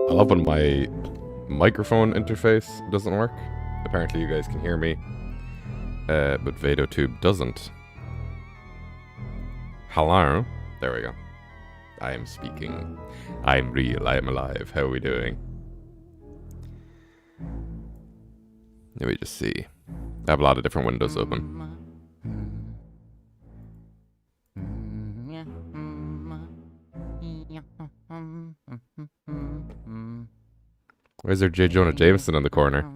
I love when my microphone interface doesn't work. Apparently you guys can hear me, but VadoTube doesn't. Hello? There we go. I am speaking. I'm real. I am alive. How are we doing? Let me just see. I have a lot of different windows open. Why is there J. Jonah Jameson in the corner?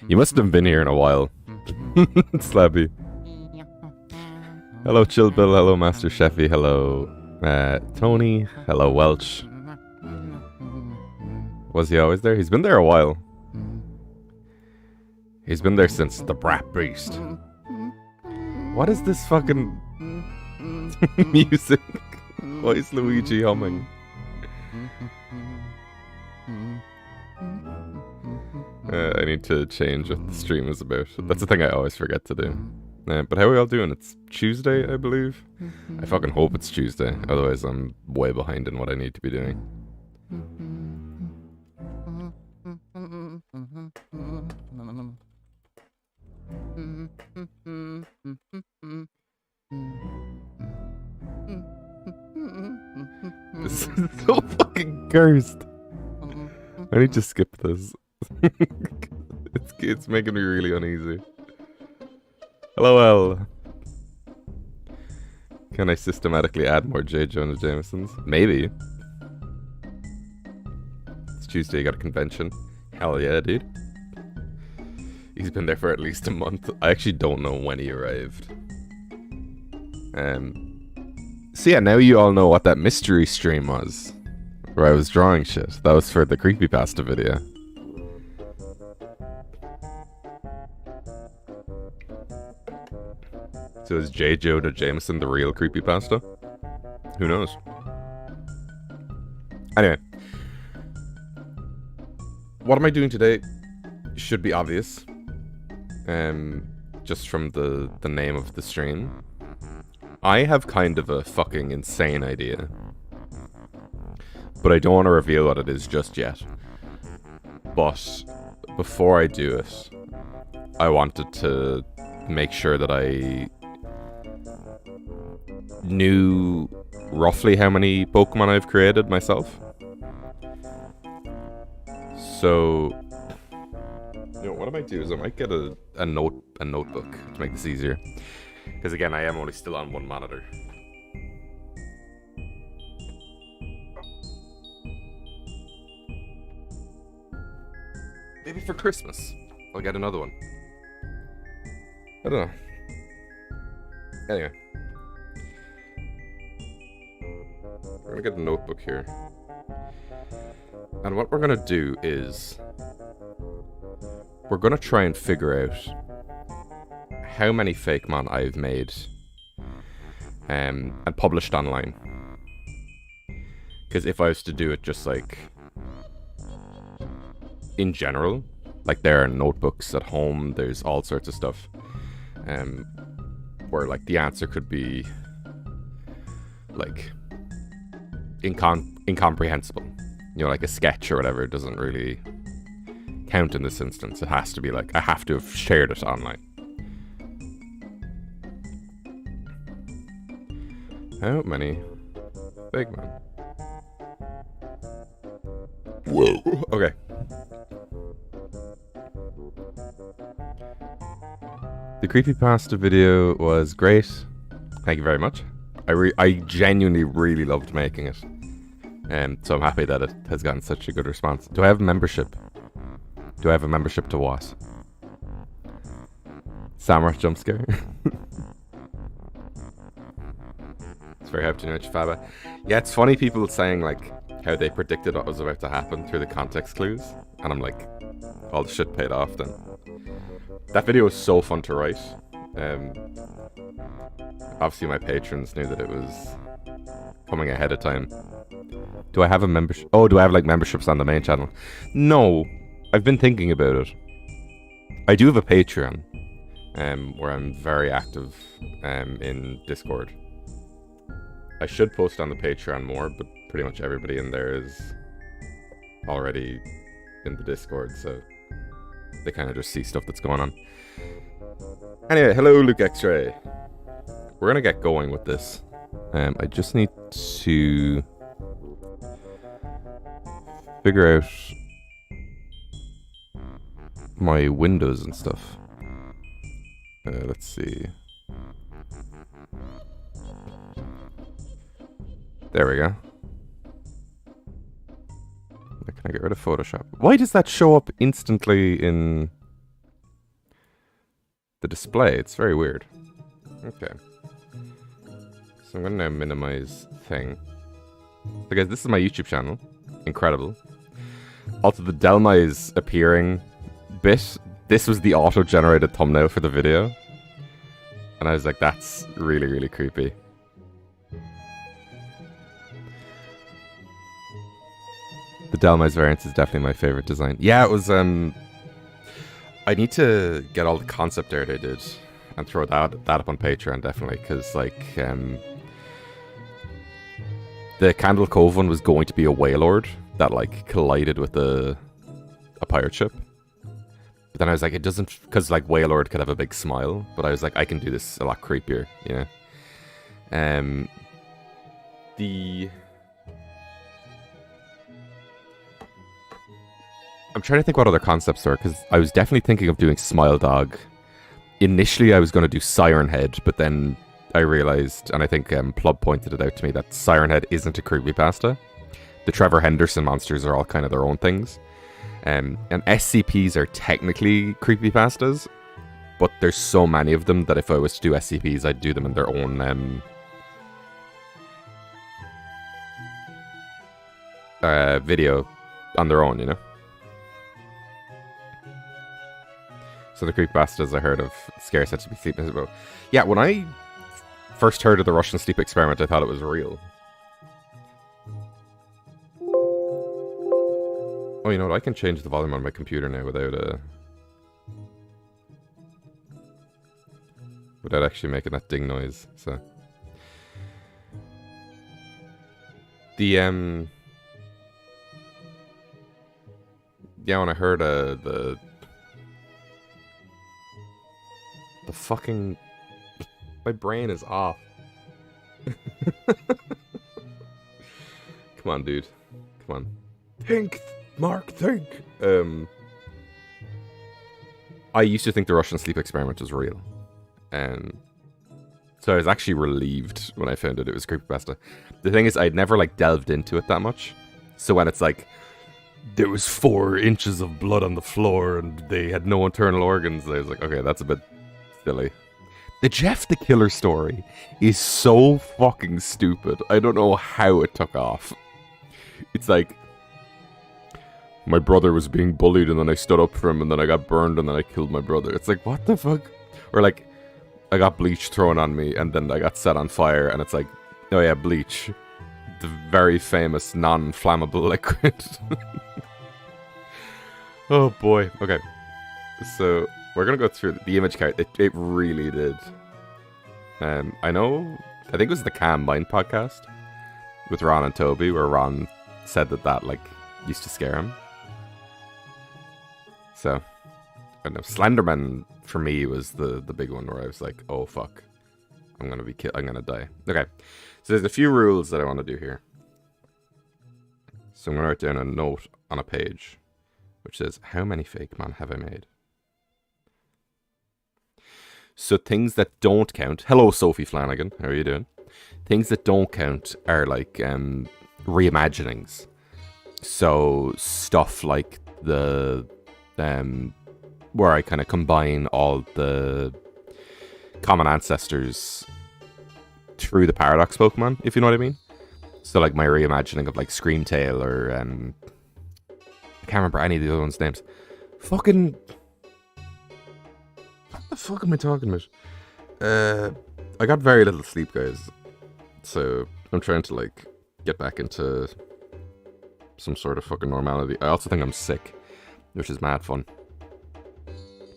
You must have been here in a while. Slappy. Hello, Chill Bill. Hello, Master Sheffy. Hello, Tony. Hello, Welch. Was he always there? He's been there a while. He's been there since the Brat Beast. What is this fucking music? Why is Luigi humming? I need to change what the stream is about. That's the thing I always forget to do. But how are we all doing? It's Tuesday, I believe. I fucking hope it's Tuesday. Otherwise, I'm way behind in what I need to be doing. This is so fucking cursed. I need to skip this. It's making me really uneasy. Hello, L. Can I systematically add more J. Jonah Jamesons? Maybe. It's Tuesday, you got a convention. Hell yeah, dude. He's been there for at least a month. I actually don't know when he arrived. So yeah, now you all know what that mystery stream was. Where I was drawing shit. That was for the creepypasta video. So is J. Jonah Jameson the real creepypasta? Who knows? Anyway. What am I doing today? Should be obvious. Just from the name of the stream. I have kind of a fucking insane idea. But I don't want to reveal what it is just yet. But before I do it, I wanted to make sure that I knew roughly how many Pokemon I've created myself. So, you know, what I might do is I might get a notebook to make this easier. Because again, I am only still on one monitor. Maybe for Christmas, I'll get another one. I don't know. Anyway. We're gonna get a notebook here. And what we're gonna do is... we're gonna try and figure out how many Fakemon I've made and published online. Because if I was to do it just like... in general, like there are notebooks at home, there's all sorts of stuff. Where like the answer could be like incomprehensible. You know, like a sketch or whatever doesn't really count in this instance. It has to be like, I have to have shared it online. How many Fakemon? Whoa. Okay. The creepypasta video was great. Thank you very much. I genuinely really loved making it. So I'm happy that it has gotten such a good response. Do I have a membership? Do I have a membership to what? Samar jump scare. It's very happy to know you, Faba. Yeah, it's funny people saying like how they predicted what was about to happen through the context clues. And I'm like, all the shit paid off then. That video was so fun to write. Obviously my patrons knew that it was coming ahead of time. Do I have a membership? Oh, do I have like memberships on the main channel? No, I've been thinking about it. I do have a Patreon, where I'm very active in Discord. I should post on the Patreon more, but pretty much everybody in there is already in the Discord, so they kind of just see stuff that's going on. Anyway, hello, Luke X-Ray. We're gonna get going with this. I just need to figure out my windows and stuff. Let's see. There we go. Can I get rid of Photoshop? Why does that show up instantly in the display? It's very weird. Okay. So I'm going to now minimize thing. So guys, this is my YouTube channel. Incredible. Also, the Delmai's appearing bit, this was the auto-generated thumbnail for the video. And I was like, that's really, really creepy. The Delmai's variant is definitely my favorite design. Yeah, it was, I need to get all the concept art I did and throw that up on Patreon, definitely, because, like, the Candle Cove one was going to be a Wailord that, like, collided with a pirate ship. But then I was like, it doesn't, because, like, Wailord could have a big smile, but I was like, I can do this a lot creepier, you know? I'm trying to think what other concepts there are, because I was definitely thinking of doing Smile Dog. Initially, I was going to do Siren Head, but then I realized, and I think Plub pointed it out to me, that Siren Head isn't a creepypasta. The Trevor Henderson monsters are all kind of their own things. And SCPs are technically creepypastas, but there's so many of them that if I was to do SCPs, I'd do them in their own video on their own, you know? So the creepypastas I heard of scare said to be sleep miserable. Yeah, when I first heard of the Russian sleep experiment, I thought it was real. Oh, you know what? I can change the volume on my computer now without actually making that ding noise. So the yeah, when I heard the fucking, my brain is off. Come on, dude. Come on. Think, Mark, think. I used to think the Russian sleep experiment was real. So I was actually relieved when I found out it was creepypasta. The thing is, I'd never, like, delved into it that much. So when it's like, there was 4 inches of blood on the floor and they had no internal organs, I was like, okay, that's a bit silly. The Jeff the Killer story is so fucking stupid. I don't know how it took off. It's like, my brother was being bullied and then I stood up for him and then I got burned and then I killed my brother. It's like, what the fuck? Or like, I got bleach thrown on me and then I got set on fire and it's like, oh yeah, bleach. The very famous non-flammable liquid. Oh boy. Okay. So, we're gonna go through the image count. It really did. I think it was the Calm Mind podcast with Ron and Toby, where Ron said that like used to scare him. So, I don't know. Slenderman for me was the big one where I was like, oh fuck, I'm gonna die. Okay, so there's a few rules that I want to do here. So I'm gonna write down a note on a page, which says, how many Fakemon have I made? So things that don't count... Hello, Sophie Flanagan. How are you doing? Things that don't count are like reimaginings. So stuff like the... where I kind of combine all the common ancestors through the Paradox Pokemon, if you know what I mean. So like my reimagining of like Screamtail or... I can't remember any of the other ones' names. Fucking... What the fuck am I talking about? I got very little sleep, guys. So I'm trying to like get back into some sort of fucking normality. I also think I'm sick, which is mad fun.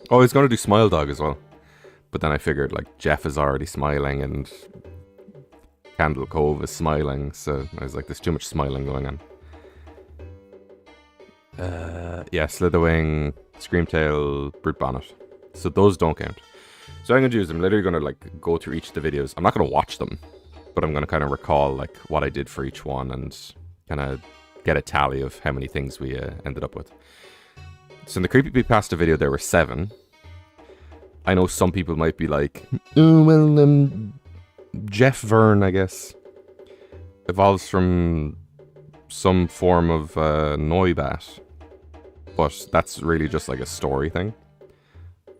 Oh, I was gonna do Smile Dog as well. But then I figured like Jeff is already smiling and Candle Cove is smiling, so I was like, there's too much smiling going on. Yeah, Slitherwing, Screamtail, Brute Bonnet. So those don't count. So what I'm going to do is I'm literally going to like go through each of the videos. I'm not going to watch them, but I'm going to kind of recall like what I did for each one and kind of get a tally of how many things we ended up with. So in the Creepypasta video, there were 7. I know some people might be like, oh, well, Jeff Verne, I guess, evolves from some form of Noibat. But that's really just like a story thing.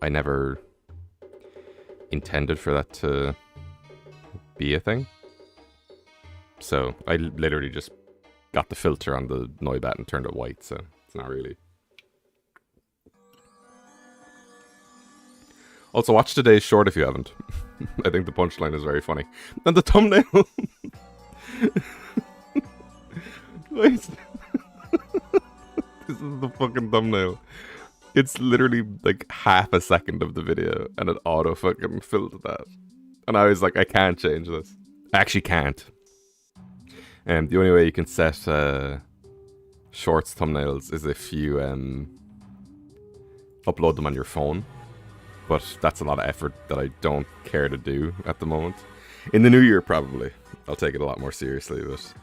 I never intended for that to be a thing. So I literally just got the filter on the Noibat and turned it white, so it's not really. Also, watch today's short if you haven't. I think the punchline is very funny. And the thumbnail! Wait. This is the fucking thumbnail. It's literally like half a second of the video and it auto fucking filled that. And I was like, I can't change this. I actually can't. And the only way you can set shorts thumbnails is if you upload them on your phone. But that's a lot of effort that I don't care to do at the moment. In the new year, probably. I'll take it a lot more seriously, but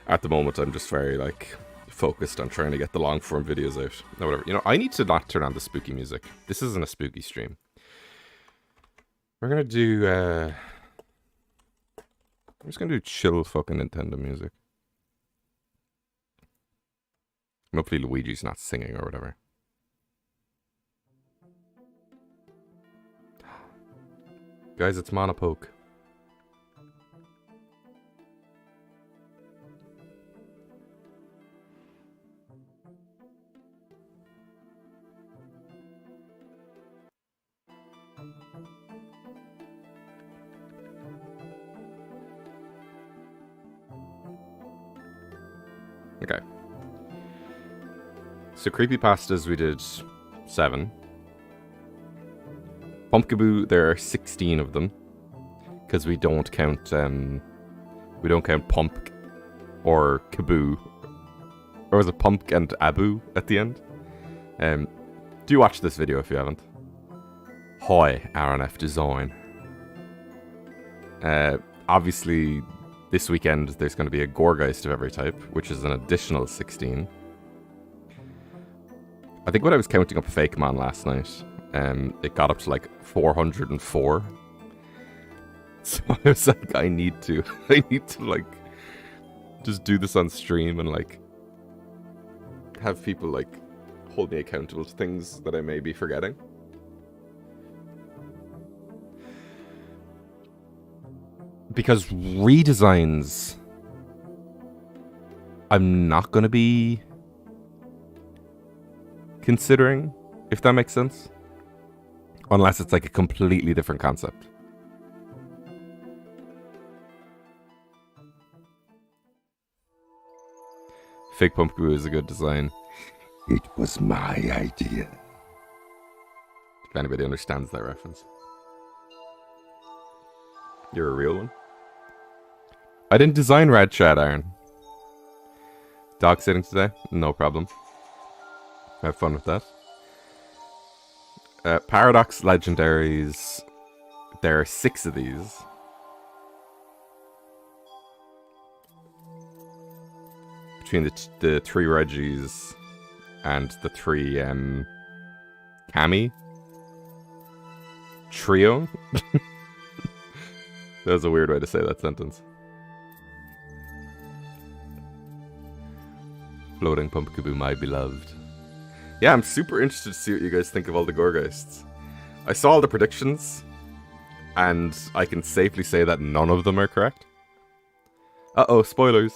at the moment, I'm just very, like, focused on trying to get the long-form videos out. No, whatever. You know, I need to not turn on the spooky music. This isn't a spooky stream. We're gonna do, I'm just gonna do chill fucking Nintendo music. Hopefully Luigi's not singing or whatever. Guys, it's Monopoke. Okay. So creepypastas, we did 7. Pumpkaboo, there are 16 of them, because we don't count Pump or Kaboo, or was it Pump and Abu at the end? Do watch this video if you haven't. Hi, RNF Design. Obviously, this weekend there's going to be a Gorgeist of every type, which is an additional 16. I think when I was counting up Fakemon last night, it got up to like 404. So I was like, I need to like just do this on stream and like have people like hold me accountable to things that I may be forgetting. Because redesigns, I'm not going to be considering, if that makes sense. Unless it's like a completely different concept. Fake Pumpkaboo is a good design. It was my idea. If anybody understands that reference. You're a real one. I didn't design Rad Chat, Aaron. Dog sitting today? No problem. Have fun with that. Paradox Legendaries. There are 6 of these. Between the 3 Reggies and the 3 Kami. Trio? That was a weird way to say that sentence. Floating Pumpkaboo, my beloved. Yeah, I'm super interested to see what you guys think of all the Gorgeists. I saw all the predictions, and I can safely say that none of them are correct. Uh-oh, spoilers.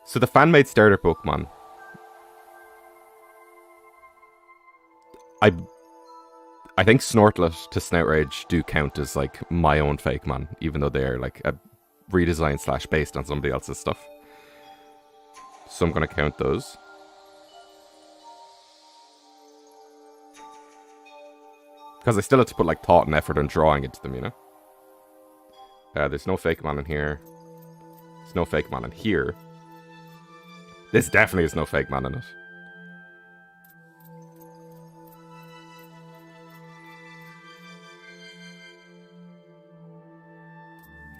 So the fan-made starter Pokemon. I think Snortlet to Snoutrage do count as like my own Fakemon, even though they're like a redesign / based on somebody else's stuff. So I'm going to count those. Because I still have to put like thought and effort and drawing into them, you know? There's no Fakemon in here. There's no Fakemon in here. This definitely is no Fakemon in it.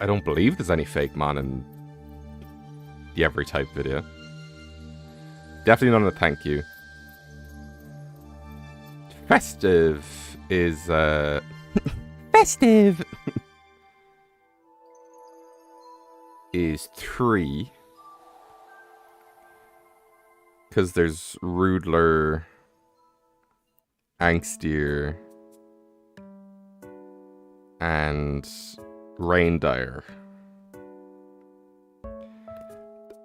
I don't believe there's any Fakemon in the every type video. Definitely not a thank you. Festive is, Festive! is 3. Because there's Rudler, Angstier, and Raindire.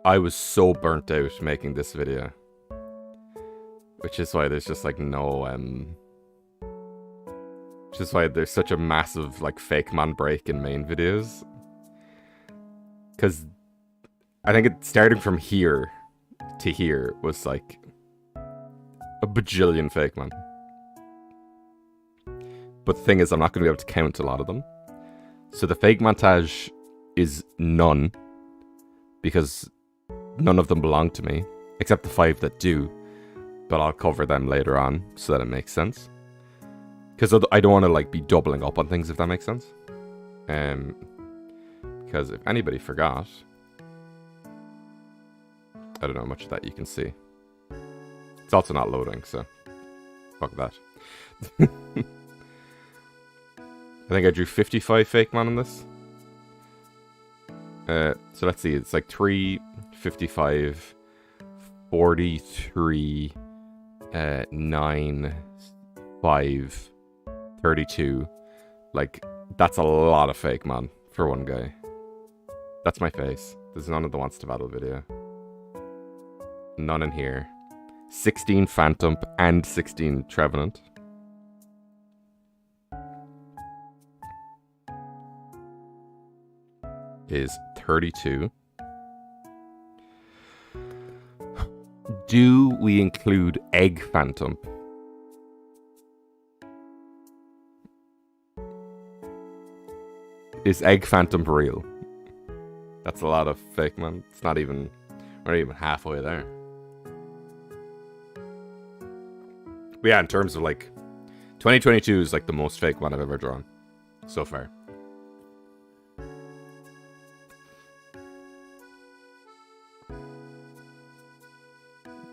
I was so burnt out making this video. Which is why there's just like no, which is why there's such a massive like Fakemon break in main videos. Because I think it starting from here to here was like a bajillion Fakemon. But the thing is, I'm not going to be able to count a lot of them. So the fake montage is none, because none of them belong to me, except the 5 that do. But I'll cover them later on, so that it makes sense. Because I don't want to like be doubling up on things, if that makes sense. Because if anybody forgot, I don't know how much of that you can see. It's also not loading, so fuck that. I think I drew 55 Fakemon on this. So let's see, it's like 3, 55, 43, 9, 5, 32. Like, that's a lot of Fakemon for one guy. That's my face. There's none of the Wants to Battle video. None in here. 16 Phantom and 16 Trevenant. Is 32. Do we include Egg Phantom? Is Egg Phantom real? That's a lot of Fakemon. It's not even, we're not even halfway there. But yeah, in terms of like, 2022 is like the most Fakemon I've ever drawn so far.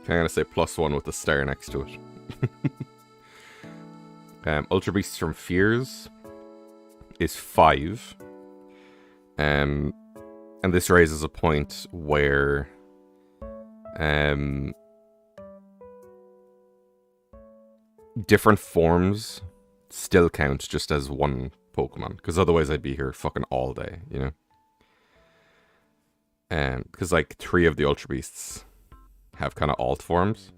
I'm gonna say +1 with the star next to it. Ultra Beasts from Fears is 5. And this raises a point where different forms still count just as one Pokemon, because otherwise I'd be here fucking all day, you know? Because like 3 of the Ultra Beasts have kind of alt forms,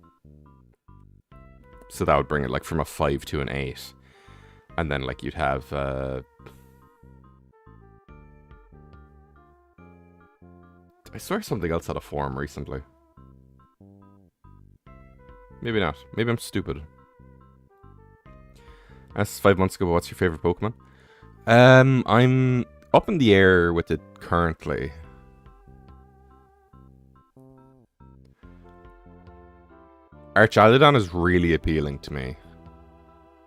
so that would bring it like from a 5 to an 8, and then like you'd have I swear something else had a form recently. Maybe not. Maybe I'm stupid. Asked 5 months ago, but what's your favorite Pokemon? I'm up in the air with it currently. Archaludon is really appealing to me,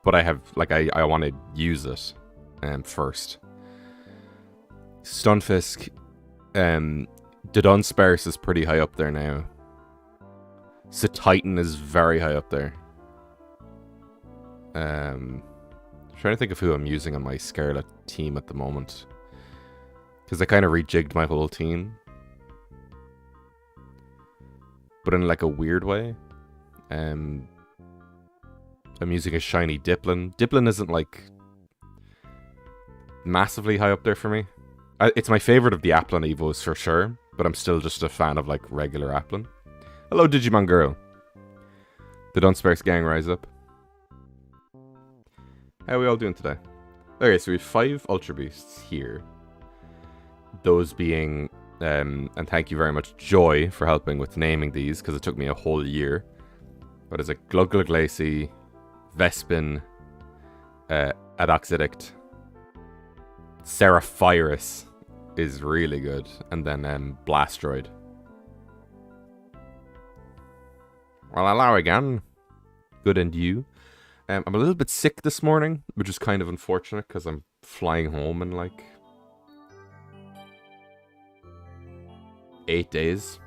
but I have like I want to use it first. Stunfisk, Dunsparce is pretty high up there now. Titan is very high up there. I'm trying to think of who I'm using on my Scarlet team at the moment, because I kind of rejigged my whole team, but in like a weird way. I'm using a shiny Diplin. Diplin isn't like massively high up there for me. It's my favorite of the Applin Evos for sure, but I'm still just a fan of like regular Applin. Hello, Digimon Girl. The Dunsparce gang rise up. How are we all doing today? Okay, so we have 5 Ultra Beasts here. Those being, and thank you very much, Joy, for helping with naming these, because it took me a whole year. What is it? Gluggluglacy, Vespin, Adoxidict, Seraphirus is really good, and then Blastroid. Well, hello again. Good, and you? I'm a little bit sick this morning, which is kind of unfortunate because I'm flying home in like 8 days.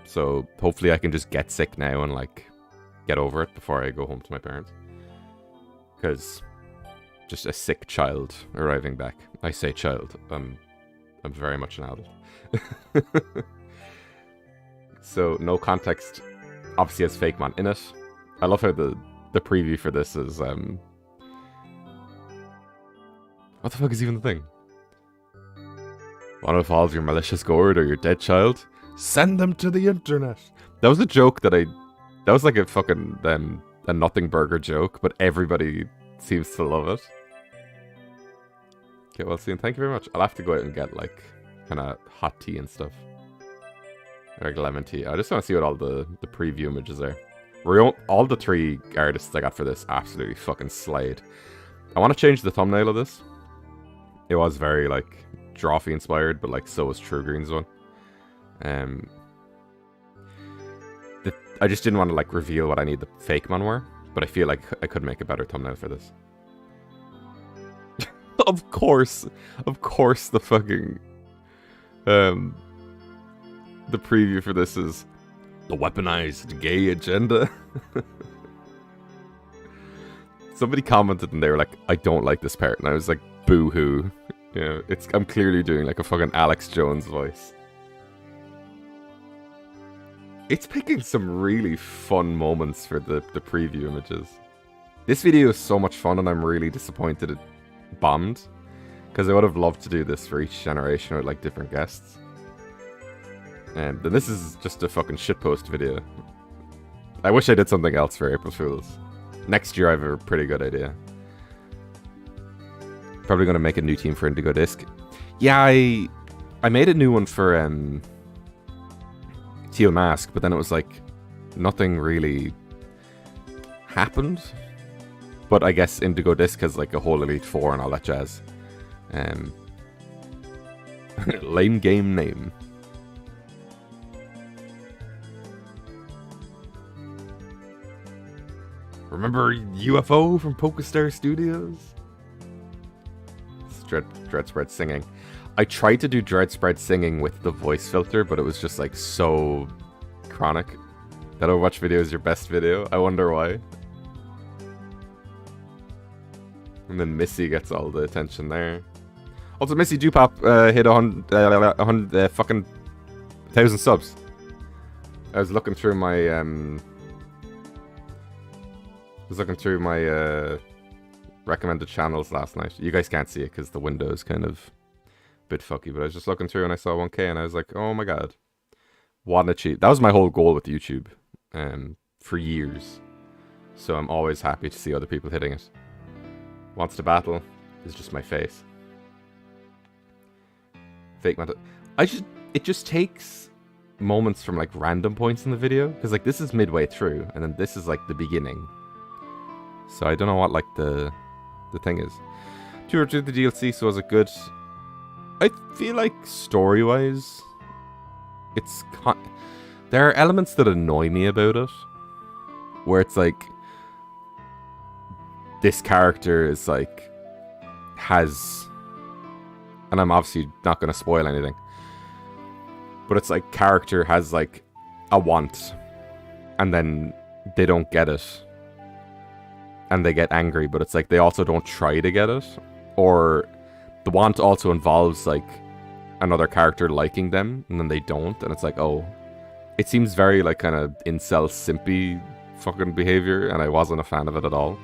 So hopefully I can just get sick now and like get over it before I go home to my parents. Because just a sick child arriving back. I say child. I'm very much an adult. So no context. Obviously has Fakemon in it. I love how the preview for this is what the fuck is even the thing? One of all your malicious gourd or your dead child? Send them to the internet. That was a joke that was like a fucking a nothing burger joke, but everybody seems to love it. Okay, well, Cian, thank you very much. I'll have to go out and get like kind of hot tea and stuff. Like lemon tea. I just want to see what all the preview images are. All the 3 artists I got for this absolutely fucking slayed. I want to change the thumbnail of this. It was very like Drawfee inspired, but like so was True Green's one. I just didn't want to like reveal what I need the Fakemon were, but I feel like I could make a better thumbnail for this. Of course the fucking the preview for this is the weaponized gay agenda. Somebody commented and they were like, I don't like this part, and I was like, boo-hoo. You know, I'm clearly doing like a fucking Alex Jones voice. It's picking some really fun moments for the preview images. This video is so much fun and I'm really disappointed it bombed. Because I would have loved to do this for each generation with like different guests. And then this is just a fucking shitpost video. I wish I did something else for April Fools. Next year I have a pretty good idea. Probably going to make a new team for Indigo Disc. Yeah, I made a new one for Teal Mask, but then it was like nothing really happened. But I guess Indigo Disc has like a whole Elite Four and all that jazz. Lame game name. Remember UFO from Pokestar Studios? It's Dreadspread singing. I tried to do Dreadspread singing with the voice filter, but it was just like so chronic. That Overwatch video is your best video. I wonder why. And then Missy gets all the attention there. Also, Missy Dupop hit 100 fucking 1,000 subs. I was looking through my recommended channels last night. You guys can't see it because the window is kind of a bit fucky, but I was just looking through and I saw 1K and I was like, oh my god. What an achievement. That was my whole goal with YouTube for years. So I'm always happy to see other people hitting it. Wants to battle is just my face. Fakemon. It just takes moments from like random points in the video, because like this is midway through and then this is like the beginning. So I don't know what like the thing is. Tour to the DLC, so was it good? I feel like story-wise, there are elements that annoy me about it, where it's like this character is like and I'm obviously not going to spoil anything, but it's like character has like a want and then they don't get it and they get angry, but it's like they also don't try to get it, or the want also involves like another character liking them and then they don't, and it's like, oh, it seems very like kind of incel simpy fucking behavior, and I wasn't a fan of it at all.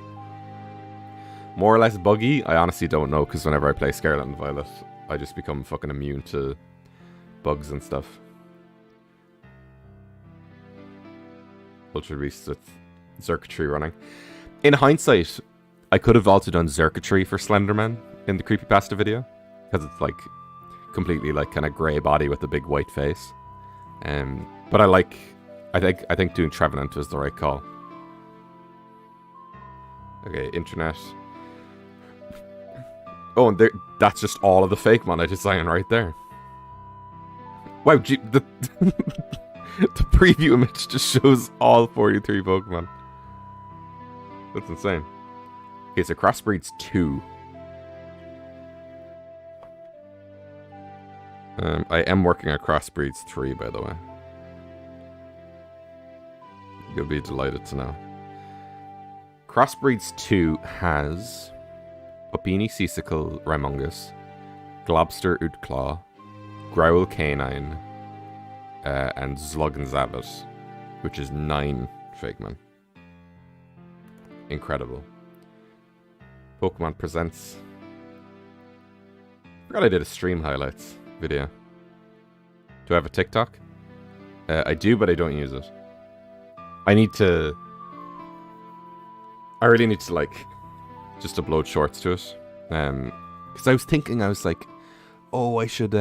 More or less buggy, I honestly don't know, because whenever I play Scarlet and Violet, I just become fucking immune to bugs and stuff. Ultra Beast with Xurkitree running. In hindsight, I could have also done Xurkitree for Slenderman in the creepypasta video, because it's like completely like kind of grey body with a big white face. But I think doing Trevenant was the right call. Okay, internet. Oh, and that's just all of the Fakemon I designed right there. Wow, the preview image just shows all 43 Pokemon. That's insane. Okay, so Crossbreed's 2. I am working on Crossbreeds 3, by the way. You'll be delighted to know. Crossbreeds 2 has Puppini Seasicle Rymungus, Globster Oodclaw, Growl Canine, and Zluggen Zabbit, which is 9 Fakemon. Incredible. Pokemon Presents. Forgot I did a stream highlights video. Do I have a TikTok? I do, but I don't use it. I really need to, like, just upload shorts to it. Because I was thinking, I was like, oh, I should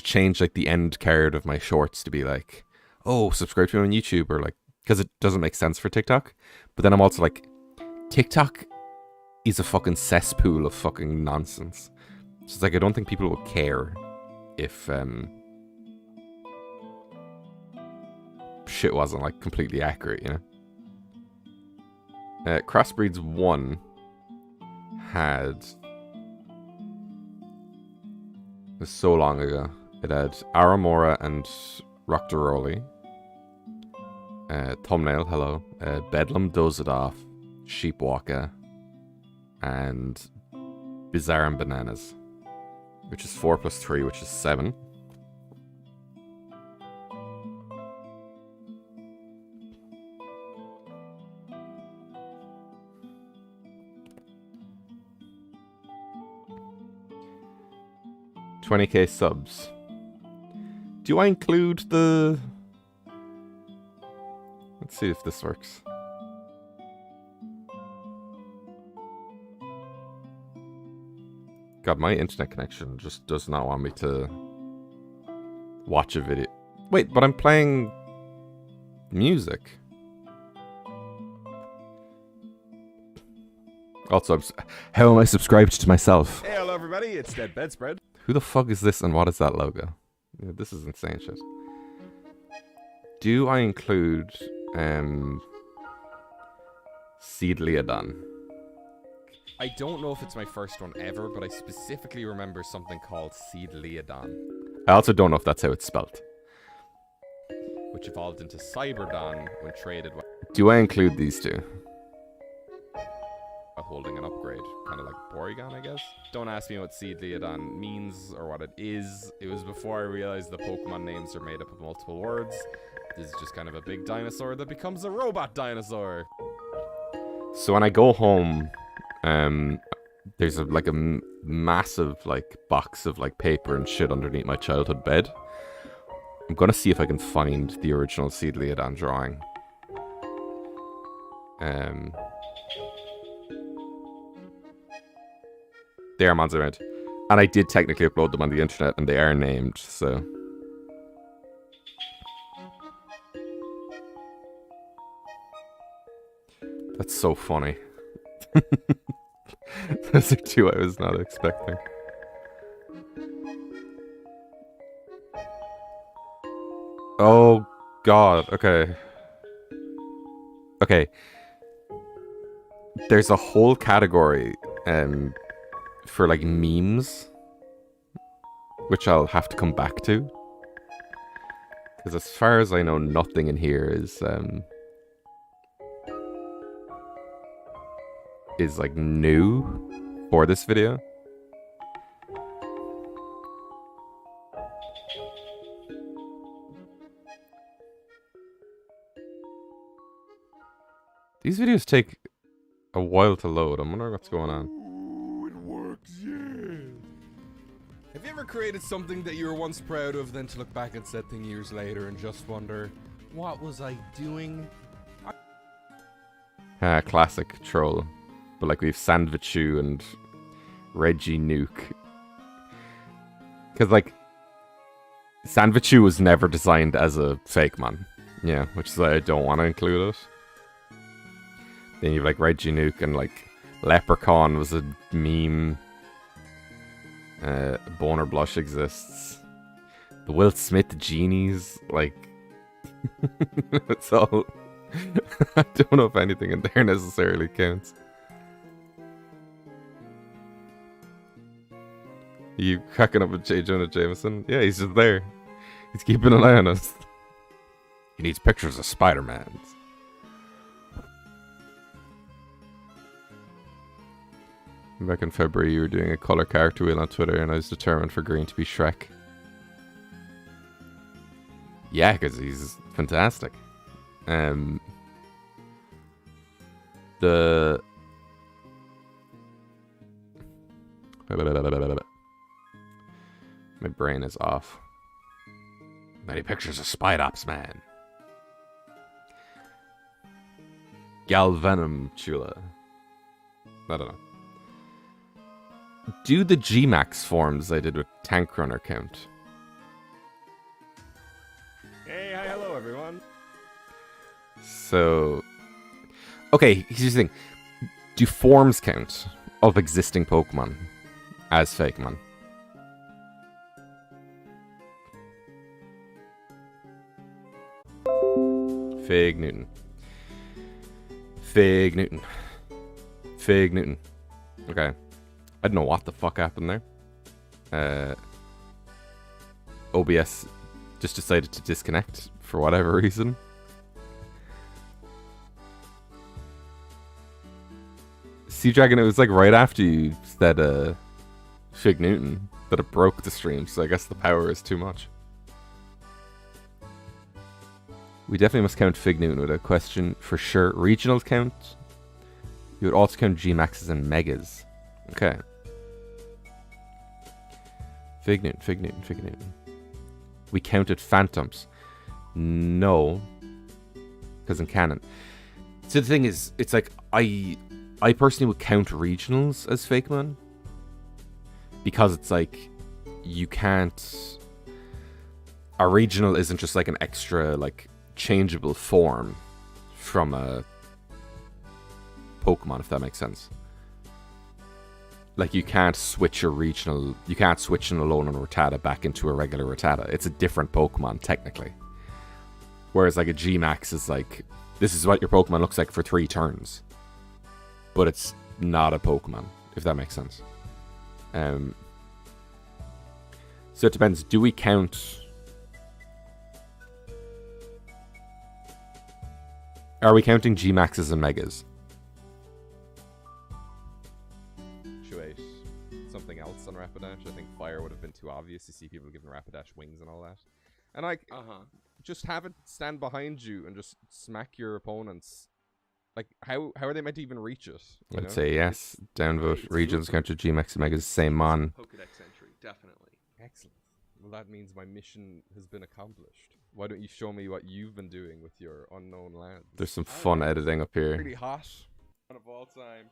change, like, the end card of my shorts to be like, oh, subscribe to me on YouTube, or like, because it doesn't make sense for TikTok. But then I'm also like, TikTok is a fucking cesspool of fucking nonsense. So it's like, I don't think people will care if shit wasn't, like, completely accurate, you know? Crossbreeds 1 had... It was so long ago. It had Aramora and Roctoroli. Thumbnail, hello. Bedlam, Dozadoff, Sheepwalker, and Bizarre and Bananas, which is 4 plus 3, which is 7. $20K subs. Do I include the... Let's see if this works. God, my internet connection just does not want me to watch a video. Wait, but I'm playing music. Also, how am I subscribed to myself? Hey, hello everybody, it's Dead Bedspread. Who the fuck is this and what is that logo? Yeah, this is insane shit. Do I include Seedleodon? I don't know if it's my first one ever, but I specifically remember something called Seedleodon, I also don't know if that's how it's spelled. which evolved into Cyberdon when traded while Do I include these two? holding an upgrade. Kind of like Porygon, I guess. Don't ask me what Seedleodon means or what it is. It was before I realized the Pokemon names are made up of multiple words. This is just kind of a big dinosaur that becomes a robot dinosaur. So when I go home, there's like a massive like box of like paper and shit underneath my childhood bed. I'm gonna see if I can find the original Seedleodon drawing. They are Monster. And I did technically upload them on the internet, and they are named, so... That's so funny. Those are two I was not expecting. Oh, God. Okay. Okay. There's a whole category, for like memes, which I'll have to come back to, because as far as I know, nothing in here is like new for this video. These videos take a while to load. I'm wondering what's going on. Have you ever created something that you were once proud of, then to look back at said thing years later and just wonder, what was I doing? Classic troll. But like we've Sandvichu and Reggie Nuke. Because like Sandvichu was never designed as a Fakemon. Yeah, which is why I don't want to include it. Then you've like Reggie Nuke and like Leprechaun was a meme. Boner Blush exists. The Will Smith genies, like it's all I don't know if anything in there necessarily counts. You cracking up with J. Jonah Jameson? Yeah, he's just there. He's keeping an eye on us. He needs pictures of Spider-Man. Back in February, you were doing a color character wheel on Twitter, and I was determined for Green to be Shrek. Yeah, because he's fantastic. The... My brain is off. Many pictures of Spidops, man. Galvenom Chula. I don't know. Do the Gmax forms I did with Tank Runner count? Hey, hi, hello, everyone. So... Okay, here's the thing. Do forms count of existing Pokemon as Fakemon? Fig Newton. Fig Newton. Fig Newton. Okay. I don't know what the fuck happened there. OBS just decided to disconnect for whatever reason. Sea Dragon, it was like right after you said Fig Newton that it broke the stream, so I guess the power is too much. We definitely must count Fig Newton with a question for sure. Regionals count. You would also count G-Maxes and Megas. Okay. Fig Newton, Fig Newton, Fig Newton. We counted Phantoms. No. Because in canon. So the thing is, it's like, I personally would count regionals as Fakemon. Because it's like, you can't... A regional isn't just like an extra, like, changeable form from a Pokemon, if that makes sense. Like, you can't switch a regional... You can't switch an Alolan Rattata back into a regular Rattata. It's a different Pokemon, technically. Whereas, like, a G-Max is like... This is what your Pokemon looks like for 3 turns. But it's not a Pokemon, if that makes sense. So it depends. Do we count... Are we counting G-Maxes and Megas? Something else on Rapidash. I think fire would have been too obvious to see people giving Rapidash wings and all that. And like, just have it stand behind you and just smack your opponents. Like, how are they meant to even reach it? I'd say yes. Downvote. Regions counter G-Max and Megas. Same mon. Pokedex entry, definitely. Excellent. Well, that means my mission has been accomplished. Why don't you show me what you've been doing with your unknown lands? There's some fun editing up here. Pretty hot. One of all time.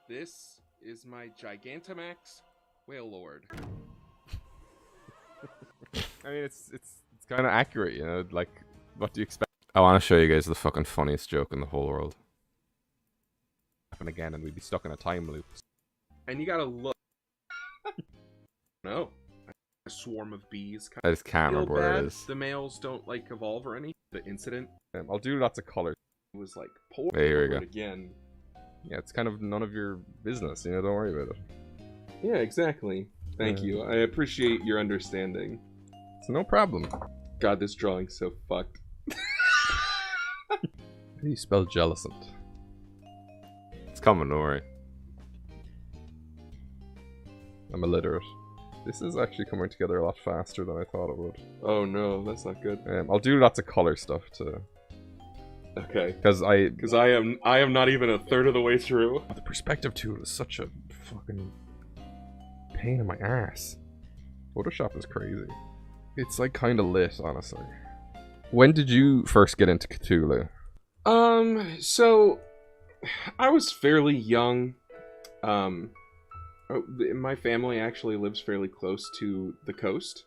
This is my Gigantamax Whale Lord. I mean, it's kind of accurate, you know. Like, what do you expect? I want to show you guys the fucking funniest joke in the whole world. Happen again, and we'd be stuck in a time loop. And you gotta look. No. A swarm of bees. I just can't remember where it is. The males don't like evolve or any. The incident. I'll do lots of colors. It was like poor. Hey, here we go. Again. Yeah, it's kind of none of your business, you know. Don't worry about it. Yeah, exactly. Thank you. I appreciate your understanding. It's no problem. God, this drawing's so fucked. How do you spell Jellicent? It's coming, don't worry. I'm illiterate. This is actually coming together a lot faster than I thought it would. Oh no, that's not good. I'll do lots of color stuff too. Okay. Because I am not even a third of the way through. The perspective tool is such a fucking pain in my ass. Photoshop is crazy. It's like kind of lit, honestly. When did you first get into Cthulhu? So I was fairly young. My family actually lives fairly close to the coast.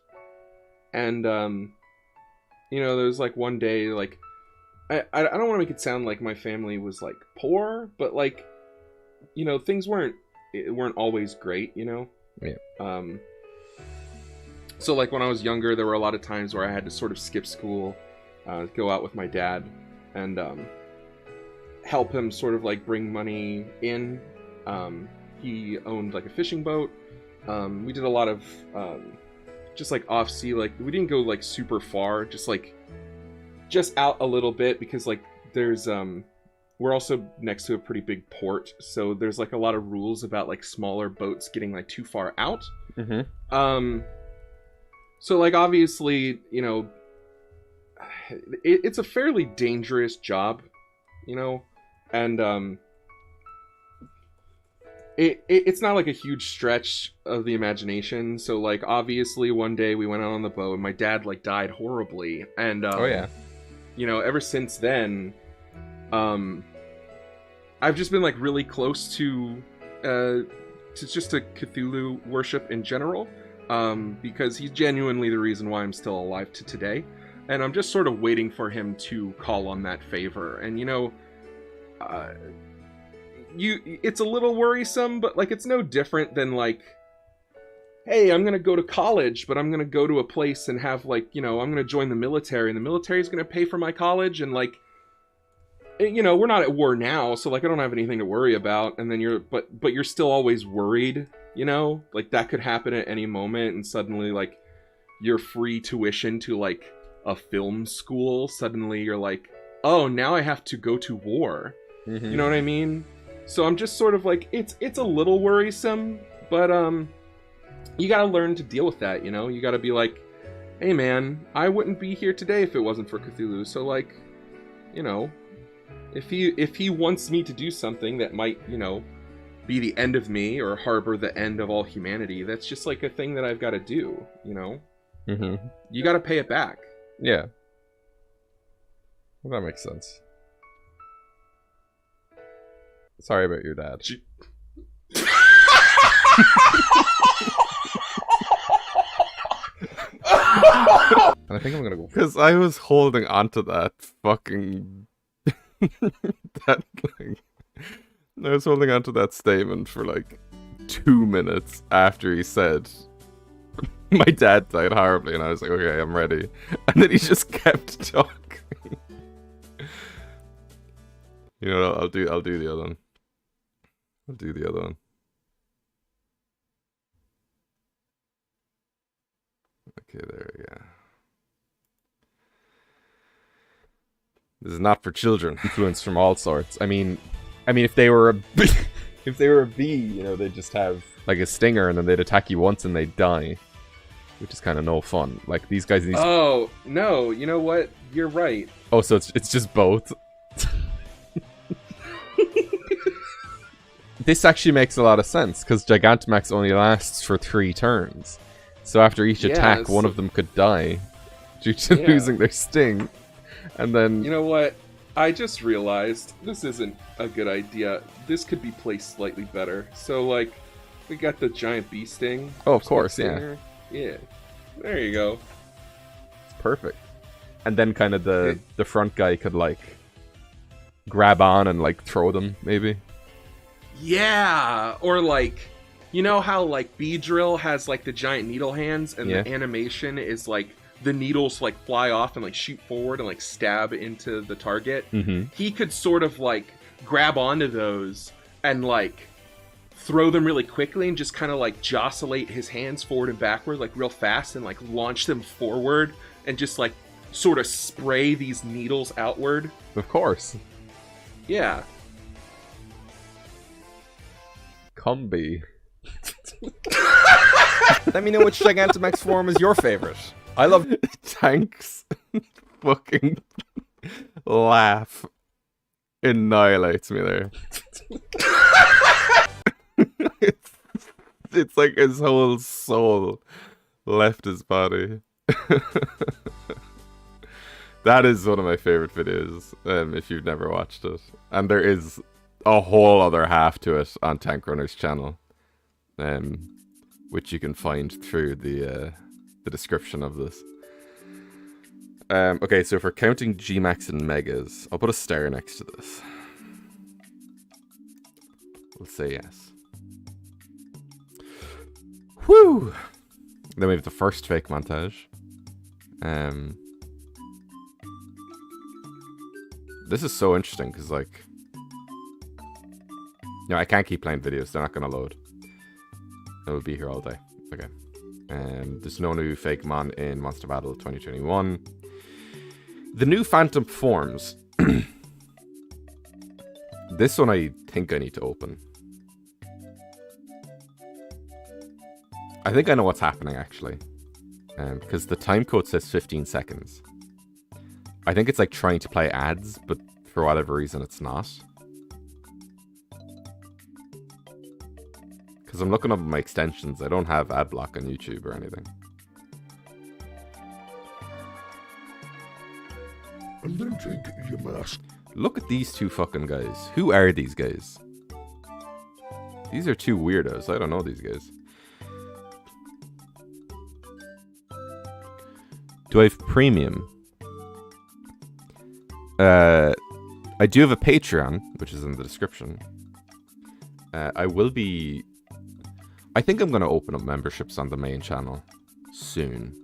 And you know, there was like one day, like I don't want to make it sound like my family was like poor, but like, you know, things weren't always great, you know? Yeah. So like when I was younger, there were a lot of times where I had to sort of skip school, go out with my dad, and help him sort of like bring money in. He owned like a fishing boat, We did a lot of just like off sea. Like we didn't go like super far, just out a little bit because like there's we're also next to a pretty big port, so there's like a lot of rules about like smaller boats getting like too far out. So like obviously, you know, it's a fairly dangerous job, you know, and it's not like a huge stretch of the imagination. So like obviously one day we went out on the boat and my dad like died horribly, and Oh yeah. you know, ever since then, I've just been like really close to just to Cthulhu worship in general, because he's genuinely the reason why I'm still alive to today, and I'm just sort of waiting for him to call on that favor. And you know, it's a little worrisome, but like it's no different than like, hey, I'm gonna go to college, but I'm gonna go to a place and have like, you know, I'm gonna join the military, and the military is gonna pay for my college, and like, you know, we're not at war now, so like I don't have anything to worry about. And then but you're still always worried, you know, like that could happen at any moment, and suddenly like your free tuition to like a film school, suddenly you're like, oh, now I have to go to war. You know what I mean? So I'm just sort of like, it's a little worrisome, but you gotta learn to deal with that, you know? You gotta be like, hey man, I wouldn't be here today if it wasn't for Cthulhu, so like, you know, if he wants me to do something that might, you know, be the end of me or harbor the end of all humanity, that's just like a thing that I've got to do, you know? You gotta pay it back. Yeah. Well, that makes sense. Sorry about your dad. And I think I'm gonna go because I was holding onto that fucking that like, I was holding onto that statement for like 2 minutes after he said my dad died horribly, and I was like, okay, I'm ready. And then he just kept talking. You know, I'll do the other one. I'll do the other one. Okay, there we go. This is not for children. Influence from all sorts. I mean, if they were a bee, if they were a bee, you know, they'd just have like a stinger, and then they'd attack you once and they'd die, which is kind of no fun. Like these guys. Oh no! You know what? You're right. Oh, so it's just both. This actually makes a lot of sense, because Gigantamax only lasts for 3 turns. So after each attack, one of them could die due to losing their sting. And then... You know what? I just realized this isn't a good idea. This could be placed slightly better. So, like, we got the giant bee sting. Oh, of course, yeah. Yeah. There you go. It's perfect. And then kind of the front guy could, like, grab on and, like, throw them, maybe. Yeah! Or, like, you know how, like, Beedrill has, like, the giant needle hands, and the animation is, like, the needles, like, fly off and, like, shoot forward and, like, stab into the target? He could sort of, like, grab onto those and, like, throw them really quickly and just kind of, like, jostlate his hands forward and backward, like, real fast, and, like, launch them forward and just, like, sort of spray these needles outward. Of course. Yeah. Combi. Let me know which Gigantamax form is your favorite. I love Tank's fucking laugh annihilates me there. it's like his whole soul left his body. That is one of my favorite videos, if you've never watched it. And there is a whole other half to it on Tank Runner's channel, which you can find through the description of this. Okay, so if we're counting Gmax and Megas, I'll put a star next to this. Let's say yes. Whew! Then we have the first fake montage. This is so interesting, because, like... You know, I can't keep playing videos, they're not going to load. I will be here all day. Okay. There's no new Fakemon in Monster Battle 2021. The new Phantom forms. This one I think I need to open. I think I know what's happening, actually. Because the time code says 15 seconds. I think it's like trying to play ads, but for whatever reason it's not. Because I'm looking up my extensions. I don't have ad block on YouTube or anything. And then take your mask. Look at these two fucking guys. Who are these guys? These are two weirdos. I don't know these guys. Do I have premium? I do have a Patreon, which is in the description. I will be... I think I'm going to open up memberships on the main channel soon.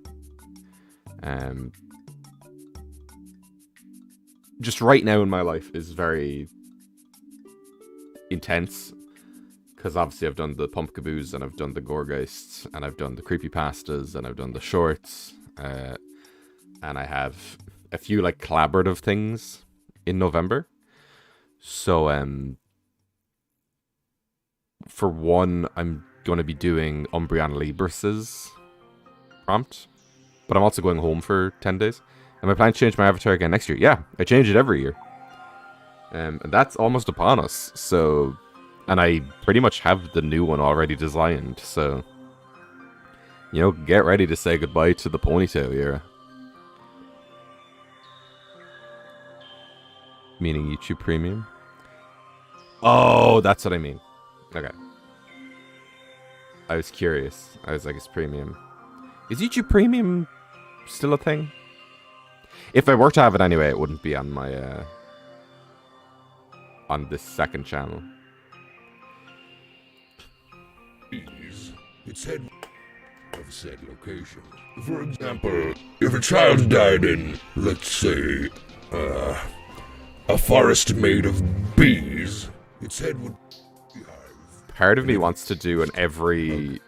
Just right now in my life is very intense. Because obviously I've done the Pumpkaboos, and I've done the Gorgeists, and I've done the Creepypastas, and I've done the shorts. And I have a few like collaborative things in November. So for one, I'm going to be doing Umbreon Libris's prompt, but I'm also going home for 10 days. Am I planning to change my avatar again next year? Yeah, I change it every year. And that's almost upon us. So, and I pretty much have the new one already designed. So, you know, get ready to say goodbye to the ponytail era. Meaning YouTube Premium? Oh, that's what I mean. Okay. I was curious. I was like, it's premium. Is YouTube Premium still a thing? If I were to have it anyway, it wouldn't be on my, on this second channel. It's head of said location. For example, if a child died in, let's say, a forest made of bees, its head would... Part of me wants to do an every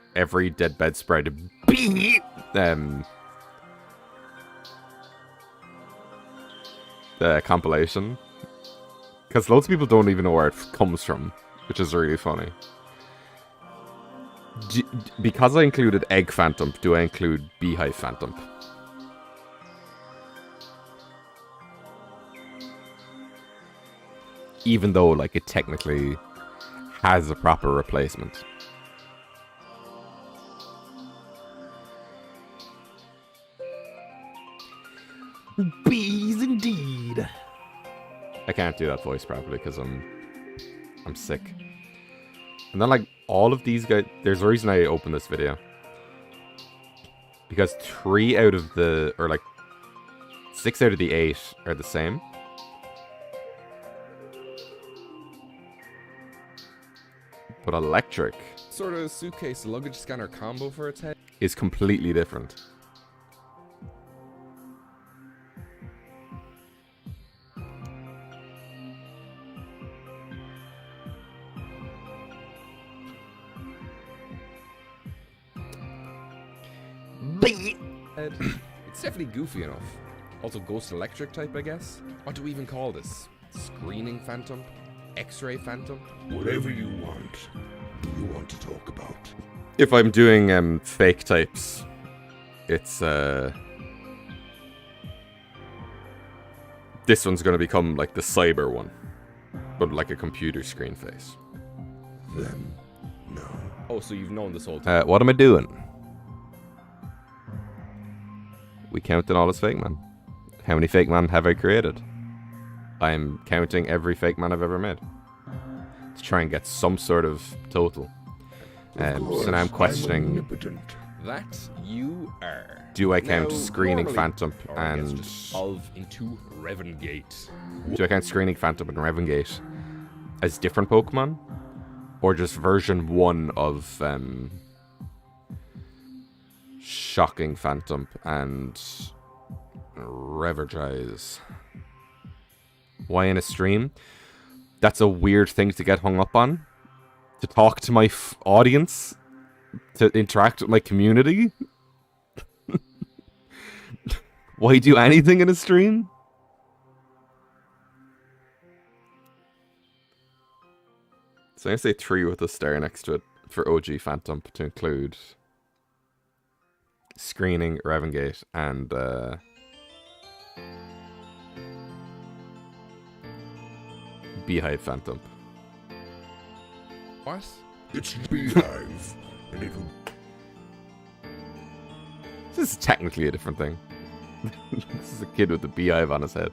dead bedspread bee compilation, because loads of people don't even know where it comes from, which is really funny. Because I included Egg Phantom, do I include Beehive Phantom? Even though, like, it technically has a proper replacement. Bees indeed. I can't do that voice properly because I'm sick. And then, like, all of these guys, there's a reason I opened this video. Because 3 out of the, or like 6 out of the 8 are the same. But electric Sort of suitcase luggage scanner combo for its head. is completely different. It's definitely goofy enough. Also Ghost Electric type, I guess. What do we even call this? Screening Phantom? X-ray Phantom? Whatever you want. Do you want to talk about? If I'm doing fake types, it's this one's gonna become like the cyber one, but like a computer screen face. Then, no. Oh, so you've known this whole time. What am I doing? We counting all as Fakemon. How many Fakemon have I created? I'm counting every Fakemon I've ever made to try and get some sort of total. So now I'm questioning, That you are. do I count Now, Screening normally- Phantom or I guess and... just Evolve into Revengate. Do I count Screening Phantom and Revengate as different Pokemon? Or just version 1 of Shocking Phantom and Revergize? Why in a stream? That's a weird thing to get hung up on. To talk to my audience To interact with my community? Why do anything in a stream? So I'm gonna say 3 with a star next to it for OG Phantom to include screening, Revengate, and Beehive Phantom. What? It's Beehive, and it'll... This is technically a different thing. This is a kid with a beehive on his head.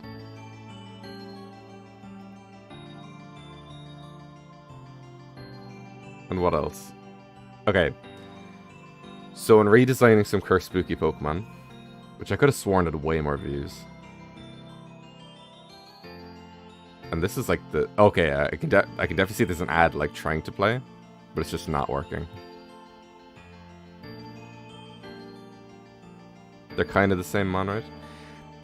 And what else? Okay. So in redesigning some cursed spooky Pokemon, which I could have sworn had way more views. And this is like the... Okay, I can definitely see there's an ad like trying to play, but it's just not working. They're kind of the same mon, right?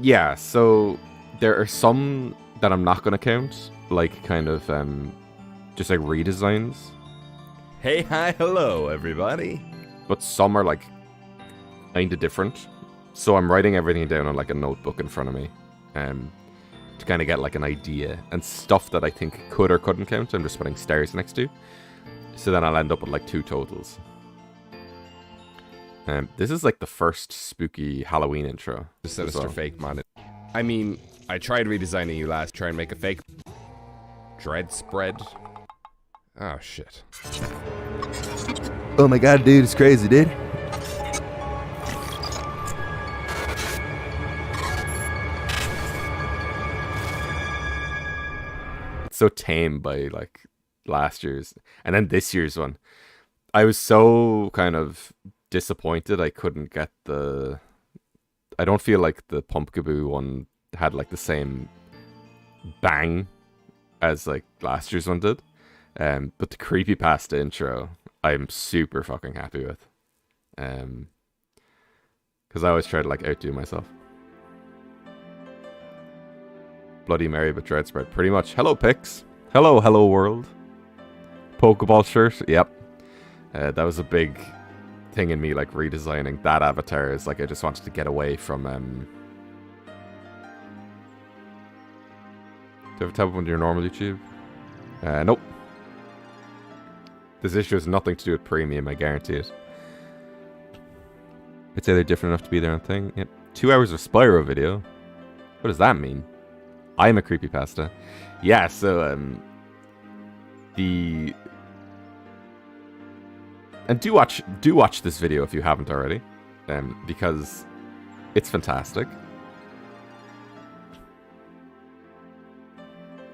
Yeah, so there are some that I'm not going to count, like kind of just like redesigns. Hey, hi, hello, everybody. But some are like kind of different. So I'm writing everything down on like a notebook in front of me to kind of get like an idea. And stuff that I think could or couldn't count, I'm just putting stars next to. So then I'll end up with like 2 totals. This is like the first spooky Halloween intro. The sinister Fakemon. I mean, I tried redesigning you last, try and make a fake dread spread. Oh, shit. Oh my god, dude, it's crazy, dude. It's so tame by like last year's. And then this year's one. I was so kind of disappointed I couldn't get the... I don't feel like the Pumpkaboo one had like the same bang as like last year's one did. But the creepypasta intro, I'm super fucking happy with. Because I always try to like outdo myself. Bloody Mary but Dread Spread, pretty much. Hello Pix. Hello, hello world. Pokeball shirt, yep. That was a big thing in me, like redesigning that avatar. Is like I just wanted to get away from do you have a tab on your normal YouTube? Nope. This issue has nothing to do with premium, I guarantee it. I'd say they're different enough to be their own thing. Yep. 2 hours of Spyro video. What does that mean? I'm a creepypasta. Yeah, so and do watch this video if you haven't already, because it's fantastic.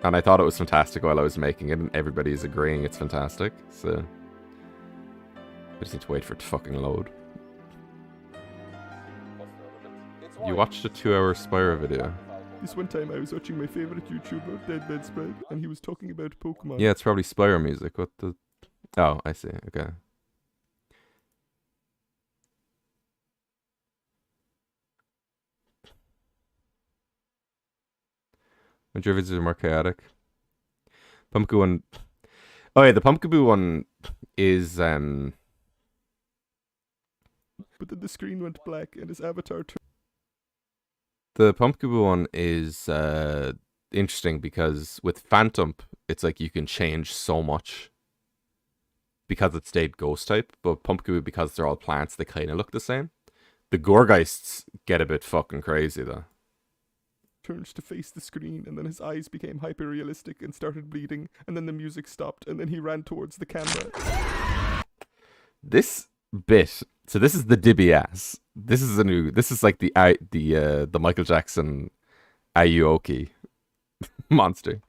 And I thought it was fantastic while I was making it, and everybody's agreeing it's fantastic. So I just need to wait for it to fucking load. You watched a 2-hour Spyro video. This one time I was watching my favorite YouTuber, Dead Bedspread, and he was talking about Pokemon. Yeah, it's probably Spyro music. What the... Oh, I see. Okay. My Drivids are more chaotic. Pumpkaboo one... Oh yeah, the Pumpkaboo one is... But then the screen went black and his avatar turned... The Pumpkaboo one is interesting because with Phantom, it's like you can change so much because it stayed ghost type, but Pumpkaboo, because they're all plants, they kind of look the same. The Gorgeists get a bit fucking crazy though. turned to face the screen, and then his eyes became hyper-realistic and started bleeding, and then the music stopped, and then he ran towards the camera. This bit, so this is the Dibby ass. This is like the Michael Jackson Ayuoki monster.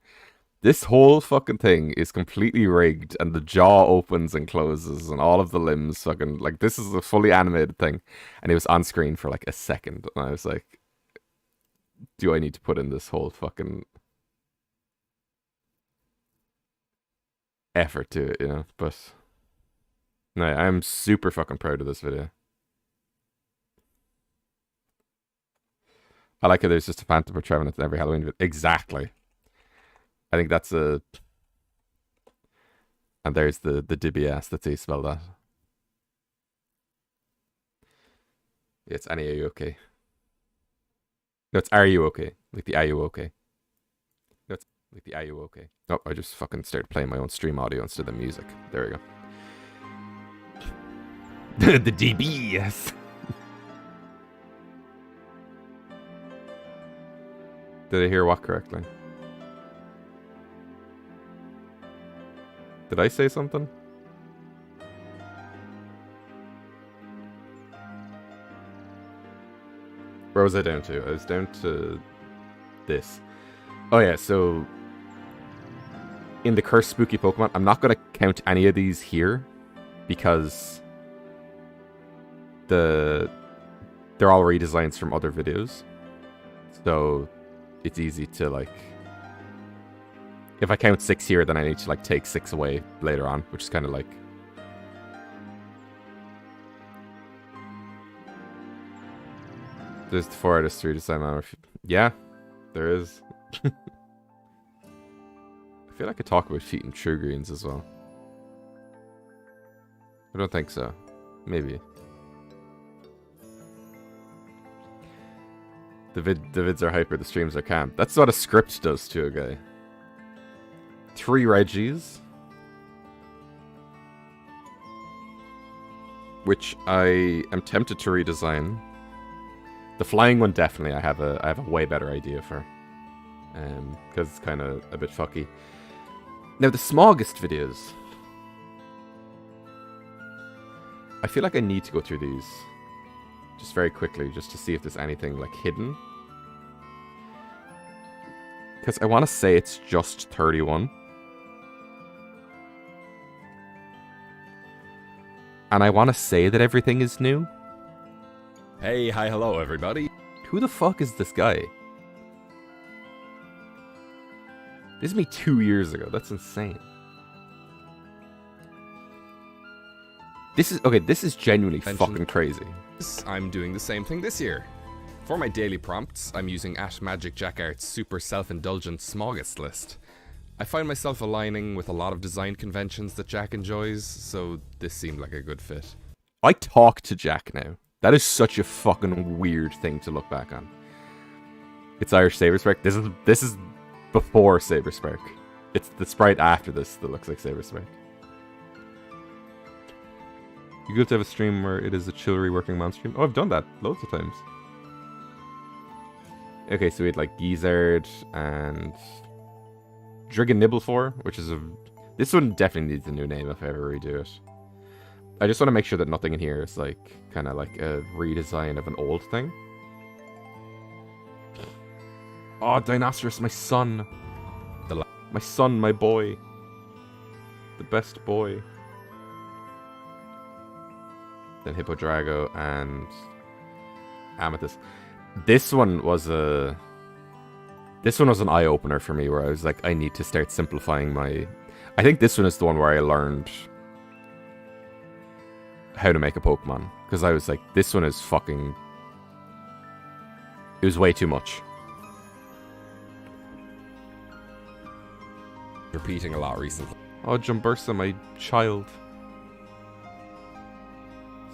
This whole fucking thing is completely rigged, and the jaw opens and closes, and all of the limbs fucking, like, this is a fully animated thing, and it was on screen for like a second, and I was like, do I need to put in this whole fucking effort to it, you know? But no, I'm super fucking proud of this video. I like it. There's just a Phantom or Trevenant in every Halloween video. Exactly. I think that's a... And there's the Dibby ass. That's how you spell that. It's Annie, are you okay? No, it's are you okay? Like the are you okay? No, it's like the are you okay? Oh, I just fucking started playing my own stream audio instead of music. There we go. The DB, yes. Did I hear what correctly? Did I say something? Where was I down to? I was down to this. Oh yeah, so in the Cursed Spooky Pokemon, I'm not going to count any of these here because they're all redesigns from other videos. So it's easy to like, if I count 6 here, then I need to like take 6 away later on, which is kind of like, there's 4 out of 3 design. Yeah, there is. I feel like I could talk about Feet and True Greens as well. I don't think so. Maybe. The vids are hyper, the streams are calm. That's what a script does to a guy. 3 Reggies. Which I am tempted to redesign. The flying one definitely I have a way better idea for. Because it's kind of a bit fucky. Now the Smogest videos. I feel like I need to go through these just very quickly, just to see if there's anything like hidden. Because I want to say it's just 31. And I want to say that everything is new. Hey, hi, hello, everybody. Who the fuck is this guy? This is me 2 years ago. That's insane. This is genuinely fucking crazy. I'm doing the same thing this year. For my daily prompts, I'm using @MagicJackart's super self-indulgent Smogest list. I find myself aligning with a lot of design conventions that Jack enjoys, so this seemed like a good fit. I talk to Jack now. That is such a fucking weird thing to look back on. It's Irish Saberspark. This is before Saberspark. It's the sprite after this that looks like Saberspark. You good to have a stream where it is a chill working mon stream? Oh, I've done that loads of times. Okay, so we had like Gizzard and Driggin Nibblefore, which is a... This one definitely needs a new name if I ever redo it. I just want to make sure that nothing in here is like kind of like a redesign of an old thing. Oh, Dinosaurus, my son. My son, my boy. The best boy. Then Hippodrago and Amethyst. This one was an eye-opener for me where I was like, I need to start simplifying my... I think this one is the one where I learned how to make a Pokemon. Because I was like, this one is fucking... It was way too much. Repeating a lot recently. Oh, Jumbursa, my child.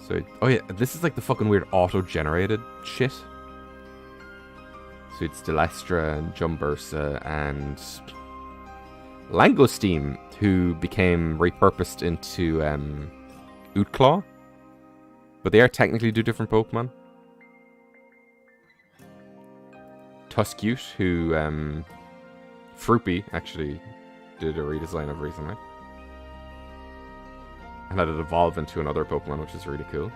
So, oh yeah, this is like the fucking weird auto-generated shit. So it's Delestra and Jumbursa and Langosteam, who became repurposed into Ootclaw. But they are technically 2 different Pokemon. Tuskute, who Fruipy actually did a redesign of recently. And had it evolve into another Pokemon, which is really cool.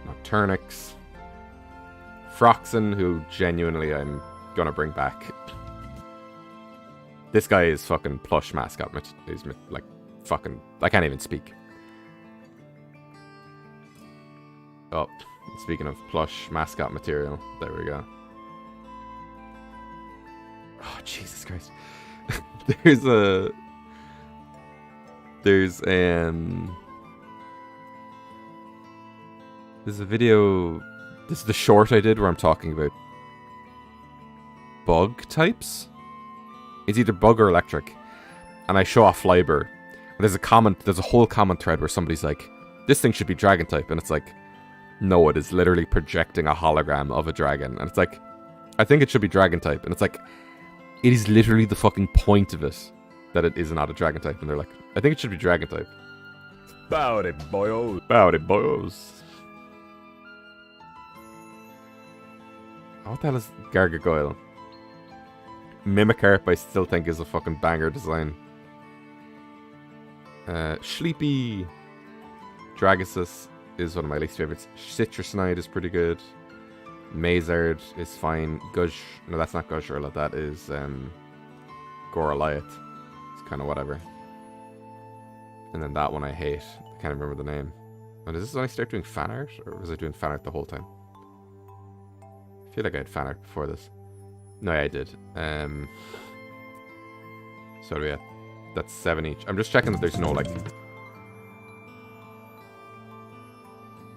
Nocturnix. Froxen, who genuinely I'm gonna bring back. This guy is fucking plush mascot. He's like fucking... I can't even speak. Oh, speaking of plush mascot material, there we go. Oh, Jesus Christ. There's a video... This is the short I did where I'm talking about bug types. It's either bug or electric. And I show off Flyber. And there's a whole comment thread where somebody's like, this thing should be dragon type. And it's like, No, it is literally projecting a hologram of a dragon. And it's like, I think it should be dragon type. And it's like, it is literally the fucking point of it that it is not a dragon type. And they're like, I think it should be dragon type. Bout it, boyo. Bout it, boys. What the hell is Gargoyle? Mimicarp I still think is a fucking banger design. Sleepy. Dragosus is one of my least favorites. Citrusnide is pretty good. Mazard is fine. Gush, no, that's not Gushurla. That is Goraliot. It's kind of whatever. And then that one I hate. I can't remember the name. And does this when I start doing fan art, or was I doing fan art the whole time? I feel like I had fan art before this. No, yeah, I did. So yeah, that's 7 each. I'm just checking that there's no like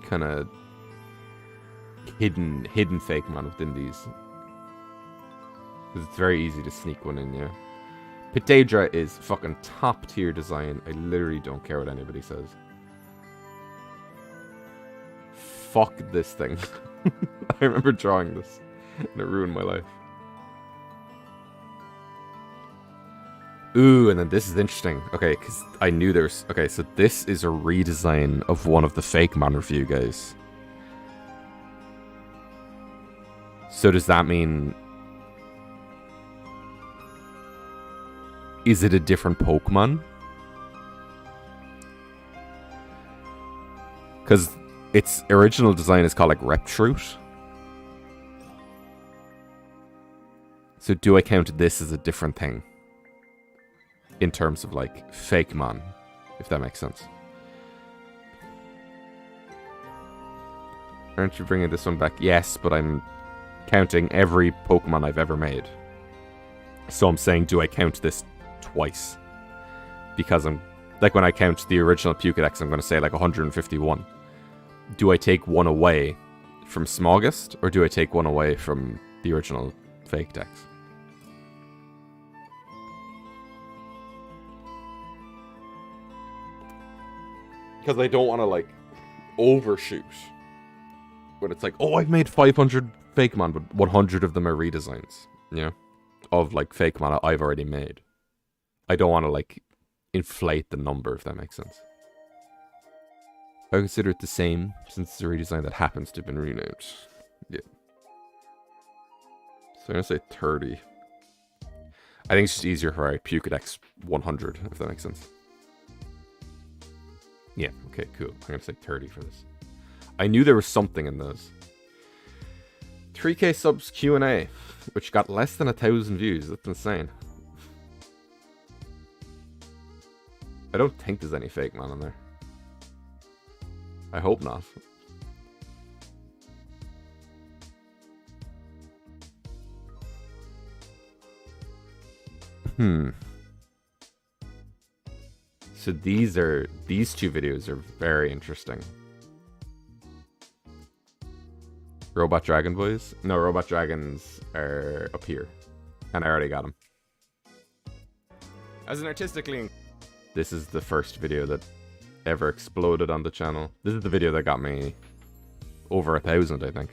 kind of hidden Fakemon within these. Because it's very easy to sneak one in, yeah. Pitadra is fucking top tier design. I literally don't care what anybody says. Fuck this thing. I remember drawing this and it ruined my life. Ooh, and then this is interesting. Okay, because I knew there's... Okay, so this is a redesign of one of the Fakemon review guys. So does that mean... Is it a different Pokemon? Because its original design is called like Reptroot. So do I count this as a different thing? In terms of like Fakemon, if that makes sense. Aren't you bringing this one back? Yes, but I'm counting every Pokemon I've ever made. So I'm saying, do I count this twice? Because I'm like when I count the original Pokédex, I'm going to say like 151. Do I take one away from Smoggest, or do I take one away from the original Fake Dex? Because I don't want to, like, overshoot. When it's like, oh, I've made 500 Fakemon, but 100 of them are redesigns, you know? Of, like, Fakemon I've already made. I don't want to, like, inflate the number, if that makes sense. I consider it the same, since it's a redesign that happens to have been renamed. Yeah. So I'm going to say 30. I think it's just easier for a Pokédex 100, if that makes sense. Yeah, okay, cool. I'm going to say 30 for this. I knew there was something in those. 3k subs Q&A, which got less than 1,000 views. That's insane. I don't think there's any Fakemon in there. I hope not. So these two videos are very interesting. Robot Dragon Boys? No, Robot Dragons are up here. And I already got them. As an artistically... This is the first video that ever exploded on the channel. This is the video that got me over 1,000, I think.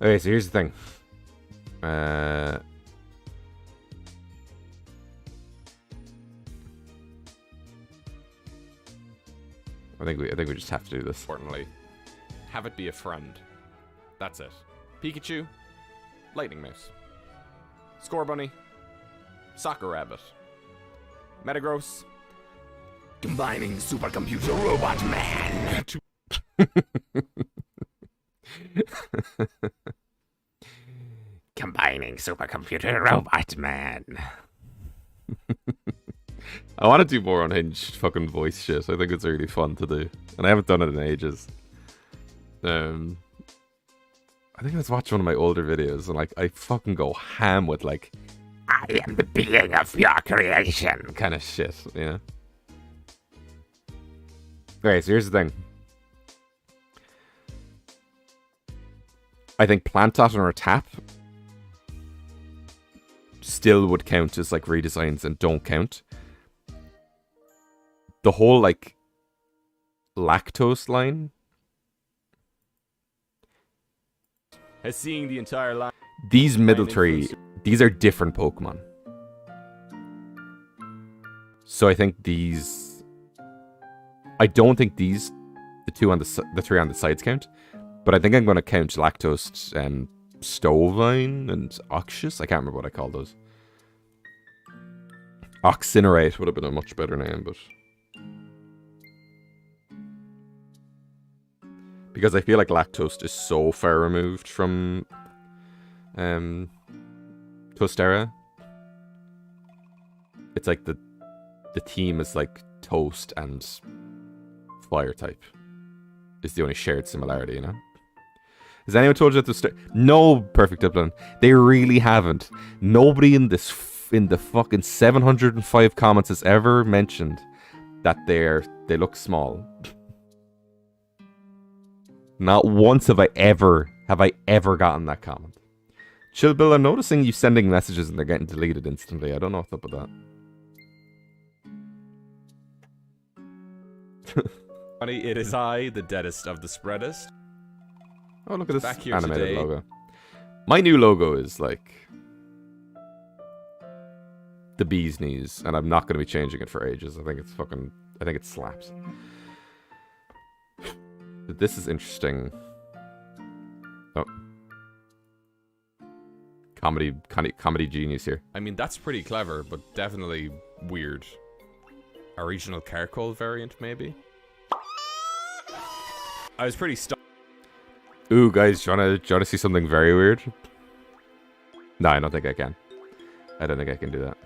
Okay, so here's the thing. I think we just have to do this. Importantly, have it be a friend. That's it. Pikachu, Lightning Mouse, Score Bunny, Soccer Rabbit, Metagross, Combining supercomputer robot man. Combining supercomputer robot man. I want to do more unhinged fucking voice shit. I think it's really fun to do. And I haven't done it in ages. I think I was watching one of my older videos and like I fucking go ham with like, I am the being of your creation kind of shit, you know? Okay, so here's the thing. I think Plantot and Ratap still would count as like redesigns and don't count. the whole like lactose line. Has seeing the entire line. These middle three, these are different Pokemon. So I think these. I don't think these, the three on the sides count, but I think I'm going to count Lactose and Stovine and Oxus. I can't remember what I called those. Oxynerate would have been a much better name, but because I feel like Lactose is so far removed from Toastera. It's like the team is like Toast and Fire type. Is the only shared similarity, you know? Has anyone told you that No, Perfect Dublin. They really haven't. Nobody in the fucking 705 comments has ever mentioned that they look small. Not once have I ever gotten that comment. Chill Bill, I'm noticing you sending messages and they're getting deleted instantly. I don't know what's up with that. Funny, it is I, the deadest of the spreadest. Oh, look at this Back here animated today. logo. My new logo is like the bee's knees, and I'm not going to be changing it for ages. I think it slaps. But this is interesting. Oh. Comedy genius here. I mean, that's pretty clever, but definitely weird. A regional Carcoal variant, maybe? I was pretty stunned. Ooh, guys, do you wanna see something very weird? No, I don't think I can. I don't think I can do that.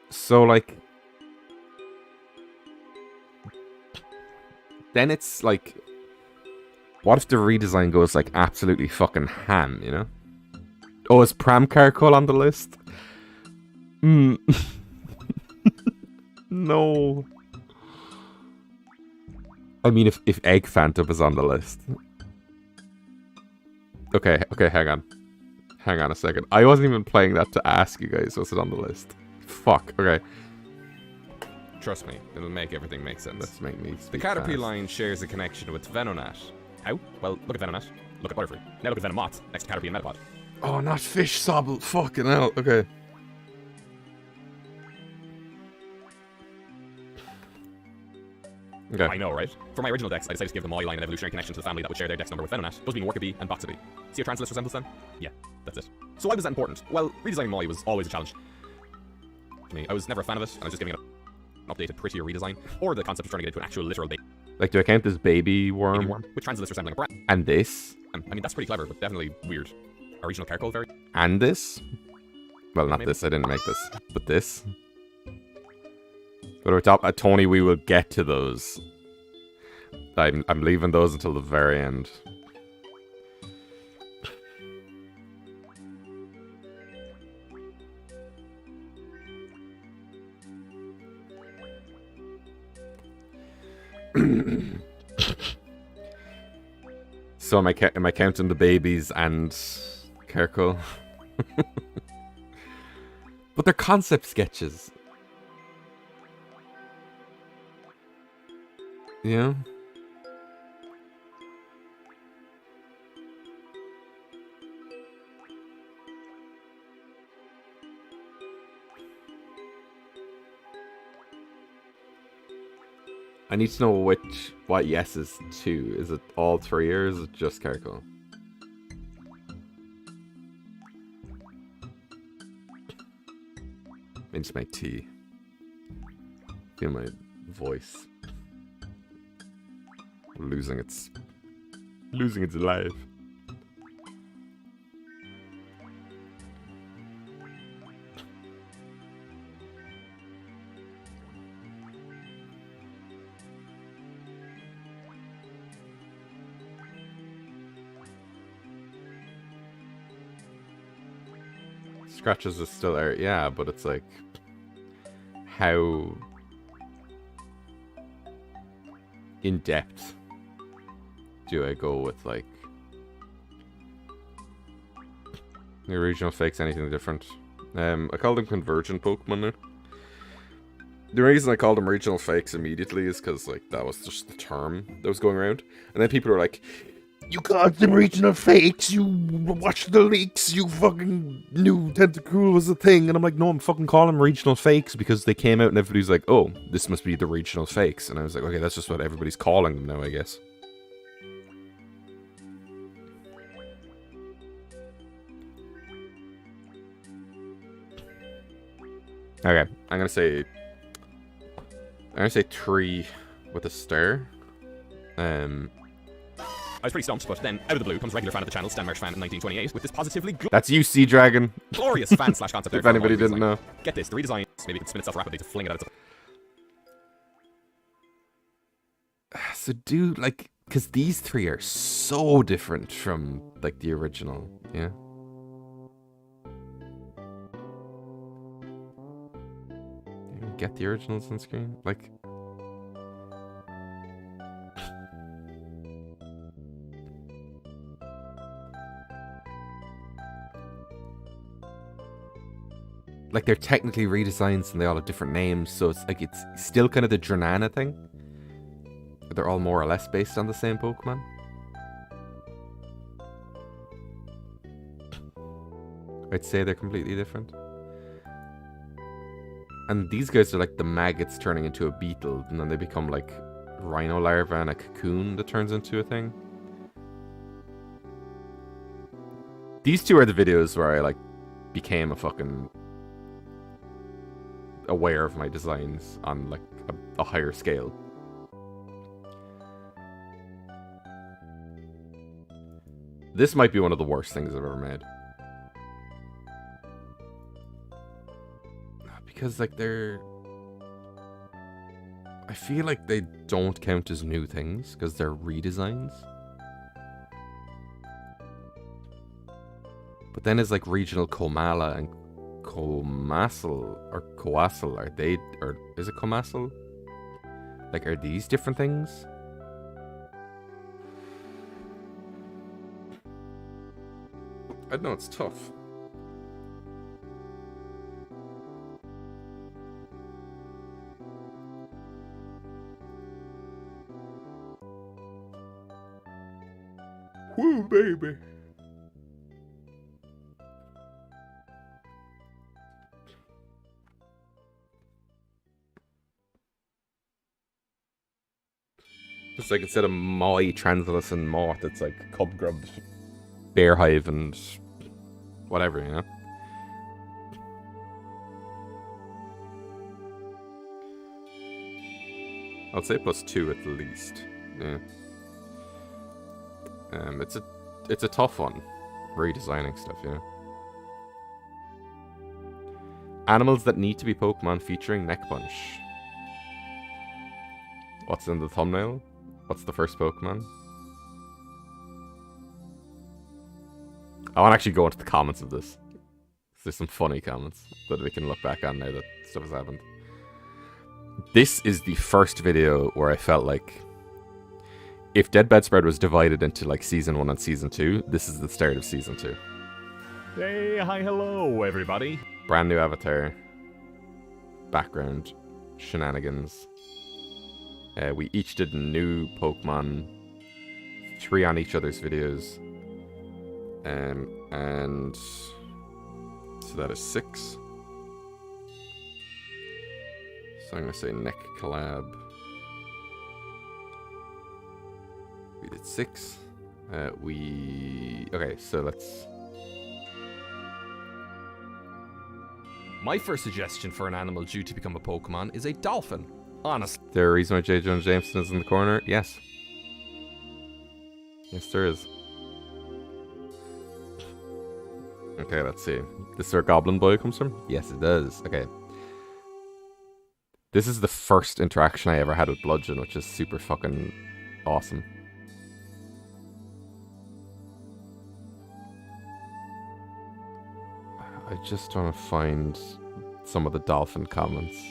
So, like... Then it's like... What if the redesign goes, like, absolutely fucking ham, you know? Oh, is Pram Carcoal on the list? No. I mean, if Egg Phantom is on the list. Okay, hang on. Hang on a second. I wasn't even playing that to ask you guys, was it on the list? Fuck, okay. Trust me, it'll make everything make sense. Let's make me The speak Caterpie fast. line shares a connection with Venonat. How? Well, look at Venonat. Look at Butterfree. Now look at Venomoth, next to Caterpie and Metapod. Oh, not Fish Sobble. Fucking hell. Okay. Okay. I know, right? For my original decks, I decided to give the Maui line an evolutionary connection to the family that would share their dex number with Venonat, those being Workabee and Boxabee. See how Translist resembles them? Yeah, that's it. So why was that important? Well, redesigning Maui was always a challenge to me. I was never a fan of it, and I was just giving it an updated, prettier redesign, or the concept of turning it into an actual literal baby Like, do I count this baby worm? worm, with Translist resembling a brat. And this? I mean, that's pretty clever, but definitely weird. A regional Carcoal variant? And this? Well, not Maybe. this. I didn't make this. But this? But we're top at Tony, we will get to those. I'm leaving those until the very end. So am I counting the babies and Carcoal? But they're concept sketches. Yeah. I need to know what yes is to. Is it all three or is it just Carcoal? Let me just make tea. Feel my voice losing its life. Scratches is still there, yeah, but it's like how in depth do I go with like the original fakes anything different? I call them convergent Pokemon now. The reason I called them regional fakes immediately is because, like, that was just the term that was going around. And then people were like, you called them regional fakes, you watched the leaks, you fucking knew Tentacool was a thing. And I'm like, no, I'm fucking calling them regional fakes because they came out and everybody's like, oh, this must be the regional fakes. And I was like, okay, that's just what everybody's calling them now, I guess. Okay, I'm gonna say 3 with a star. I was pretty stumped, but then, out of the blue, comes regular fan of the channel, Stenmarsh fan in 1928, with this positively That's you, Sea Dragon. glorious fan slash concept. If anybody didn't know. Get this, the redesign maybe can spin itself rapidly to fling it at its... So, dude, like, because these 3 are so different from, like, the original, yeah? Get the originals on screen? Like... Like, they're technically redesigns and they all have different names, so it's like, it's still kind of the Drenana thing. They're all more or less based on the same Pokemon. I'd say they're completely different. And these guys are like the maggots turning into a beetle, and then they become like rhino larvae and a cocoon that turns into a thing. These 2 are the videos where I like became a fucking aware of my designs on like a higher scale. This might be one of the worst things I've ever made. Because, like, I feel like they don't count as new things, because they're redesigns. But then it's like regional Komala and Comasal, or Coasal, or is it Comasal? Like, are these different things? I don't know, it's tough. Woo, baby. It's like instead of Moi, Translucent Moth, it's like Cub Grub, Bear Hive, and whatever, you know? I'll say +2 at the least. Yeah. It's a tough one, redesigning stuff, you know. Animals that need to be Pokemon featuring Neck Punch. What's in the thumbnail? What's the first Pokemon? I want to actually go into the comments of this. There's some funny comments that we can look back on now that stuff has happened. This is the first video where I felt like if Dead Bedspread was divided into like Season 1 and Season 2, this is the start of Season 2. Hey, hi, hello, everybody. Brand new avatar. Background. Shenanigans. We each did new Pokemon. 3 on each other's videos. And so that is 6. So I'm gonna say neck collab. We did 6. Okay, so let's... My first suggestion for an animal due to become a Pokemon is a dolphin. Honestly. Is there a reason why J. Jonah Jameson is in the corner? Yes. Yes, there is. Okay, let's see. This is where Goblin Boy comes from? Yes, it does. Okay. This is the first interaction I ever had with Bludgeon, which is super fucking awesome. I just want to find some of the dolphin comments.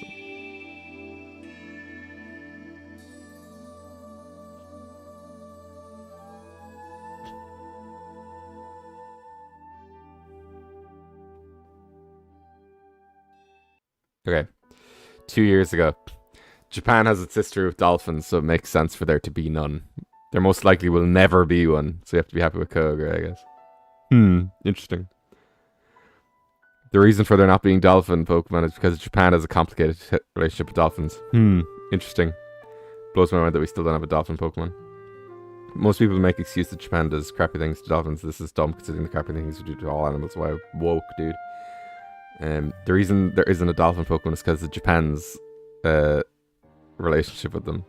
Okay. 2 years ago. Japan has its history with dolphins, so it makes sense for there to be none. There most likely will never be one, so you have to be happy with Kyogre, I guess. Interesting. The reason for there not being dolphin Pokemon is because Japan has a complicated relationship with dolphins. Interesting. Blows my mind that we still don't have a dolphin Pokemon. Most people make excuse that Japan does crappy things to dolphins. This is dumb considering the crappy things we do to all animals. Why woke, dude. The reason there isn't a dolphin Pokemon is because of Japan's relationship with them.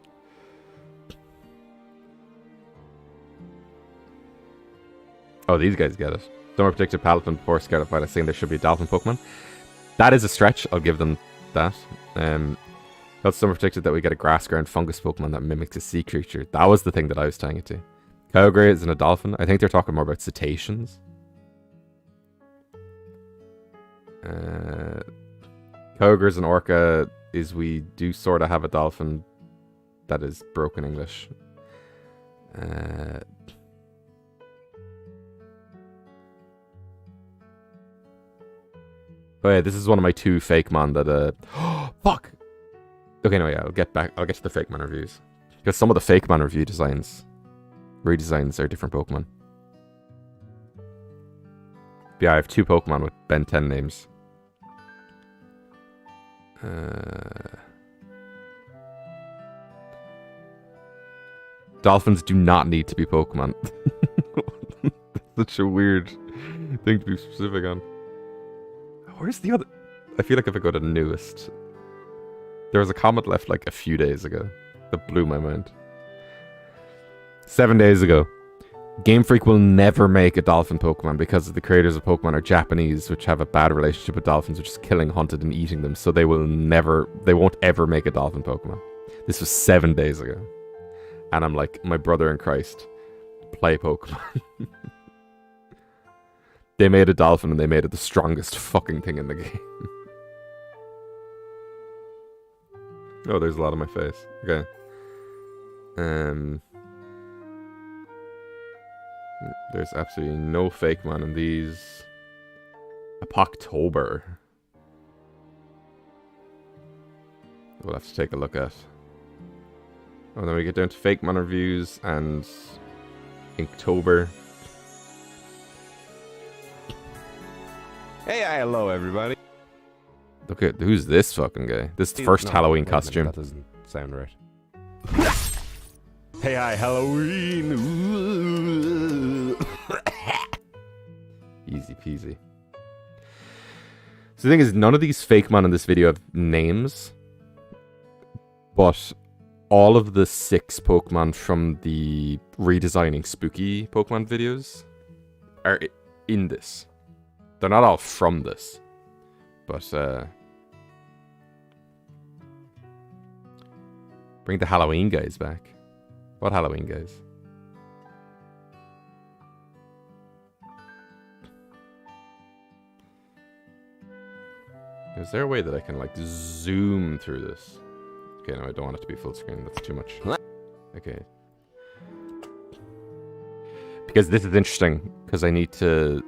Oh, these guys get it. Someone predicted Palpin before Scarlet Violet, saying there should be a dolphin Pokemon. That is a stretch. I'll give them that. Also, someone predicted that we get a grass ground fungus Pokemon that mimics a sea creature. That was the thing that I was tying it to. Kyogre isn't a dolphin. I think they're talking more about cetaceans. Kyogre is an orca. We do sort of have a dolphin. That is broken English. Oh yeah, this is one of my 2 Fakemon that fuck! Okay, no, yeah, I'll get to the Fakemon reviews. Because some of the Fakemon review redesigns are different Pokemon. But yeah, I have 2 Pokemon with Ben 10 names. Dolphins do not need to be Pokemon. That's such a weird thing to be specific on. Where's the other? I feel like if I go to newest, there was a comment left like a few days ago that blew my mind. 7 days ago. Game Freak will never make a dolphin Pokemon because the creators of Pokemon are Japanese, which have a bad relationship with dolphins, which is killing, hunted, and eating them. So they won't ever make a dolphin Pokemon. This was 7 days ago. And I'm like, my brother in Christ, play Pokemon. They made a dolphin and they made it the strongest fucking thing in the game. Oh, there's a lot on my face. Okay. There's absolutely no Fakemon in these. Apoctober. We'll have to take a look at. Oh, then we get down to Fakemon reviews and Inktober. Hey, hello everybody. Look at who's this fucking guy? This first Halloween costume. That doesn't sound right. Hey, hi, Halloween. Easy peasy. So the thing is, none of these Fakemon in this video have names, but all of the 6 Pokemon from the redesigning spooky Pokemon videos are in this. They're not all from this, but bring the Halloween guys back. What Halloween guys? Is there a way that I can like zoom through this? Okay, no, I don't want it to be full screen. That's too much. Okay. Because this is interesting, because I need to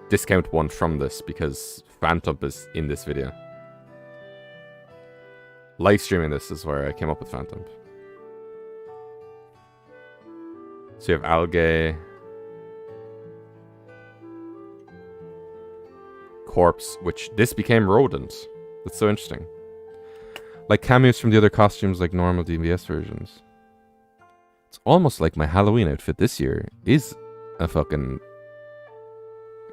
discount one from this because Phantom is in this video. Live streaming this is where I came up with Phantom. So you have Algae, Corpse, which this became Rodent. That's so interesting. Like cameos from the other costumes, like normal DBS versions. It's almost like my Halloween outfit this year is a fucking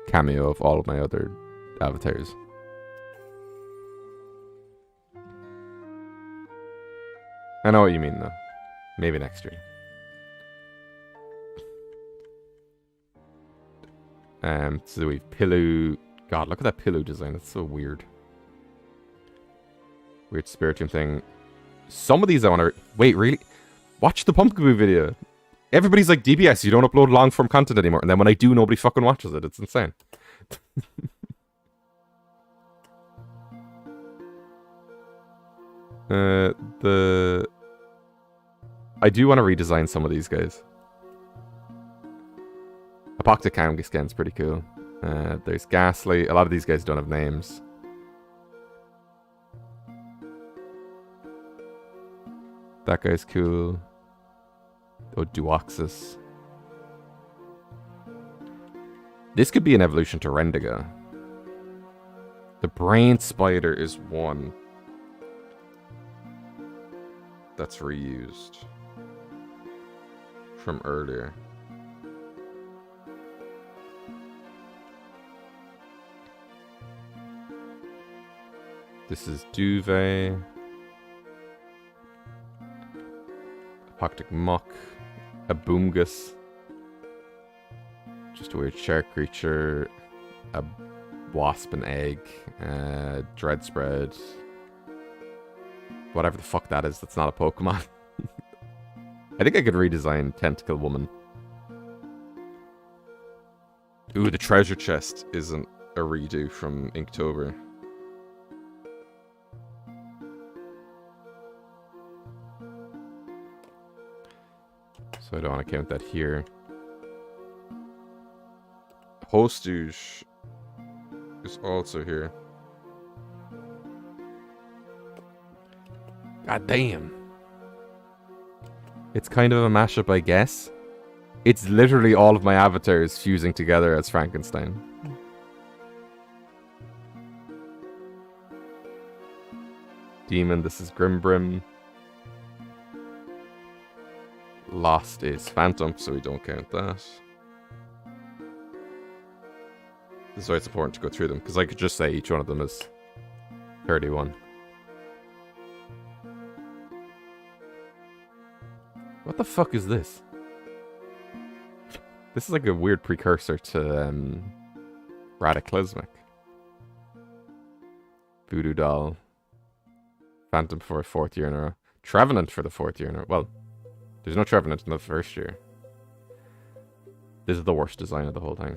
cameo of all of my other avatars. I know what you mean, though. Maybe next year. So we've Pillow. God, look at that Pillow design. That's so weird. Weird Spiritomb thing. Some of these I want to... Wait, really? Watch the Pumpkaboo video. Everybody's like, DBS, you don't upload long-form content anymore. And then when I do, nobody fucking watches it. It's insane. I do want to redesign some of these guys. Apocta Kangaskhan's pretty cool. There's Ghastly. A lot of these guys don't have names. That guy's cool. Oh, Duoxys. This could be an evolution to Rendiga. The brain spider is one that's reused from earlier. This is Duvet. Apoptic Mock. A Boomgus. Just a weird shark creature. A wasp and egg. Dread spread. Whatever the fuck that is, that's not a Pokemon. I think I could redesign Tentacle Woman. Ooh, the treasure chest isn't a redo from Inktober. So I don't want to count that here. Hostouche is also here. God damn. It's kind of a mashup, I guess. It's literally all of my avatars fusing together as Frankenstein. Demon, this is Grimbrim. Lost is Phantom, so we don't count that. This is why it's important to go through them, because I could just say each one of them is 31. What the fuck is this? This is like a weird precursor to Radiclismic. Voodoo Doll. Phantom for a 4th year in a row. Trevenant for the 4th year in a row. Well, there's no Trevenant in the 1st year. This is the worst design of the whole thing.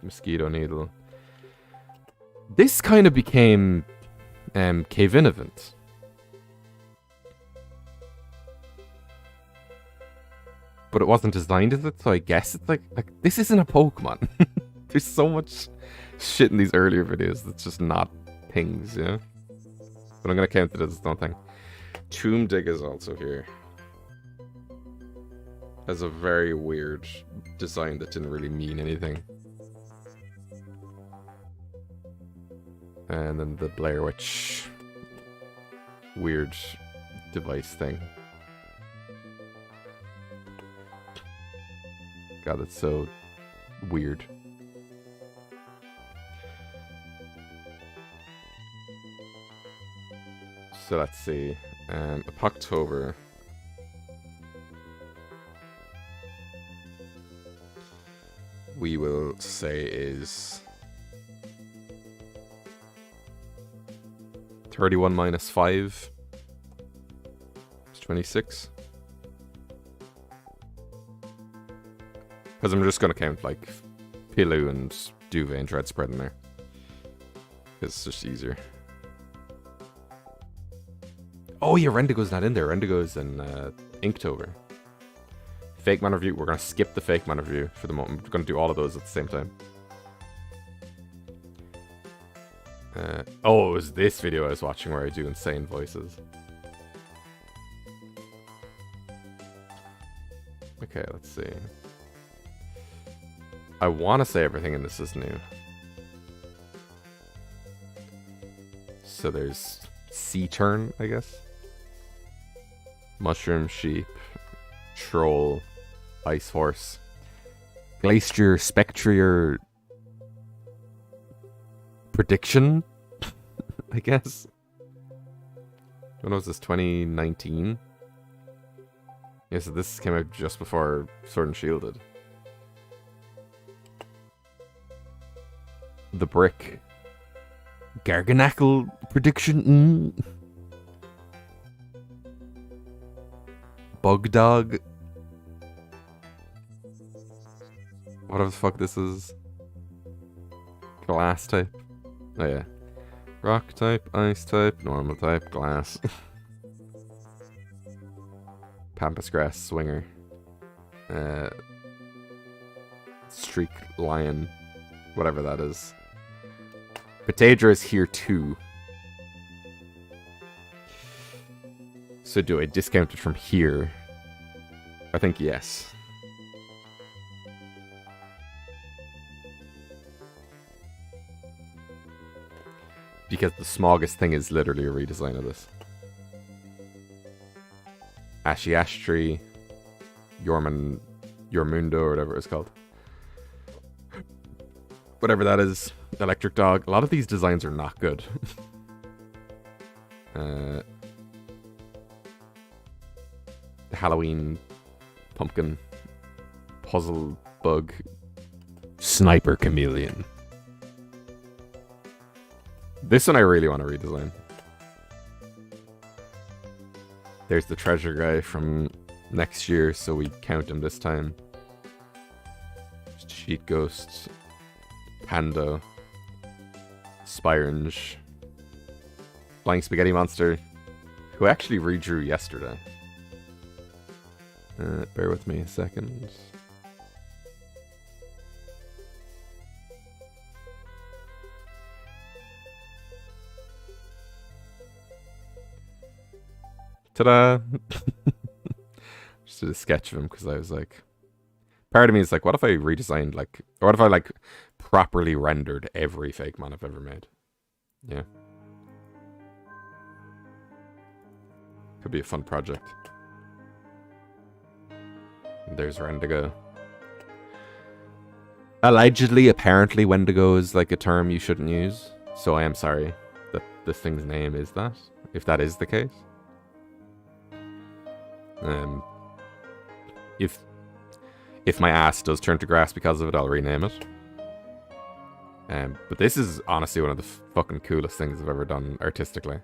Mosquito Needle. This kind of became Cavinivant. But it wasn't designed as it, so I guess it's like this isn't a Pokemon. There's so much shit in these earlier videos that's just not things, you know? But I'm gonna count it as its own thing. Tomb Dig is also here. Has a very weird design that didn't really mean anything. And then the Blair Witch weird device thing. God, that's so weird. So let's see. October. We will say is 31 minus 5 is 26. Because I'm just going to count like Pillow and Duvet and Dread Spread in there. It's just easier. Oh yeah, Rendigo's not in there. Rendigo's in Inktober. Fakemon review. We're going to skip the Fakemon review for the moment. We're going to do all of those at the same time. Oh, it was this video I was watching where I do insane voices. Okay, let's see. I want to say everything in this is new. So there's Sea Turn, I guess. Mushroom Sheep. Troll. Ice Horse. Glacier Spectrier. Prediction, I guess. When was this? 2019? Yeah, so this came out just before Sword and Shielded. The Brick. Garganackle Prediction. Bug Dog. Whatever the fuck this is. Glass type. Oh yeah. Rock type, ice type, normal type, glass. Pampas Grass Swinger. Streak Lion. Whatever that is. Potadra is here too. So do I discount it from here? I think yes. Because the smallest thing is literally a redesign of this. Ashy Ash Tree, Yormundo, or whatever it's called. Whatever that is. Electric Dog. A lot of these designs are not good. The Halloween Pumpkin. Puzzle Bug. Sniper Chameleon. This one I really want to redesign. There's the treasure guy from next year, so we count him this time. Sheet Ghost, Panda, Spyrange, Flying Spaghetti Monster, who I actually redrew yesterday. Bear with me a second. Ta-da! Just did a sketch of him because I was like... Part of me is like, what if I redesigned, like... Or what if I, like, properly rendered every Fakemon I've ever made? Yeah. Could be a fun project. And there's Wendigo. Allegedly, apparently, Wendigo is, like, a term you shouldn't use. So I am sorry that this thing's name is that, if that is the case. If my ass does turn to grass because of it, I'll rename it. But this is honestly one of the fucking coolest things I've ever done artistically.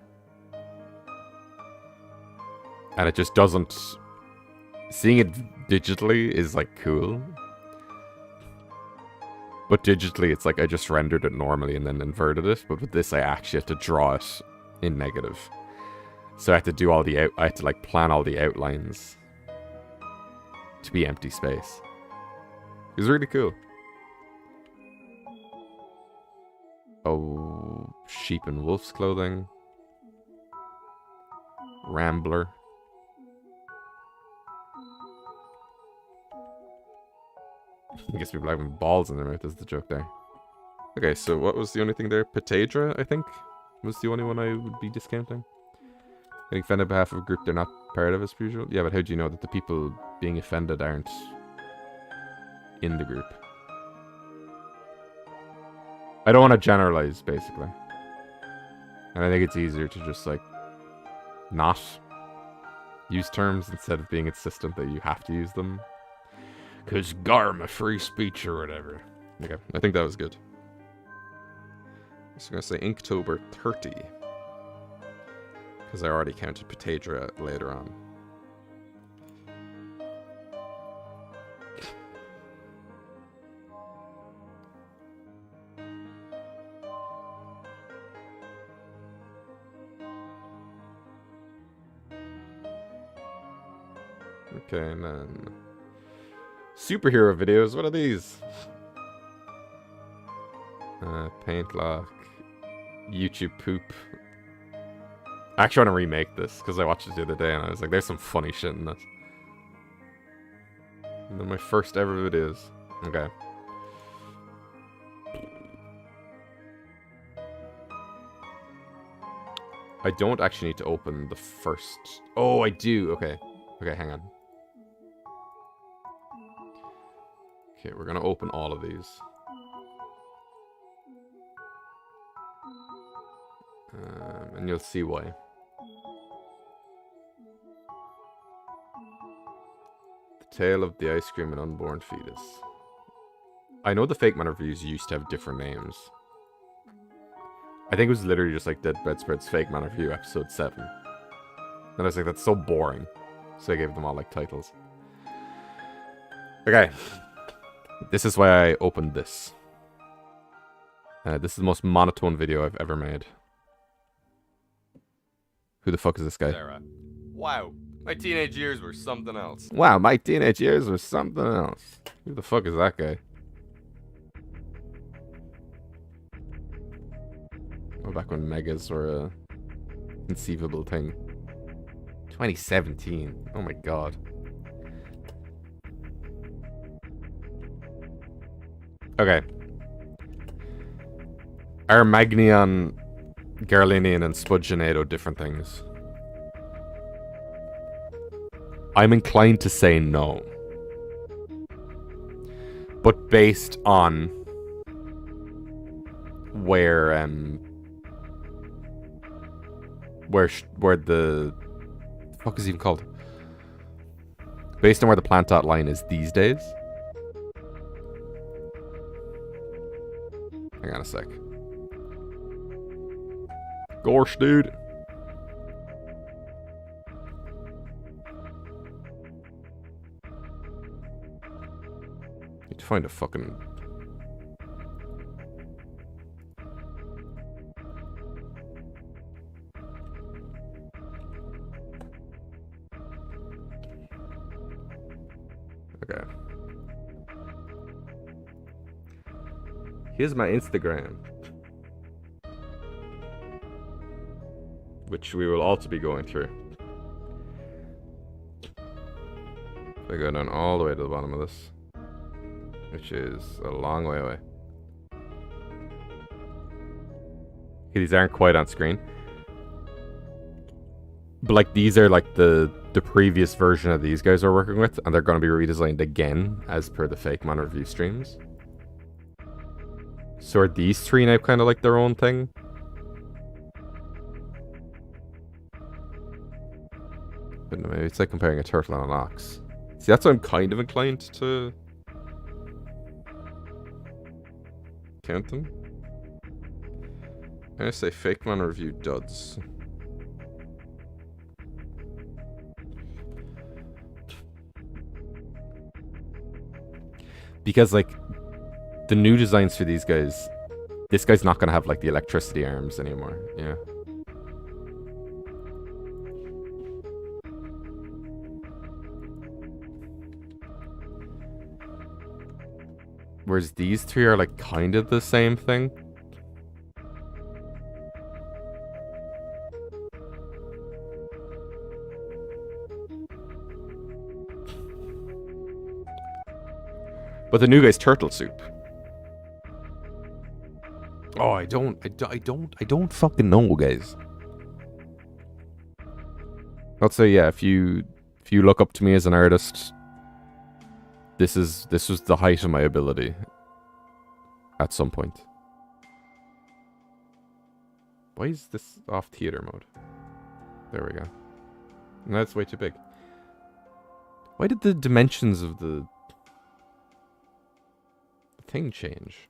And it just doesn't... Seeing it digitally is, like, cool. But digitally, it's like I just rendered it normally and then inverted it. But with this, I actually had to draw it in negative. So I had to do all the I had to, like, plan all the outlines to be empty space. It was really cool. Oh, sheep and wolf's clothing. Rambler. I guess people having balls in their mouth is the joke there. Okay, so what was the only thing there? Petadra, I think, was the only one I would be discounting. Getting offended on behalf of a group they're not part of as per usual. Yeah, but how do you know that the people being offended aren't in the group? I don't want to generalize, basically. And I think it's easier to just, like, not use terms instead of being insistent that you have to use them. Because Garma, free speech or whatever. Okay, I think that was good. I'm just going to say Inktober 30. Because I already counted Petadra later on. Okay, and then... Superhero videos, what are these? Paint lock. YouTube poop. I actually want to remake this, because I watched it the other day and I was like, there's some funny shit in this. And then my first ever videos. Okay. I don't actually need to open the first... Oh, I do! Okay. Okay, hang on. Okay, we're gonna open all of these. And you'll see why. The Tale of the Ice Cream and Unborn Fetus. I know the Fakemon reviews used to have different names. I think it was literally just like Dead Bedspread's Fakemon Review episode 7. And I was like, that's so boring. So I gave them all like titles. Okay. This is why I opened this. This is the most monotone video I've ever made. Who the fuck is this guy? Sarah. Wow. My teenage years were something else. Wow, my teenage years were something else. Who the fuck is that guy? Oh, back when megas were a conceivable thing. 2017. Oh my god. Okay. Are Magneon, Garlinian, and Spudgeonado different things? I'm inclined to say no. But based on where the fuck is it even called? Based on where the plant dot line is these days. Hang on a sec. Gosh, dude. Need to find a fucking... Okay. Here's my Instagram, which we will also be going through. I go down all the way to the bottom of this, which is a long way away. Okay, these aren't quite on screen, but like these are like the previous version of these guys we're working with, and they're going to be redesigned again as per the Fakemon review streams. So are these three now kind of like their own thing? But no, maybe it's like comparing a turtle and an ox. See, that's what I'm kind of inclined to count them. I'm gonna say Fakemon review duds. Because, like, the new designs for these guys, this guy's not going to have, like, the electricity arms anymore. Yeah. Whereas these three are, like, kind of the same thing. But the new guy's turtle soup. Oh, I don't fucking know, guys. I'll say, yeah, if you look up to me as an artist, this was the height of my ability at some point. Why is this off theater mode? There we go. No, that's way too big. Why did the dimensions of the thing change?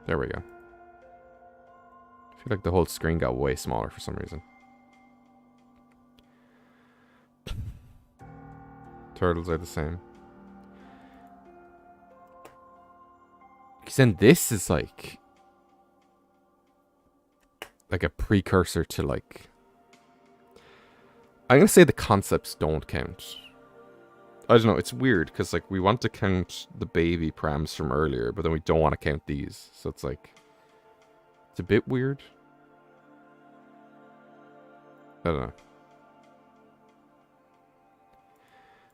There we go. I feel like the whole screen got way smaller for some reason. Turtles are the same. Because then this is like a precursor to like... I'm going to say the concepts don't count. I don't know, it's weird, because, like, we want to count the baby prams from earlier, but then we don't want to count these. So it's, like, it's a bit weird. I don't know.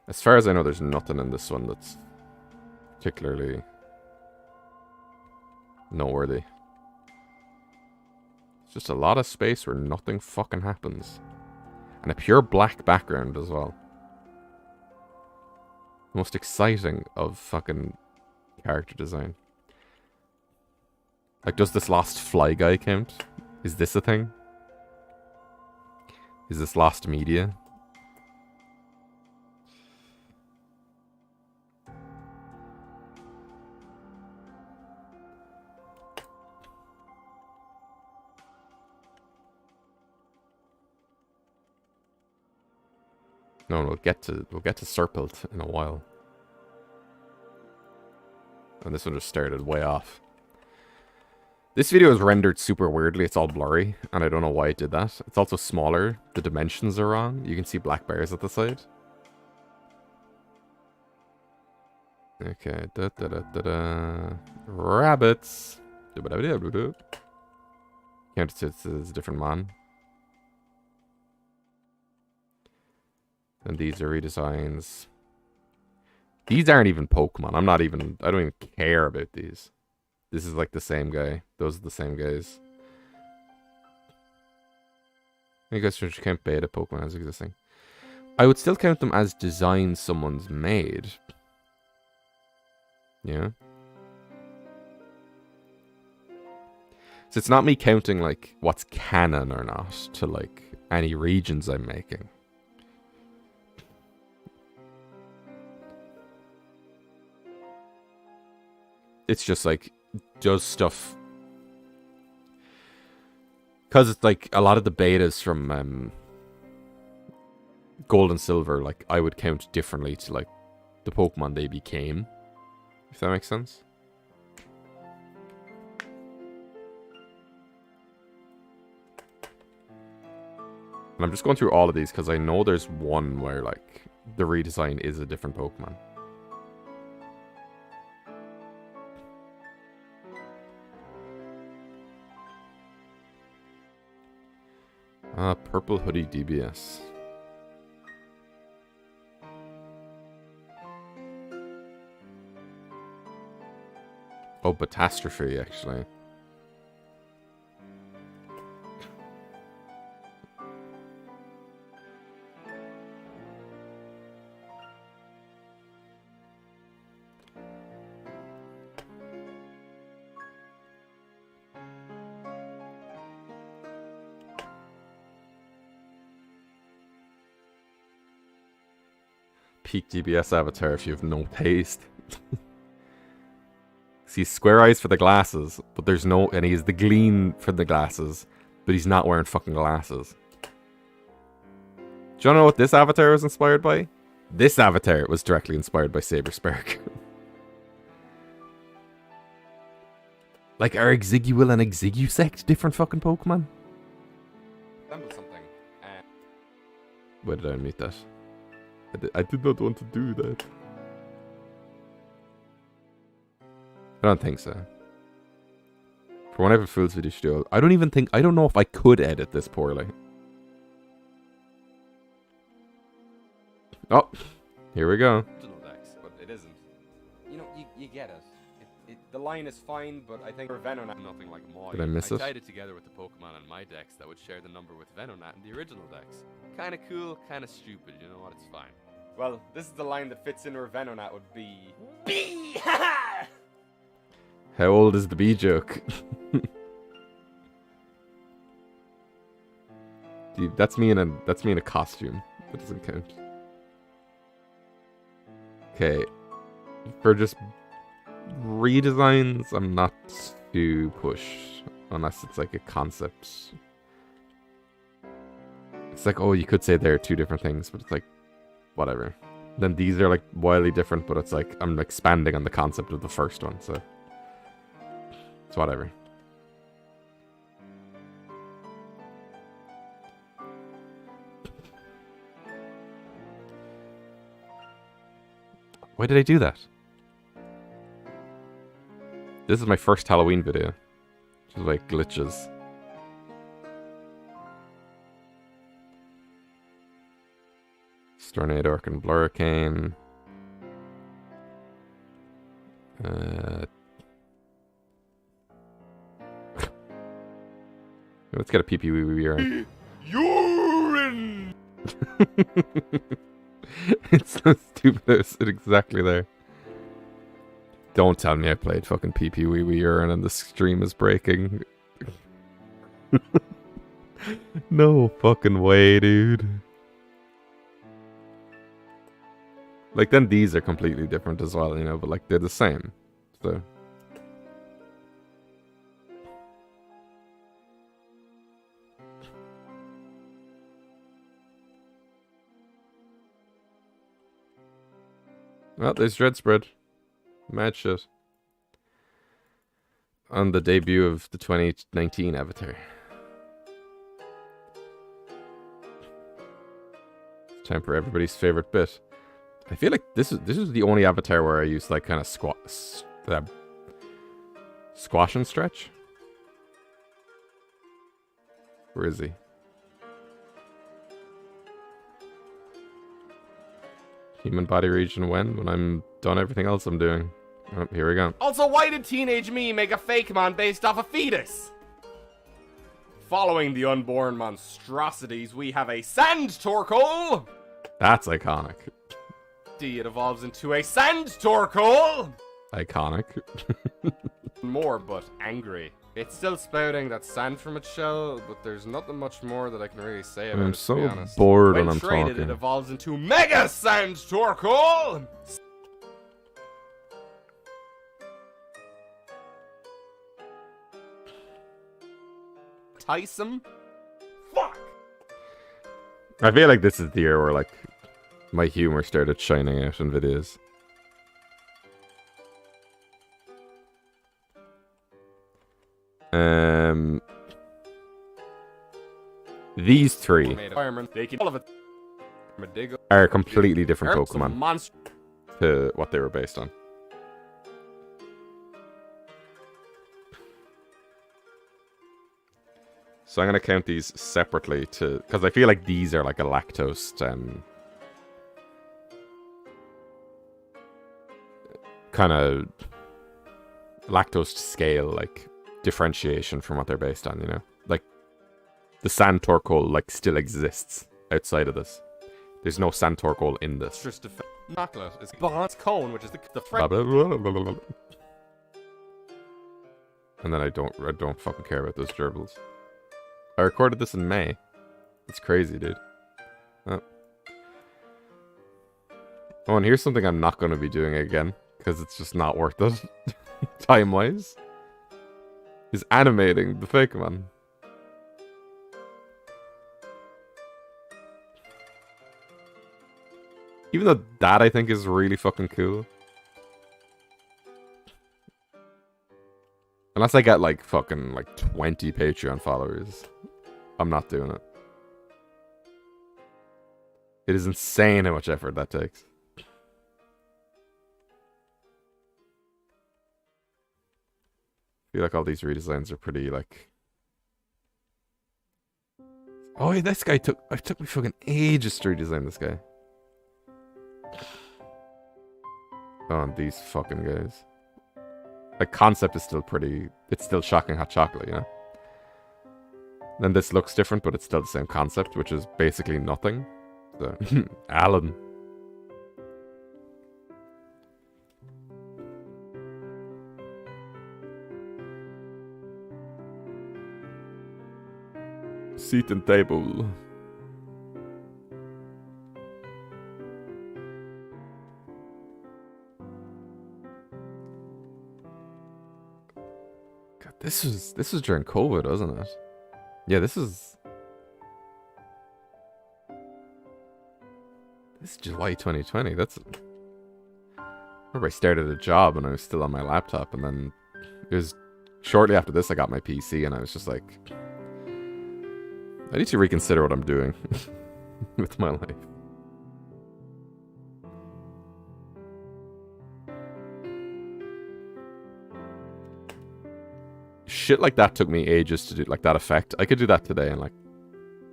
As far as I know, there's nothing in this one that's particularly noteworthy. It's just a lot of space where nothing fucking happens. And a pure black background as well. Most exciting of fucking character design. Like, does this Lost Fly guy count? Is this a thing? Is this Lost Media? No, we'll get to Serpent in a while. And this one just started way off. This video is rendered super weirdly. It's all blurry, and I don't know why it did that. It's also smaller. The dimensions are wrong. You can see black bars at the side. Okay. Rabbits. Count it as a different man. And these are redesigns. These aren't even Pokemon. I don't even care about these. This is like the same guy. Those are the same guys. I guess you should count beta Pokemon as existing. I would still count them as designs someone's made. Yeah. So it's not me counting like what's canon or not to like any regions I'm making. It's just like does stuff because it's like a lot of the betas from Gold and Silver, like I would count differently to like the Pokemon they became, if that makes sense. And I'm just going through all of these because I know there's one where like the redesign is a different Pokemon. Purple Hoodie DBS. Oh, Catastrophe, actually. Peak DBS avatar if you have no taste. See, square eyes for the glasses, but there's no, and he's the gleam for the glasses, but he's not wearing fucking glasses. Do you know what this avatar was inspired by? This avatar was directly inspired by Saber Spark. Like, are Exiguil and Exigusect different fucking Pokemon? Resemble something. Why did I unmute that? I did not want to do that. I don't think so. For whenever Fool's Video Studio, I don't know if I could edit this poorly. Oh, here we go. Dex, but it isn't. You know, you get it. The line is fine, but I think Venonat nothing like Moy. Did I miss it? tied it together with the Pokemon on my decks that would share the number with Venonat in the original decks. Kinda cool, kinda stupid, you know what, it's fine. Well, this is the line that fits in where Venonat would be... B! Ha! How old is the bee joke? Dude, that's me in a costume. That doesn't count. Okay. For just redesigns, I'm not too pushed. Unless it's like a concept. It's like, oh, you could say they're two different things, but it's like, whatever. Then these are like wildly different, but it's like, I'm expanding on the concept of the first one, so. It's whatever. Why did I do that? This is my first Halloween video. Which is like glitches. Stornadork and Blurricane. Let's get a pee-pee-wee-wee urine. Urine! It's so stupid I was exactly there. Don't tell me I played fucking pee-pee-wee-wee urine and the stream is breaking. No fucking way, dude. Like, then these are completely different as well, you know, but like, they're the same. So... Well, there's Dread Spread. Mad shit. On the debut of the 2019 Avatar. It's time for everybody's favorite bit. I feel like this is the only Avatar where I used like kind of squash and stretch. Where is he? Human body region when I'm done everything else I'm doing. Oh, here we go. Also, why did teenage me make a Fakemon based off a fetus? Following the unborn monstrosities, we have a Sand Torkoal! That's iconic. It evolves into a Sand Torkoal! Iconic. More, but angry. It's still spouting that sand from its shell, but there's nothing much more that I can really say about I'm it, to so be honest. bored When when I'm traded, talking. it evolves into Mega Sand Torkoal! Tyson? Fuck! I feel like this is the year where, like, my humor started shining out in videos. These three are completely different Pokemon to what they were based on. So I'm gonna count these separately because I feel like these are like a lactose kind of lactose scale, like differentiation from what they're based on, you know? Like the Sand Torkoal like still exists outside of this. There's no Sand Torkoal in this. Knocklet is Bond's Cone, which is the Blah, friend. blah, blah, blah, blah, blah. And then I don't fucking care about those gerbils. I recorded this in May. It's crazy, dude. Oh, and here's something I'm not going to be doing again, because it's just not worth it, time-wise. Is animating the Fakemon. Even though that I think is really fucking cool. Unless I get like fucking like 20 Patreon followers, I'm not doing it. It is insane how much effort that takes. I feel like all these redesigns are pretty like... Oh, yeah, this guy took me fucking ages to redesign this guy. Oh, and these fucking guys. Like, concept is still pretty... It's still shocking hot chocolate, you know? Then this looks different, but it's still the same concept, which is basically nothing. So, Alan. Seat and table. God, this was during COVID, wasn't it? Yeah, this is July 2020. That's... I remember I started a job and I was still on my laptop, and then it was shortly after this I got my PC, and I was just like, I need to reconsider what I'm doing with my life. Shit like that took me ages to do, like that effect. I could do that today in like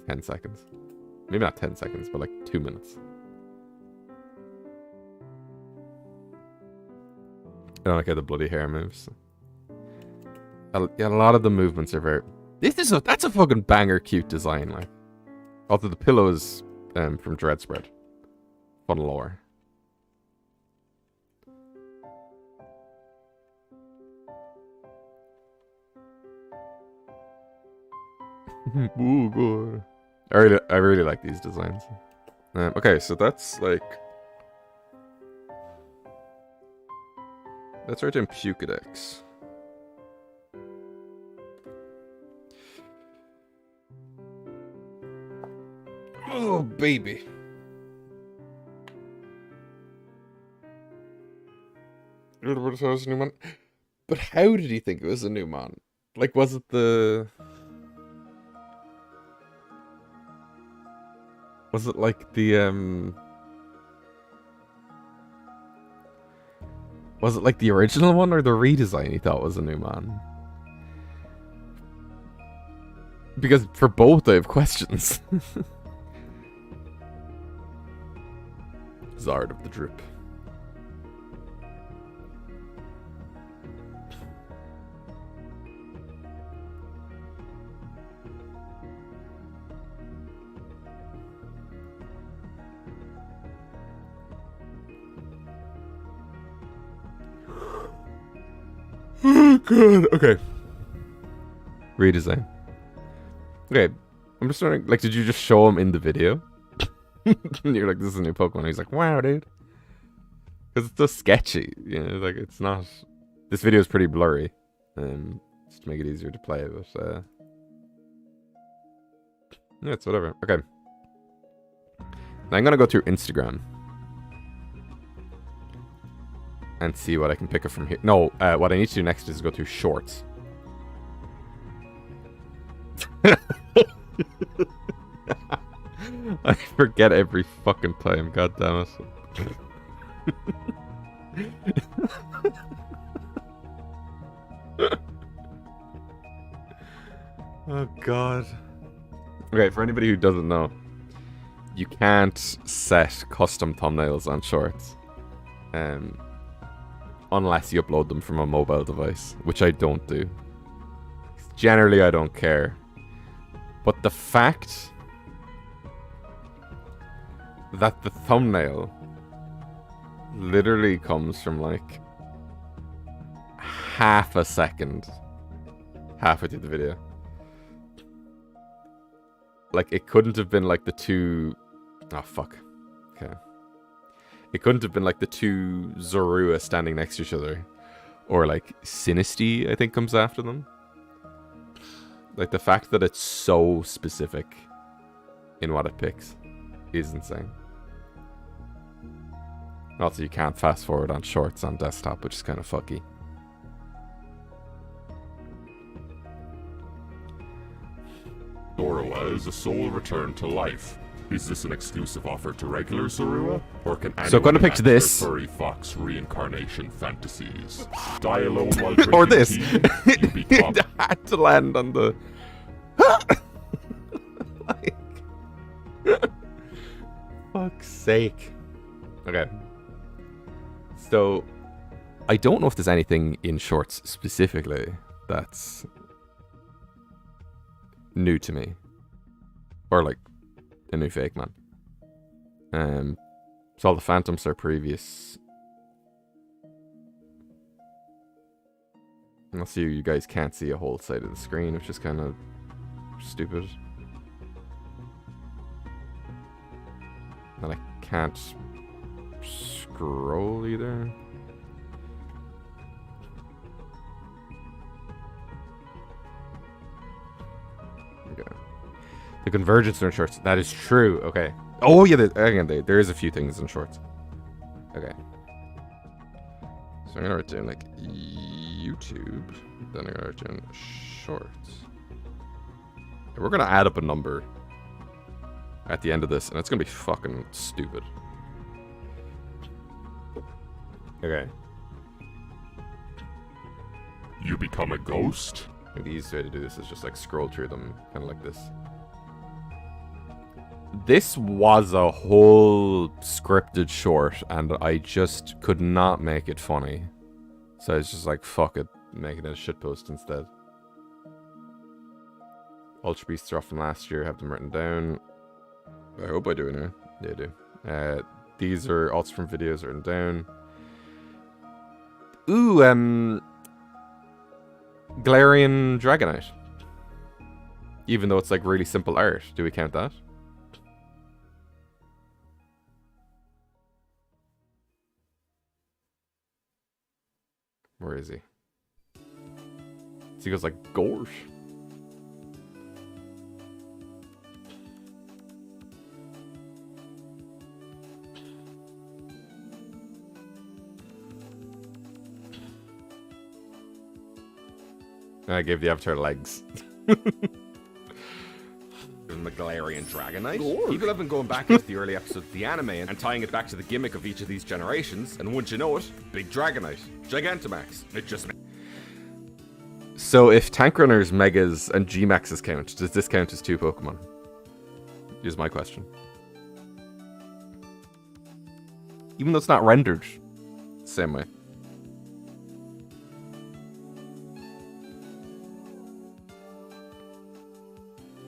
10 seconds. Maybe not 10 seconds, but like 2 minutes. I don't like how the bloody hair moves. Yeah, a lot of the movements are very... That's a fucking banger cute design, like. Although the pillow is from Dreadspread. Fun lore. Ooh, good. I really like these designs. Okay, so that's like... Let's write in Pukedex. Oh, baby. Edward was a new man. But how did he think it was a new man? Like, was it the... Was it like the, Was it like the original one or the redesign he thought was a new man? Because for both I have questions. Zard of the Drip. Oh god. Okay. Redesign. Okay. I'm just wondering, like, did you just show him in the video? And you're like, this is a new Pokemon. And he's like, wow, dude. Because it's so sketchy. You know, like, it's not... This video is pretty blurry. Just to make it easier to play, but, yeah, it's whatever. Okay. Now I'm gonna go through Instagram. And see what I can pick up from here. No, what I need to do next is go through Shorts. I forget every fucking time, god damn it. Oh god. Okay, for anybody who doesn't know, you can't set custom thumbnails on Shorts. Unless you upload them from a mobile device, which I don't do. Generally, I don't care. But the fact that the thumbnail literally comes from like half a second halfway through the video. Like, it couldn't have been like the two... Oh, fuck. Okay. It couldn't have been like the two Zorua standing next to each other. Or like Sinistea, I think, comes after them. Like, the fact that it's so specific in what it picks is insane. Also, you can't fast forward on Shorts on desktop, which is kind of fucky. Zorua is a soul returned to life. Is this an exclusive offer to regular Zorua? Or can So I'm gonna pick this. furry fox reincarnation fantasies? Die alone while drinking Or this. tea, you become... It had to land on the... like... Fuck's sake. Okay. So, I don't know if there's anything in Shorts specifically that's new to me. Or like a new Fakemon. So all the Phantoms are previous. Unless you guys can't see a whole side of the screen, which is kind of stupid. And I can't scroll either. Okay. The convergence in Shorts. That is true. Okay. Oh yeah. There is a few things in Shorts. Okay. So I'm gonna write down like YouTube. Then I'm gonna write down Shorts. And we're gonna add up a number at the end of this, and it's gonna be fucking stupid. Okay. You become a ghost? I think the easiest way to do this is just like scroll through them, kind of like this. This was a whole scripted short, and I just could not make it funny. So I was just like, fuck it, make it a shitpost instead. Ultra Beasts are off from last year, have them written down. I hope I do anyway. Yeah, I do. These are also from videos written down. Ooh, Galarian Dragonite. Even though it's like really simple art. Do we count that? Where is he? So he goes like, Gorsh. I gave the avatar legs. The Galarian Dragonite. People have been going back into the early episodes of the anime and tying it back to the gimmick of each of these generations, and wouldn't you know it, big Dragonite, Gigantamax. It just... So if Tank Runners, Megas, and G-Maxes count, does this count as 2 Pokemon? Here's my question. Even though it's not rendered the same way.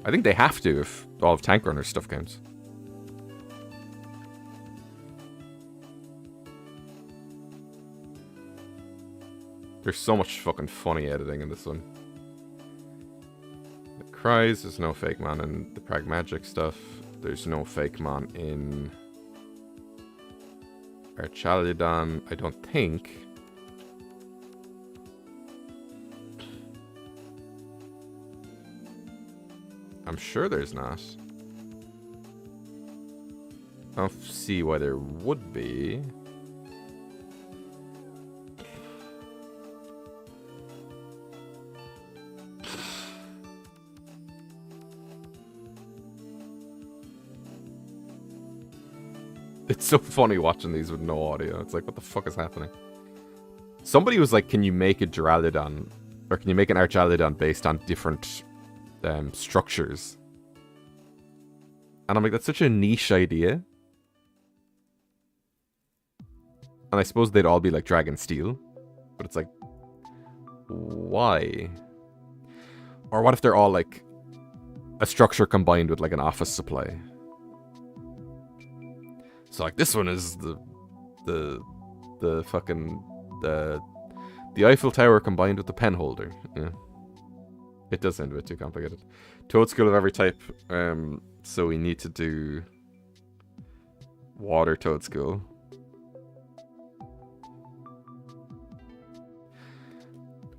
I think they have to if all of Tank Runner's stuff counts. There's so much fucking funny editing in this one. The cries, there's no Fakemon in the Pragmagic stuff. There's no Fakemon in Archaludon, I don't think. I'm sure there's not. I don't see why there would be. It's so funny watching these with no audio. It's like, what the fuck is happening? Somebody was like, can you make a Duraludon, or can you make an Archaludon based on different structures? And I'm like, that's such a niche idea. And I suppose they'd all be like Dragon Steel. But it's like, why? Or what if they're all like a structure combined with like an office supply? So like this one is the fucking the Eiffel Tower combined with the pen holder. Yeah. It does sound a bit too complicated. Toad School of every type. So we need to do Water Toad School.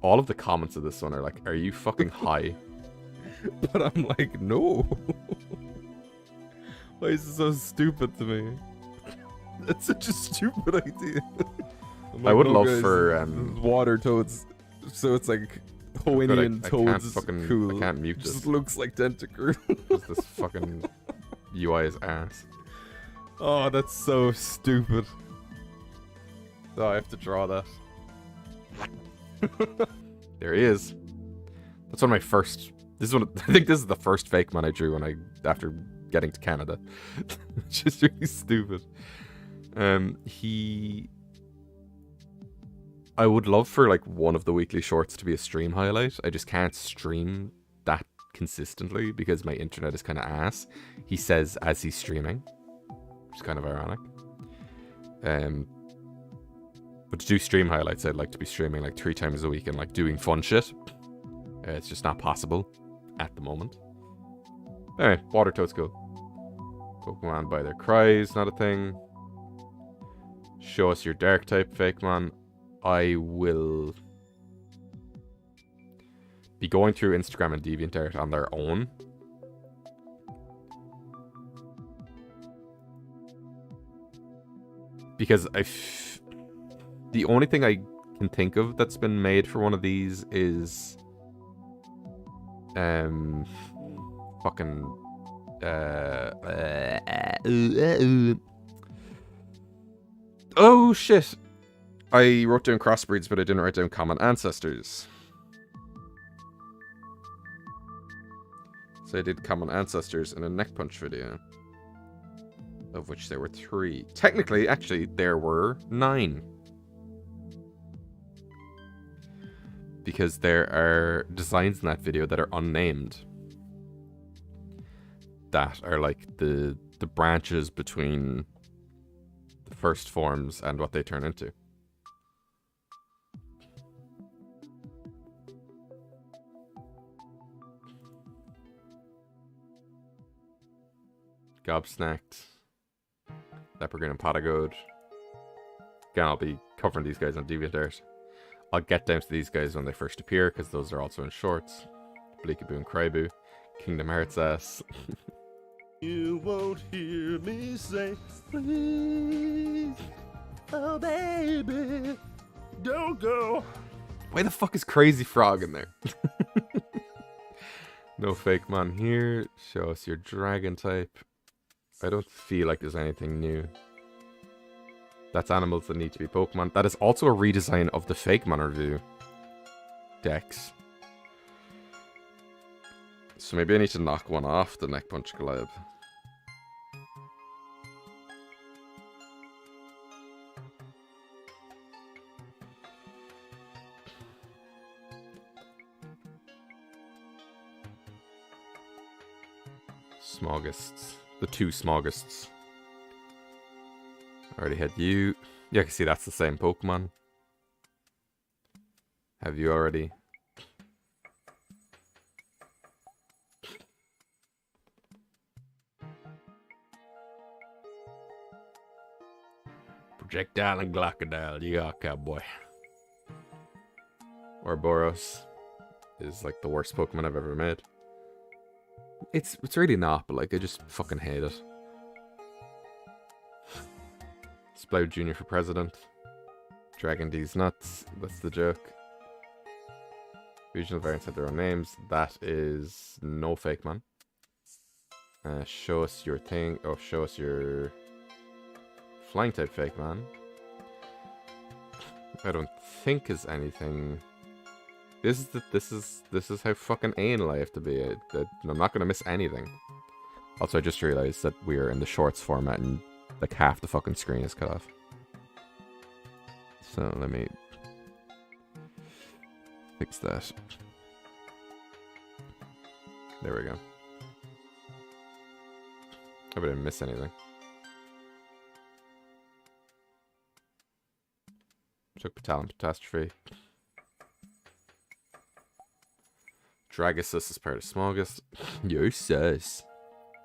All of the comments of this one are like, are you fucking high? But I'm like, no. Why is this so stupid to me? That's such a stupid idea. Like, I would no, love guys, for water toads. So it's like Hoennian toads. Cool. I can't mute Just this. looks like Tentacruel. This fucking UI is ass. Oh, that's so stupid. So I have to draw that. There he is. That's one of my first. This is one. I think this is the first Fakemon I drew after getting to Canada. Which is really stupid. I would love for like one of the weekly shorts to be a stream highlight. I just can't stream that consistently because my internet is kind of ass. He says as he's streaming, which is kind of ironic. But to do stream highlights, I'd like to be streaming like 3 times a week and like doing fun shit. It's just not possible at the moment. Anyway, Water Toad School. Pokemon by their cries, not a thing. Show us your dark type Fakemon. I will be going through Instagram and DeviantArt on their own. Because the only thing I can think of that's been made for one of these is oh shit. I wrote down crossbreeds, but I didn't write down common ancestors. So I did common ancestors in a neck punch video, of which there were 3. Technically, actually, there were 9. Because there are designs in that video that are unnamed. That are like the branches between the first forms and what they turn into. Gobsnacked, Leprechaun and Potagode. Again, I'll be covering these guys on DeviantArt. I'll get down to these guys when they first appear, because those are also in shorts. Bleakaboo and Cryboo. Kingdom Hearts ass. You won't hear me say, please, oh baby, don't go. Why the fuck is Crazy Frog in there? No Fakemon here. Show us your dragon type. I don't feel like there's anything new. That's animals that need to be Pokemon. That is also a redesign of the Fakemon review decks. So maybe I need to knock one off the Neck Punch collab. Smogists. The 2 Smogists. Already had you. Yeah, I can see that's the same Pokemon. Have you already? Projectile and Glockodile. You got cowboy. Ouroboros is like the worst Pokemon I've ever made. It's really not, but like I just fucking hate it. Sploud Jr. for president. Dragon D's nuts. That's the joke. Regional variants have their own names. That is no Fakemon. Show us your thing. Oh, show us your flying type Fakemon. I don't think is anything. This is how fucking anal I have to be. I'm not gonna miss anything. Also, I just realized that we are in the shorts format and like half the fucking screen is cut off. So let me fix that. There we go. Hope I didn't miss anything. Took Talent Catastrophe. Dragosus is part of Smogus. Yo, sus.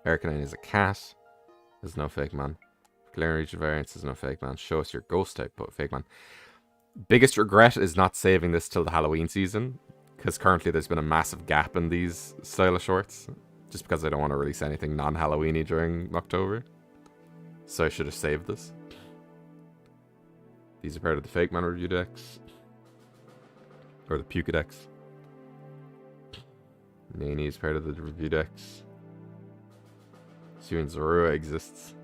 Arcanine is a cat. There's no Fakemon. Galarian region variants is no Fakemon. Show us your ghost type Fakemon. Biggest regret is not saving this till the Halloween season, because currently there's been a massive gap in these style of shorts, just because I don't want to release anything non-Halloweeny during October. So I should have saved this. These are part of the Fakemon review decks. Or the Pukedex. Nani is part of the review decks. Suin Zorua exists.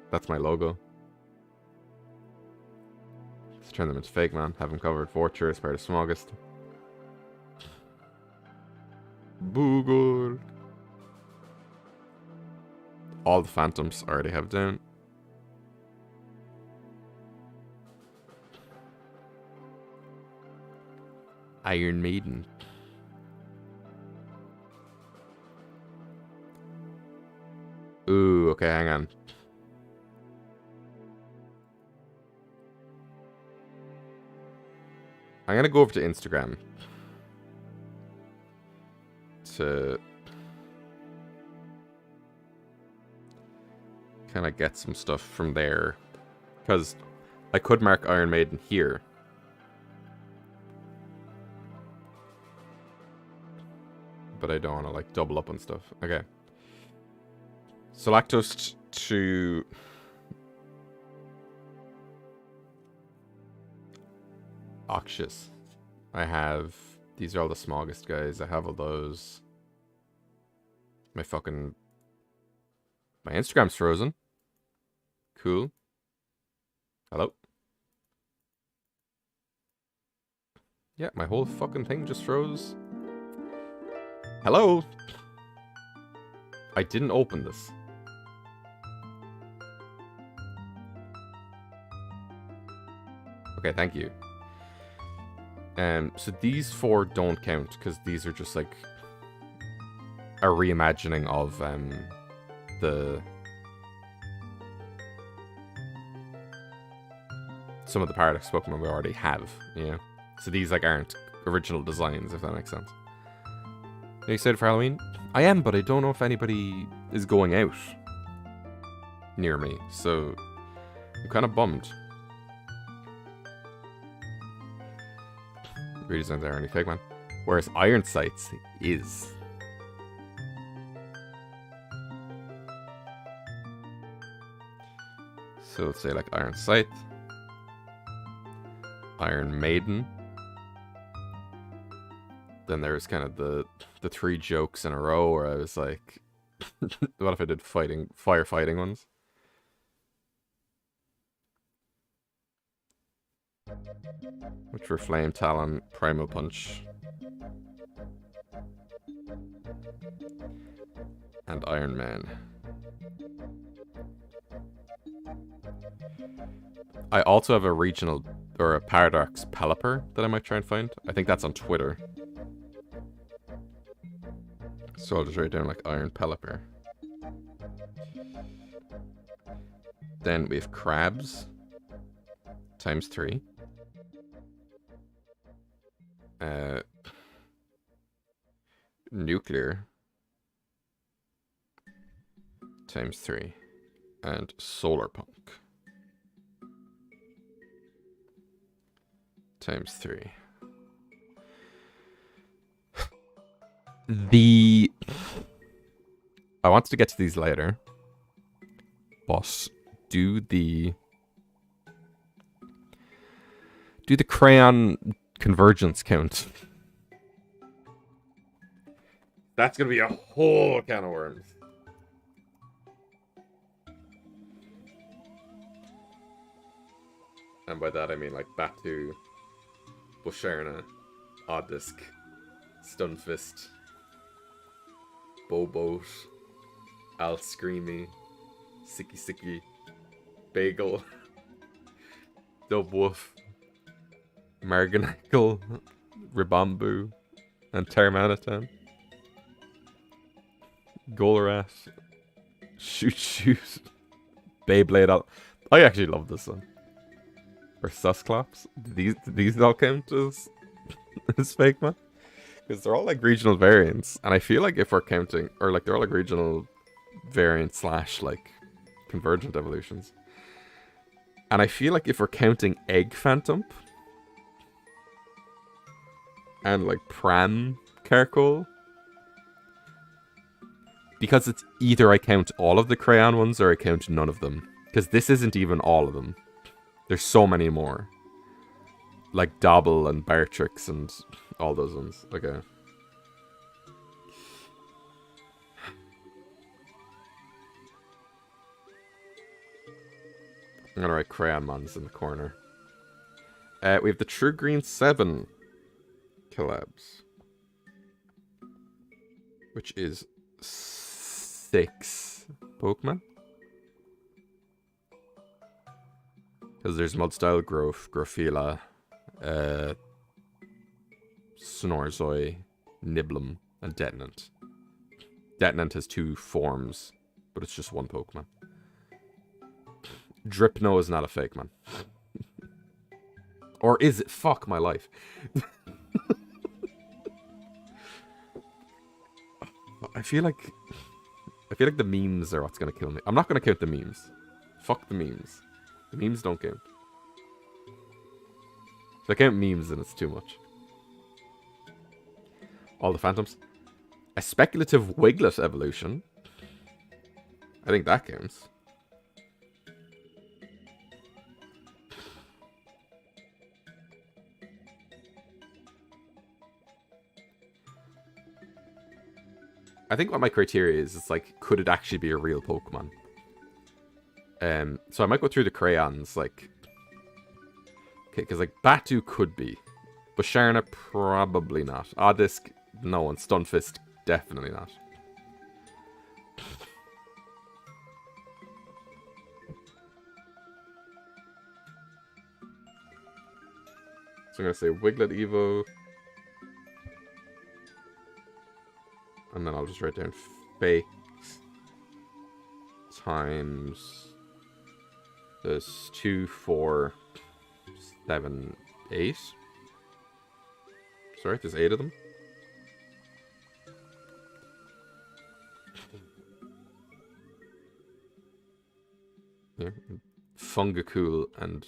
That's my logo. Let's turn them into Fakemon. Have them covered. Forture is part of Smogust. Boogle. All the Phantoms I already have down. Iron Maiden. Ooh, okay, hang on. I'm gonna go over to Instagram to kind of get some stuff from there, because I could mark Iron Maiden here. But I don't want to like double up on stuff. Okay. So lactose to Oxus. I have, these are all the Smogest guys. I have all those. My Instagram's frozen. Cool. Hello? Yeah, my whole fucking thing just froze. Hello? I didn't open this. Okay, thank you. So these 4 don't count, because these are just like a reimagining of some of the Paradox Pokemon we already have, you know? So these like aren't original designs, if that makes sense. Are you excited for Halloween? I am, but I don't know if anybody is going out near me, so I'm kind of bummed. Redesigned there any Fakemon. Whereas Iron Sights is. So let's say like Iron Sight, Iron Maiden. Then there's kind of the 3 jokes in a row where I was like, what if I did firefighting ones? Which were Flame Talon, Primal Punch, and Iron Man. I also have a regional, or a Paradox Pelipper that I might try and find. I think that's on Twitter. So I'll just write down like Iron Pelipper. Then we have crabs. Times 3. Nuclear. Times 3. And solar punk. Times 3. I wanted to get to these later, but do the crayon convergence count. That's gonna be a whole can of worms. And by that I mean like Batu, Busharna, Oddisk, Stunfist, Boboat, Al Screamy, Sicky Sicky, Bagel, Dubwoof, Marganacle, Ribambu, and Termanitan. Golrath, Shoot Shoot, Beyblade. I actually love this one. Or Susclops. Do these all count as Fakemon? Because they're all like regional variants, and I feel like if we're counting, or like they're all like regional variants slash like convergent evolutions, and I feel like if we're counting Egg Phantom and like Pram Caracol, because it's either I count all of the crayon ones or I count none of them, because this isn't even all of them. There's so many more, like Dobble and Bartrix and all those ones. Okay. I'm gonna write Crayonmons in the corner. We have the True Green 7 collabs, which is 6 Pokemon. Because there's Mudstyle, Growth, Grofila, Snorzoi, Niblum, and Detonant. Detonant has 2 forms, but it's just one Pokemon. Dripno is not a Fakemon. Or is it? Fuck my life. I feel like the memes are what's gonna kill me. I'm not gonna count the memes. Fuck the memes. The memes don't count. If I count memes, then it's too much. All the phantoms. A speculative Wiglet evolution. I think that counts. I think what my criteria is, it's like, could it actually be a real Pokemon? So I might go through the crayons, like... Okay, because, like, Batu could be. Busharna, probably not. Oddisk, no. And Stunfist, definitely not. So I'm going to say Wiglet Evo. And then I'll just write down fakes times... There's 2, 4, 7, 8. Sorry, there's 8 of them. Yeah. Fungacool and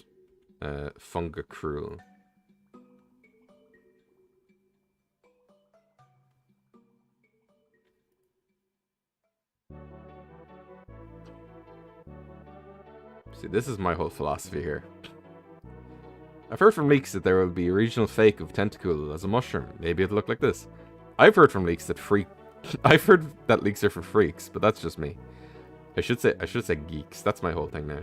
Fungacruel. See, this is my whole philosophy here. I've heard from leaks that there will be a regional fake of Tentacool as a mushroom. Maybe it'll look like this. I've heard from leaks that I've heard that leaks are for freaks, but that's just me. I should say geeks. That's my whole thing now.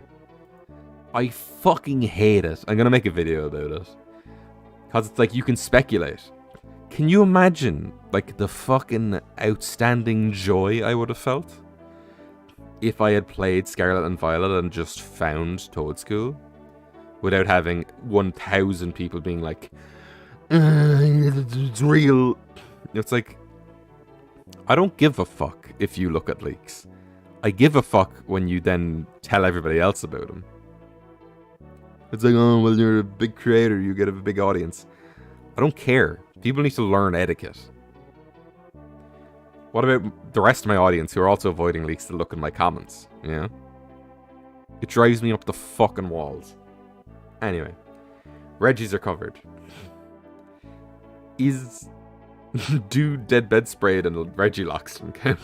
I fucking hate it. I'm gonna make a video about it. Cause it's like you can speculate. Can you imagine like the fucking outstanding joy I would have felt if I had played Scarlet and Violet and just found Toadscool without having 1,000 people being like, it's real. It's like, I don't give a fuck if you look at leaks. I give a fuck when you then tell everybody else about him. It's like, oh, well, you're a big creator, you get a big audience. I don't care. People need to learn etiquette. What about the rest of my audience who are also avoiding leaks to look at my comments? Yeah? It drives me up the fucking walls. Anyway. Reggie's are covered. Is... do dead bed sprayed and Reggie Loxton count?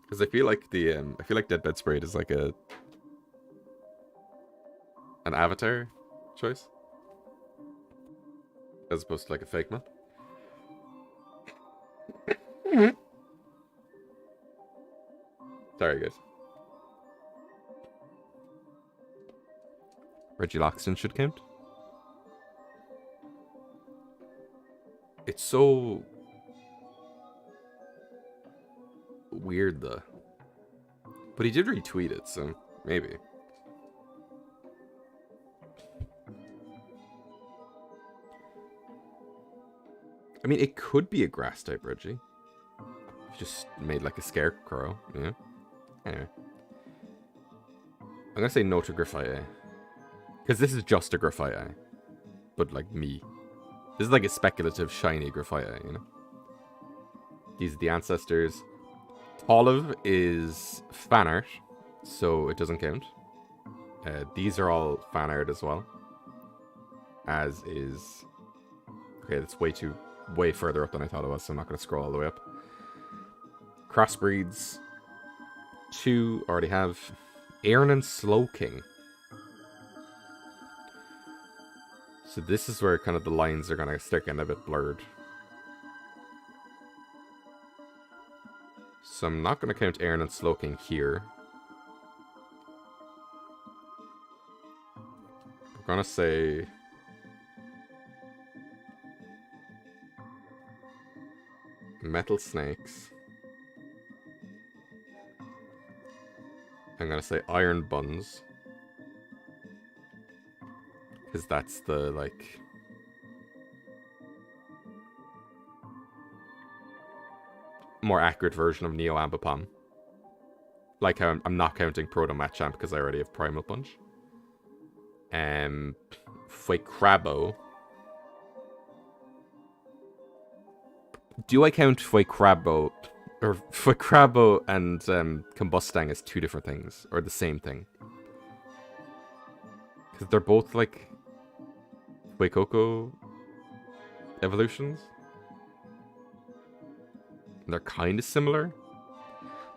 Because I feel like Dead Bed Sprayed is like an avatar choice, as opposed to like a Fakemon. Sorry, guys. Reggie Loxton should count. It's so weird though. But he did retweet it, so maybe. I mean, it could be a grass type Reggie. Just made like a scarecrow, yeah. Anyway. I'm gonna say no to Graphite. Because this is just a Graphite. But like me. This is like a speculative shiny Graphite, you know? These are the ancestors. Olive is fan art, so it doesn't count. These are all fan art as well. As is... Okay, that's way further up than I thought it was, so I'm not going to scroll all the way up. Crossbreeds. 2 already have. Aaron and Slowking. So this is where kind of the lines are going to start getting a bit blurred. So I'm not going to count Aaron and Slowking here. I'm going to say... Metal Snakes. I'm going to say Iron Buns. Because that's the, like... more accurate version of Neo Ambipom. Like how I'm not counting Proto Machamp because I already have Primal Punch. Fuekrabo. Do I count Fuekrabo or Fuekrabo and Combustang as two different things or the same thing? Because they're both like Fuecoco evolutions. They're kind of similar.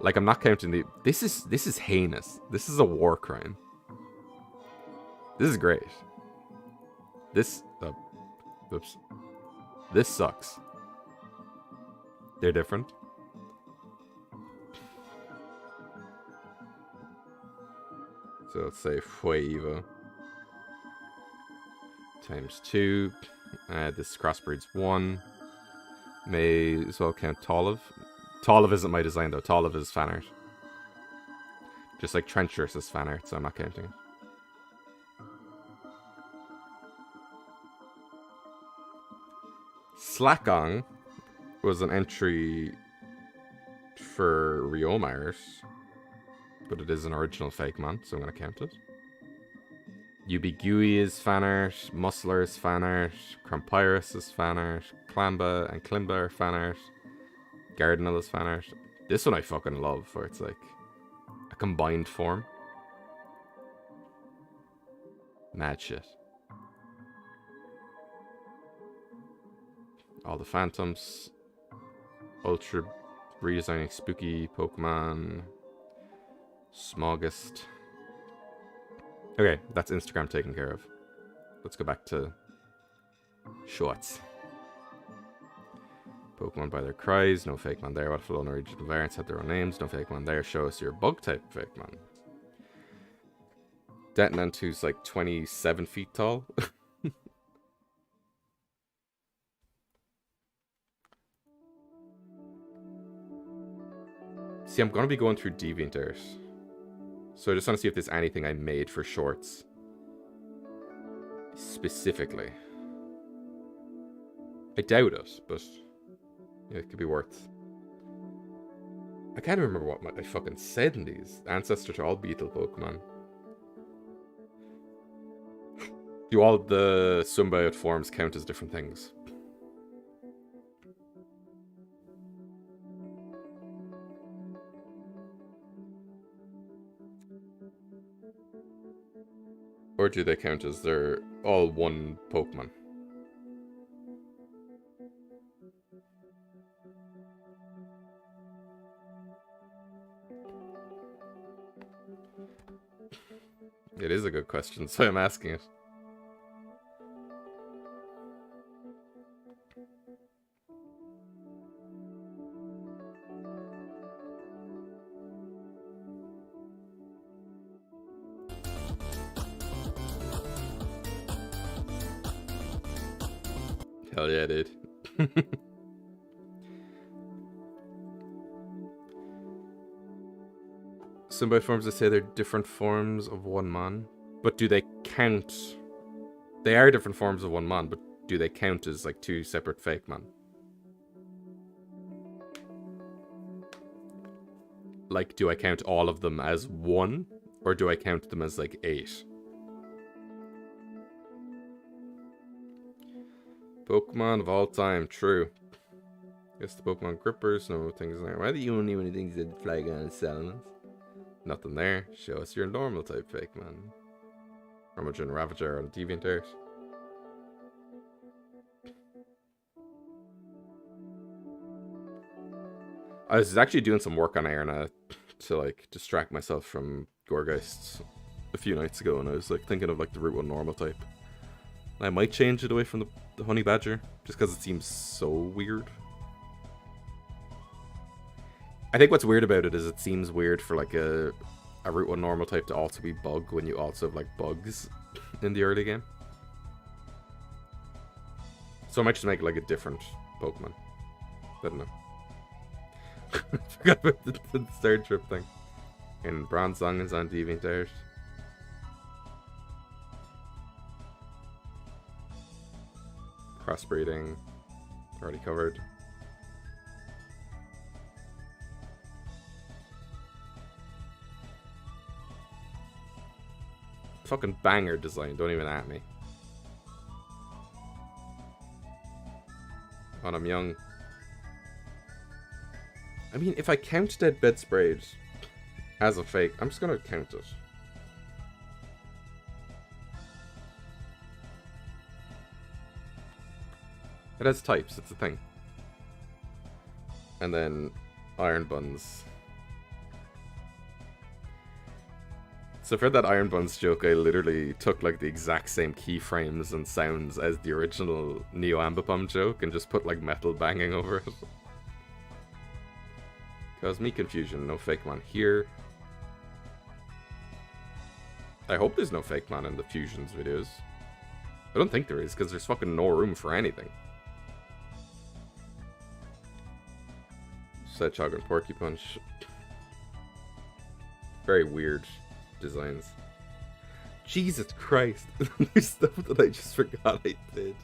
Like, I'm not counting the... This is heinous. This is a war crime. This is great. This... oops. This sucks. They're different. So let's say Fuevo. Times 2. This crossbreed's 1. May as well count Tolive. Tolive isn't my design though. Tolive is fan art. Just like Trencherous is fan art, so I'm not counting it. Slackong was an entry for Riomars, but it is an original Fakemon, so I'm going to count it. Ubigui is fan art, Muscler is fan art, Crampyrus is fan art, Klamba and Klimba are fan art, Gardenal is fan art. This one I fucking love, where it's like a combined form. Mad shit. All the Phantoms, Ultra redesigning spooky Pokemon, Smoggest. Okay, that's Instagram taken care of. Let's go back to shorts. Pokemon by their cries, no Fakemon there. What if all regional variants had their own names? No Fakemon there. Show us your bug type Fakemon. Detonantu's like 27 feet tall. See, I'm going to be going through DeviantArt. So I just want to see if there's anything I made for shorts specifically. I doubt it, but yeah, it could be worth. I can't remember what I fucking said in these. Ancestor to all beetle Pokemon. Do all the symbiote forms count as different things? Or do they count as they're all one Pokemon? It is a good question, so I'm asking it. Hell yeah, dude. Symbiote forms, they say they're different forms of one mon. But do they count? They are different forms of one mon, but do they count as like two separate Fakemon? Like, do I count all of them as one? Or do I count them as like 8? Pokemon of all time, true. Guess the Pokemon grippers, no things there. Why do you only many things that Flygon and Salamence? Nothing there. Show us your normal type Fakemon. Romogen, Ravager, and Deviantart. I was actually doing some work on Arena to like distract myself from Gorgeists a few nights ago, and I was like thinking of like the Route 1 normal type. I might change it away from the Honey Badger, just because it seems so weird. I think what's weird about it is it seems weird for like a Route 1 normal type to also be Bug when you also have like bugs in the early game. So I might just make it like a different Pokemon. I don't know. Forgot about the third trip thing. And Bronzong is on Deviantart. Crossbreeding. Already covered. Fucking banger design, don't even at me. When I'm young. I mean, if I count Dead Bedsprayed as a fake, I'm just gonna count it. It has types, it's a thing. And then Iron Buns. So for that Iron Buns joke, I literally took like the exact same keyframes and sounds as the original Neo Ambipom joke and just put like metal banging over it. Cause me confusion, no Fakemon here. I hope there's no Fakemon in the Fusions videos. I don't think there is, because there's fucking no room for anything. Sedgehog and Porcupinch. Very weird designs. Jesus Christ. There's stuff that I just forgot I did.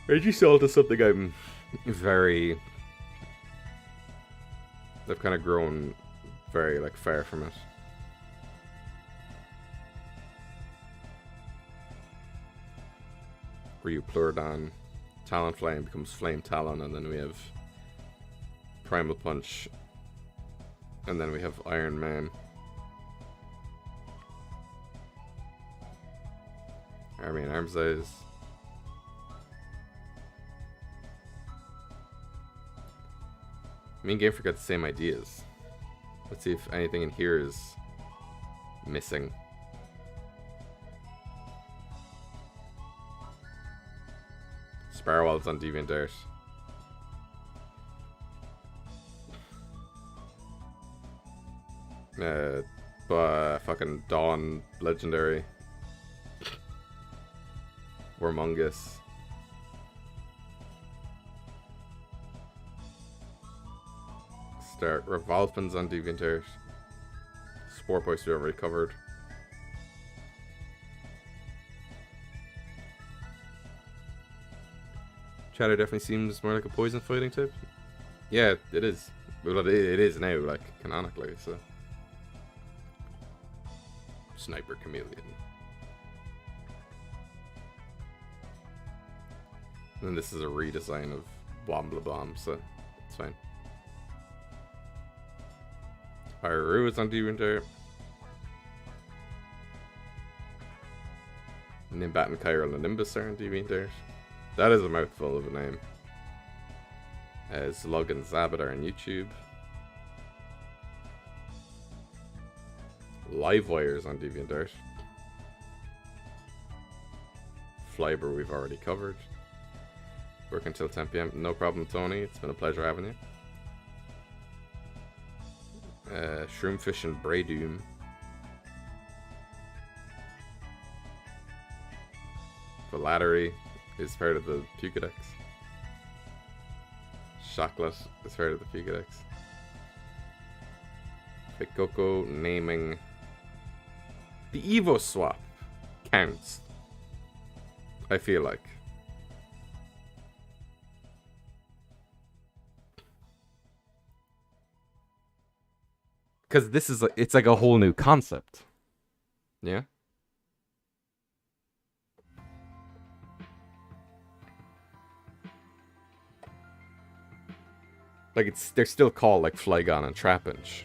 Regisalt is something I'm very... I've kind of grown very, like, far from it. Ryu Pleurodon. Talonflame becomes Flame Talon, and then we have Primal Punch. And then we have Iron Man. Army and Arms Eyes. Me and Game Freak got the same ideas. Let's see if anything in here is missing. Sparrowwild's on Deviantart. Fucking Dawn Legendary. Wormungus. Start. Revolpin's on DeviantArt. Sport Boys we already covered. Chatter definitely seems more like a poison fighting type. Yeah, it is. Well, it is now, like, canonically, so. Sniper Chameleon. And then this is a redesign of Wombla Bomb, so it's fine. Pyru is on DeviantArt. Nimbat and Chiral and Nimbus are on DeviantArt. That is a mouthful of a name. Slug and Zabit are on YouTube. Livewire's on DeviantArt. Flyber we've already covered. Work until 10 PM. No problem, Tony. It's been a pleasure having you. Shroomfish and Braydoom. Valattery is part of the Pukedex. Shocklet is part of the Pukedex. Pikoko naming. The Evo swap counts. I feel like. Because this is like, it's like a whole new concept. Yeah? Like they're still called like Flygon and Trapinch.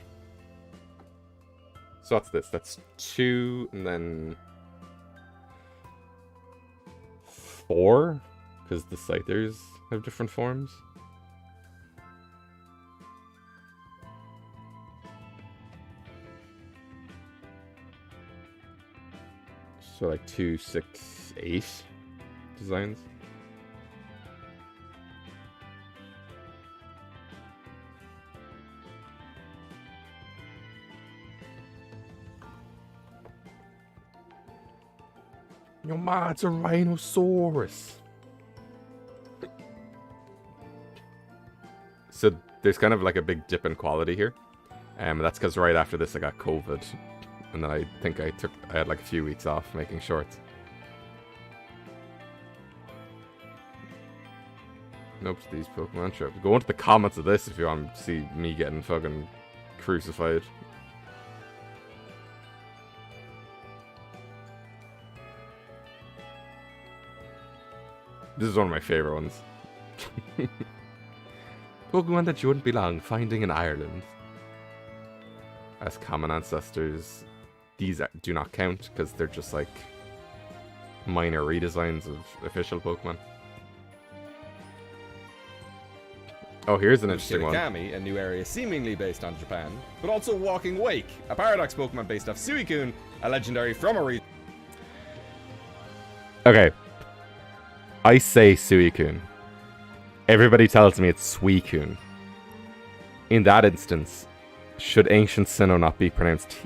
So what's this? That's 2 and then 4? Because the Scythers have different forms. So like 2, 6, 8 designs. Yo, ma, it's a Rhinoceros. So there's kind of like a big dip in quality here. That's because right after this I got COVID. And then I think I had like a few weeks off making shorts. Nope, these Pokemon trips. Go into the comments of this if you want to see me getting fucking crucified. This is one of my favorite ones. Pokemon that you wouldn't belong finding in Ireland. As common ancestors, these do not count because they're just like minor redesigns of official Pokemon. Oh, here's an interesting one. Shinigami, a new area seemingly based on Japan, but also Walking Wake, a Paradox Pokemon based off Suicune, a legendary from a region. Okay. I say Suicune. Everybody tells me it's Suicune. In that instance, should Ancient Sinnoh not be pronounced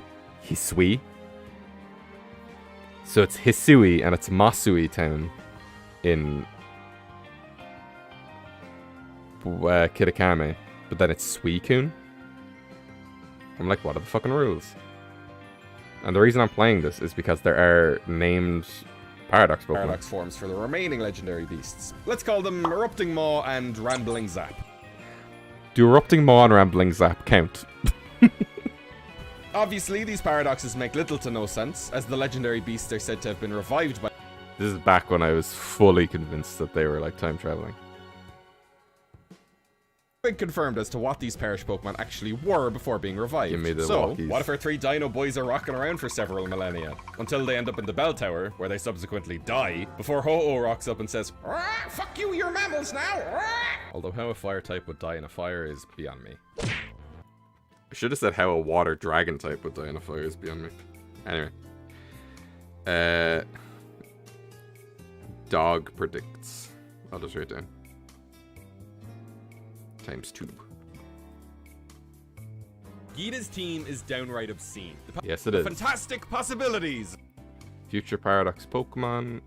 Hisui? So it's Hisui and it's Masui town in Kitakami, but then it's Suicune? I'm like, what are the fucking rules? And the reason I'm playing this is because there are named Paradox Pokemon. Paradox forms for the remaining legendary beasts. Let's call them Erupting Maw and Rambling Zap. Do Erupting Maw and Rambling Zap count? Obviously, these paradoxes make little to no sense, as the legendary beasts are said to have been revived by... This is back when I was fully convinced that they were like time traveling. Been confirmed as to what these perish Pokemon actually were before being revived. Give me the so, walkies. what if our 3 dino boys are rocking around for several millennia, until they end up in the Bell Tower, where they subsequently die, before Ho-Oh rocks up and says, "Rah, fuck you, you're mammals now! Rah!" Although how a fire type would die in a fire is beyond me. I should have said how a water dragon type would die in a fire is beyond me. Anyway. Dog predicts. I'll just write it down. ×2. Gita's team is downright obscene. Yes, it is. Fantastic possibilities! Future Paradox Pokemon.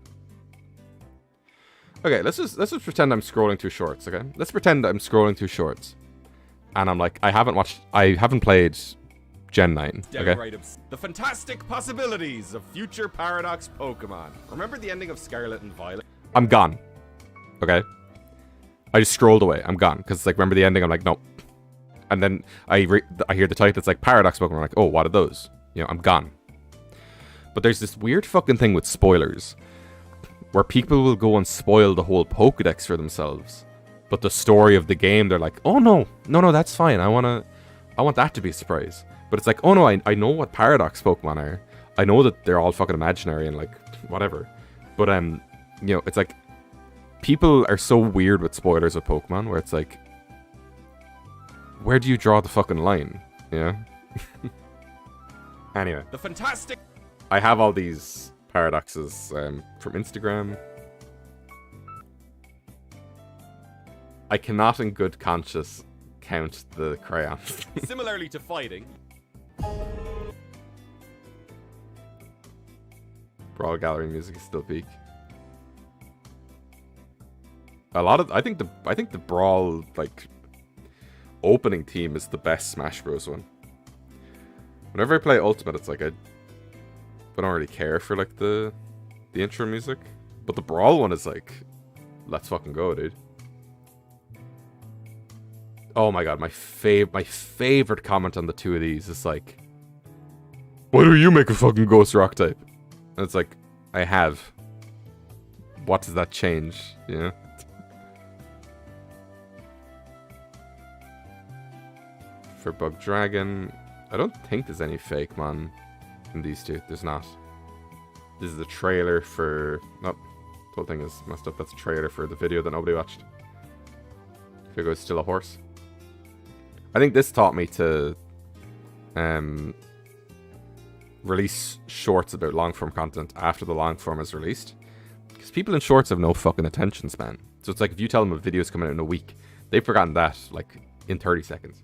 Okay, let's just pretend I'm scrolling through shorts, okay? Let's pretend I'm scrolling through shorts. And I'm like, I haven't played Gen 9. Okay. Downright the fantastic possibilities of future Paradox Pokemon. Remember the ending of Scarlet and Violet? I'm gone. Okay. I just scrolled away. I'm gone. Because, like, remember the ending? I'm like, nope. And then I hear the title. It's like Paradox Pokemon. I'm like, oh, what are those? You know, I'm gone. But there's this weird fucking thing with spoilers. Where people will go and spoil the whole Pokedex for themselves. But the story of the game, they're like, oh, no, that's fine. I want that to be a surprise. But it's like, oh, no, I know what Paradox Pokemon are. I know that they're all fucking imaginary and, like, whatever. But, you know, it's like, people are so weird with spoilers with Pokemon, where it's like, where do you draw the fucking line? Yeah. Anyway. The fantastic. I have all these paradoxes from Instagram. I cannot in good conscience count the crayons. Similarly to fighting. Brawl Gallery music is still peak. I think the Brawl like opening theme is the best Smash Bros one. Whenever I play Ultimate, it's like I don't really care for like the intro music, but the Brawl one is like, let's fucking go, dude. Oh my god, my favorite comment on the two of these is like, why do you make a fucking Ghost Rock type? And it's like, I have. What does that change? You know? For Bug Dragon, I don't think there's any Fakemon in these two. There's not. This is the trailer for... Oh, the whole thing is messed up. That's a trailer for the video that nobody watched. Figo is still a horse. I think this taught me to release shorts about long-form content after the long-form is released. Because people in shorts have no fucking attention span. So it's like if you tell them a video is coming out in a week, they've forgotten that like in 30 seconds.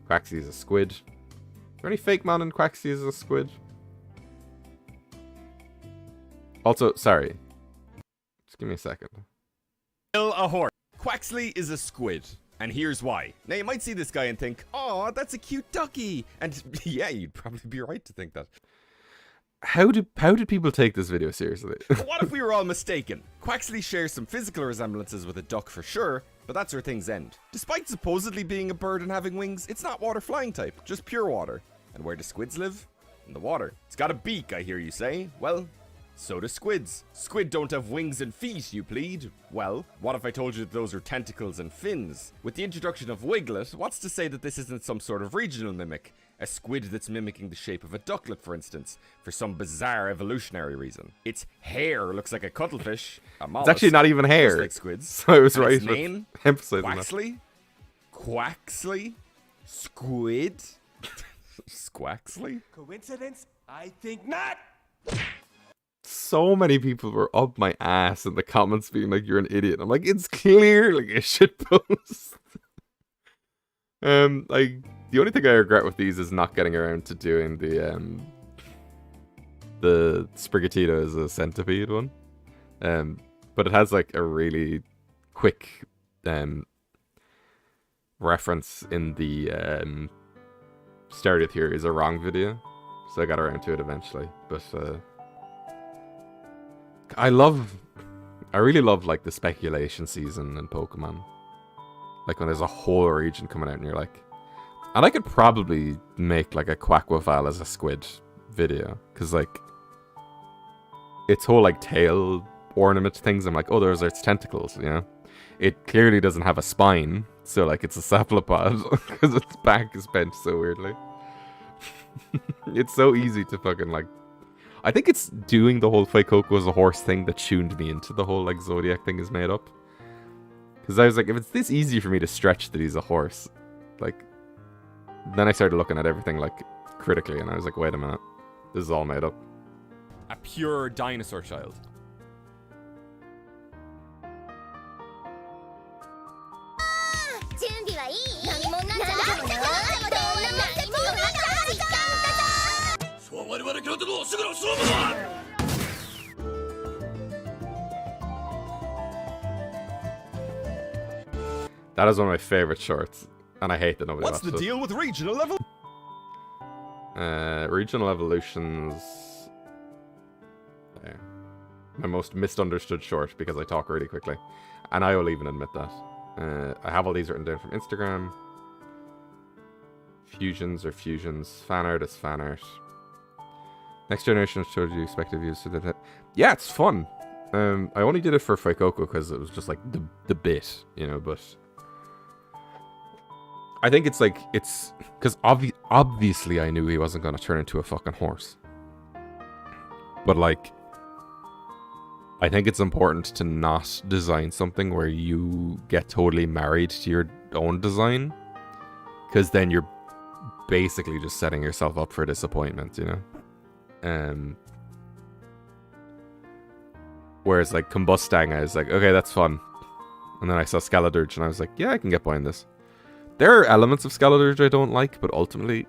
Quaxly is a squid. Is there any Fakemon in Quaxly as a squid? Also, sorry. Just give me a second. Still a horse. Quaxly is a squid. And here's why. Now, you might see this guy and think, oh, that's a cute ducky. And yeah, you'd probably be right to think that. How did people take this video seriously? But what if we were all mistaken? Quaxly shares some physical resemblances with a duck for sure, but that's where things end. Despite supposedly being a bird and having wings, it's not water flying type, just pure water. And where do squids live? In the water. It's got a beak, I hear you say. Well, so do squids. Squid don't have wings and feet, you plead. Well, what if I told you that those are tentacles and fins? With the introduction of Wiglet, what's to say that this isn't some sort of regional mimic? A squid that's mimicking the shape of a ducklet, for instance, for some bizarre evolutionary reason. Its hair looks like a cuttlefish, a mollusk, It's actually not even hair. just like squids. So I was And right its with name? emphasizing that. Quaxly? Quaxly? Squid? Squaxly? Coincidence? I think not. So many people were up my ass in the comments being like, you're an idiot. I'm like, it's clearly a shitpost. Like, the only thing I regret with these is not getting around to doing the Sprigatito as a centipede one. But it has like a really quick reference in the Started Here is a wrong video. So I got around to it eventually. But I really love like the speculation season in Pokemon. Like when there's a whole region coming out and you're like... And I could probably make like a Quaquaval as a squid video. Because like... Its whole like tail ornament things, I'm like, oh, those are its tentacles, you know? It clearly doesn't have a spine. So like it's a cephalopod. Because its back is bent so weirdly. It's so easy to fucking like... I think it's doing the whole Fuecoco as a horse thing that tuned me into the whole like Zodiac thing is made up. Because I was like, if it's this easy for me to stretch that he's a horse, like, then I started looking at everything like critically, and I was like, wait a minute, this is all made up. A pure dinosaur child. That is one of my favorite shorts, and I hate that nobody What's watched the it. deal with regional level? Regional evolutions. Yeah. My most misunderstood short because I talk really quickly, and I will even admit that. I have all these written down from Instagram. Fusions or fusions. Fan art is fan art. Next generation showed you expected views so that. Yeah, it's fun. I only did it for Fakeko because it was just like the bit, you know, but I think it's like, it's because obviously I knew he wasn't going to turn into a fucking horse. But like, I think it's important to not design something where you get totally married to your own design, because then you're basically just setting yourself up for disappointment, you know? Whereas like Combustang, I was like, okay, that's fun. And then I saw Skeledirge and I was like, yeah, I can get behind this. There are elements of Skeledirge I don't like, but ultimately,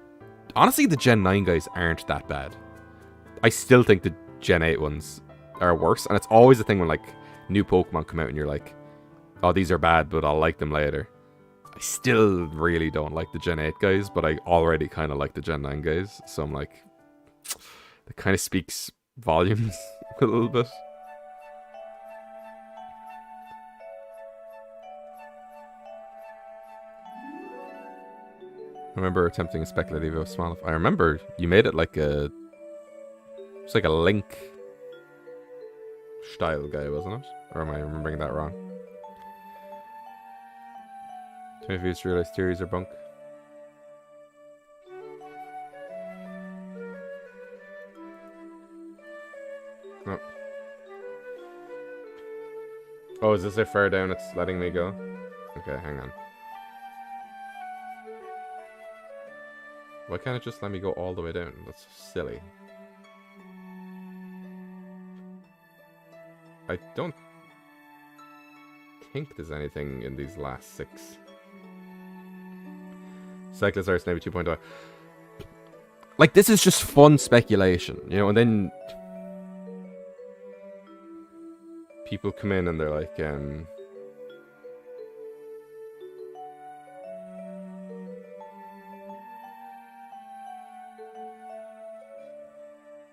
honestly, the Gen 9 guys aren't that bad. I still think the Gen 8 ones are worse, and it's always the thing when like new Pokemon come out and you're like, oh, these are bad, but I'll like them later. I still really don't like the Gen 8 guys, but I already kind of like the Gen 9 guys, so I'm like, that kind of speaks volumes a little bit. I remember attempting a speculative of small. I remember you made it like a, it's like a Link style guy, wasn't it? Or am I remembering that wrong? 20 views to realize theories are bunk. Oh. Oh, is this how far down it's letting me go? Okay, hang on. Why can't it just let me go all the way down? That's silly. I don't think there's anything in these last 6. Cyclist Arts Navy 2.0. Like, this is just fun speculation, you know, and then people come in and they're like,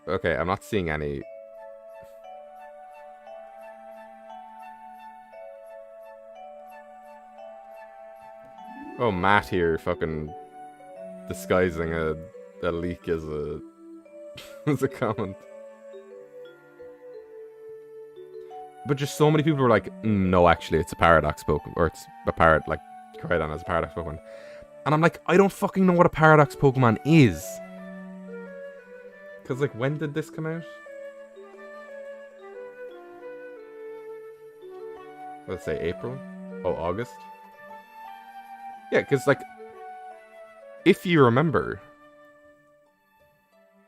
okay, I'm not seeing any. Oh, Matt here fucking disguising a leak as a as a comment. But just so many people were like, no, actually, it's a Paradox Pokemon, or it's a like Koraidon as a Paradox Pokemon. And I'm like, I don't fucking know what a Paradox Pokemon is. Because, like, when did this come out? Let's say April? Oh, August? Yeah, because, like, if you remember,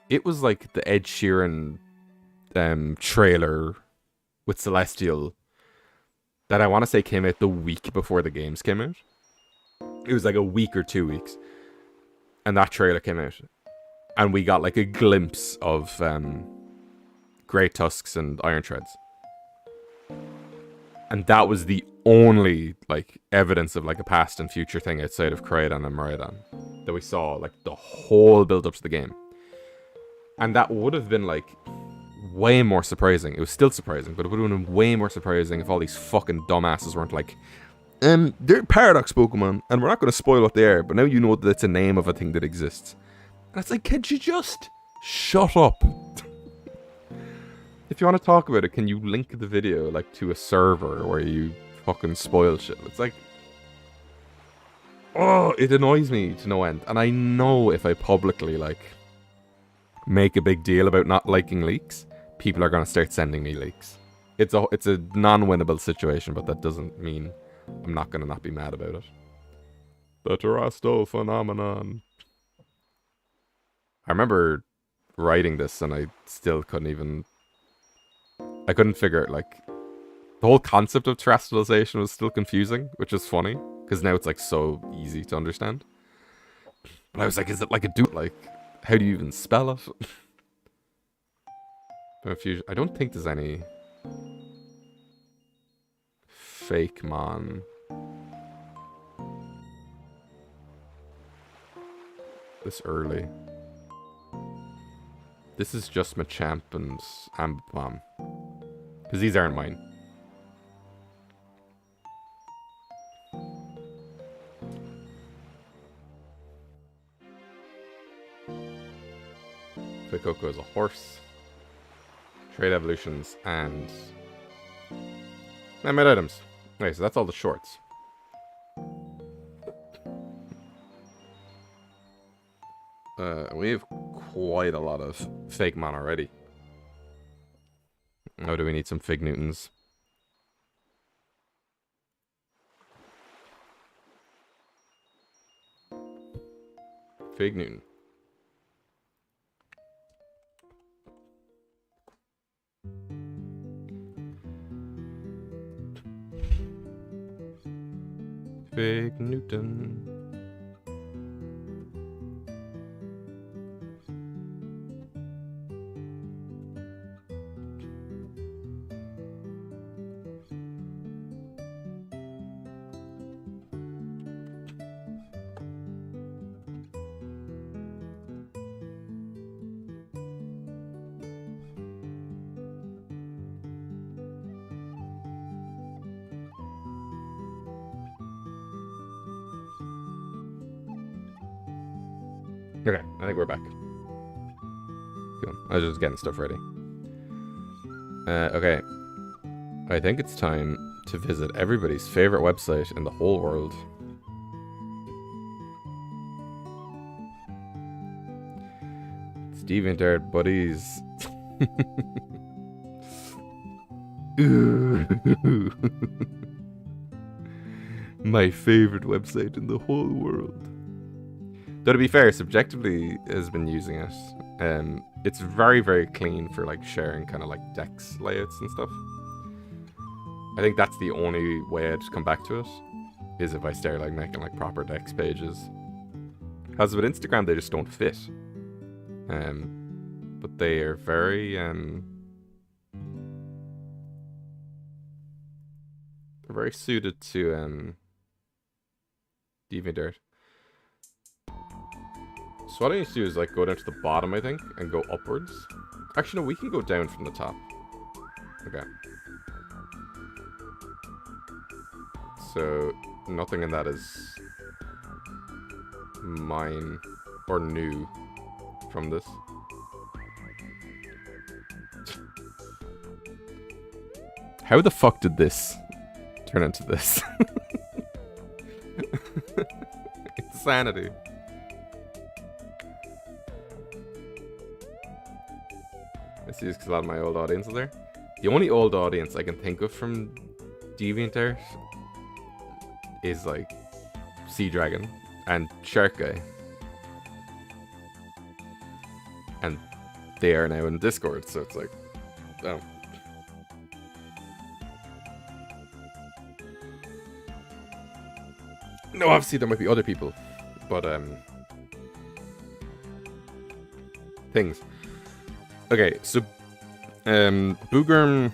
it was like the Ed Sheeran trailer with Celestial that I want to say came out the week before the games came out. It was like a week or 2 weeks. And that trailer came out. And we got like a glimpse of Great Tusks and Iron Treads. And that was the only like evidence of like a past and future thing outside of Koraidon and Miraidon that we saw like the whole build up to the game. And that would have been like way more surprising. It was still surprising, but it would have been way more surprising if all these fucking dumbasses weren't like, they're Paradox Pokemon, and we're not going to spoil what they are, but now you know that it's a name of a thing that exists. And it's like, can't you just shut up? If you want to talk about it, can you link the video like to a server where you fucking spoil shit? It's like, oh, it annoys me to no end. And I know if I publicly like make a big deal about not liking leaks, people are going to start sending me leaks. It's a non-winnable situation, but that doesn't mean I'm not going to not be mad about it. The Terrestrial phenomenon. I remember writing this and I still couldn't figure it. Like, the whole concept of terrestrialization was still confusing, which is funny, because now it's like so easy to understand. But I was like, is it like a dude? Like, how do you even spell it? I don't think there's any Fakemon this early. This is just Machamp and Ambipom. Because these aren't mine. Fuecoco is a horse. Trade evolutions and... man-made items. Okay, so that's all the shorts. We have quite a lot of Fakemon already. Oh, do we need some Fig Newtons? Fig Newton. Fig Newton. Okay, I think we're back. Cool. I was just getting stuff ready. Okay. I think it's time to visit everybody's favorite website in the whole world. It's DeviantArt Buddies. My favorite website in the whole world. Though to be fair, Subjectively has been using it. It's very, very clean for like sharing kind of like Dex layouts and stuff. I think that's the only way I'd come back to it, is if I start like making like proper Dex pages. Because with Instagram they just don't fit. But they are very they're very suited to DeviantArt. So what I need to do is like go down to the bottom, I think, and go upwards. Actually, no, we can go down from the top. Okay. So nothing in that is mine or new from this. How the fuck did this turn into this? Insanity. I see this because a lot of my old audience is there. The only old audience I can think of from DeviantArt is like Sea Dragon and Shark Guy. And they are now in Discord, so it's like, oh. No, obviously there might be other people, but things. Okay, so Boogerm,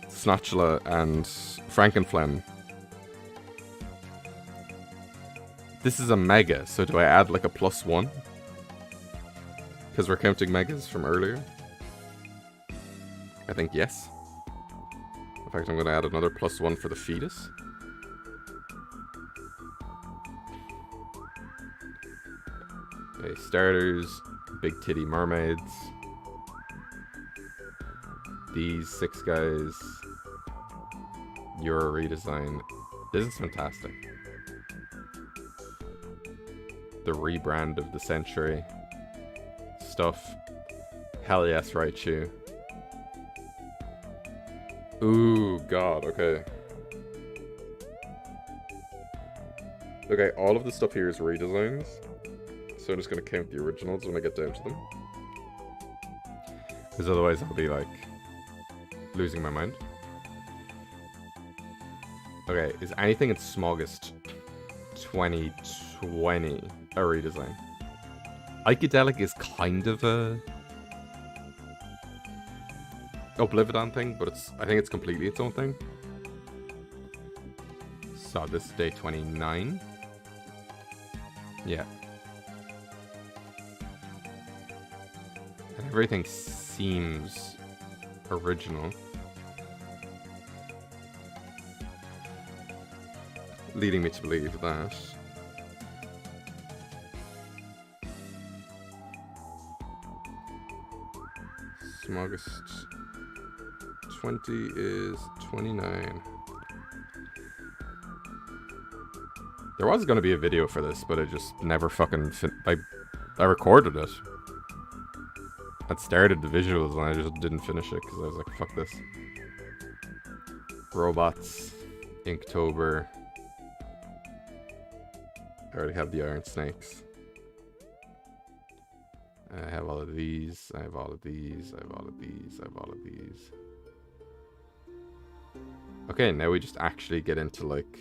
Snatchula, and Frankenflem. This is a mega, so do I add like a +1? Because we're counting megas from earlier. I think yes. In fact, I'm going to add another +1 for the fetus. Okay, starters, big titty mermaids. These 6 guys. Your redesign. This is fantastic. The rebrand of the century. Stuff. Hell yes, Raichu. Ooh, God, okay. Okay, all of the stuff here is redesigns. So I'm just going to count the originals when I get down to them. Because otherwise I'll be like losing my mind. Okay, is anything in Smoggest 2020 a redesign? Icadelic is kind of a Oblivion thing, but I think it's completely its own thing. So this is day 29. Yeah. And everything seems original. Leading me to believe that. August 20 is 29. There was going to be a video for this, but it just never fucking I recorded it. I'd started the visuals and I just didn't finish it because I was like, fuck this. Robots, Inktober. I already have the Iron Snakes. I have all of these, I have all of these, I have all of these, I have all of these. Okay, now we just actually get into like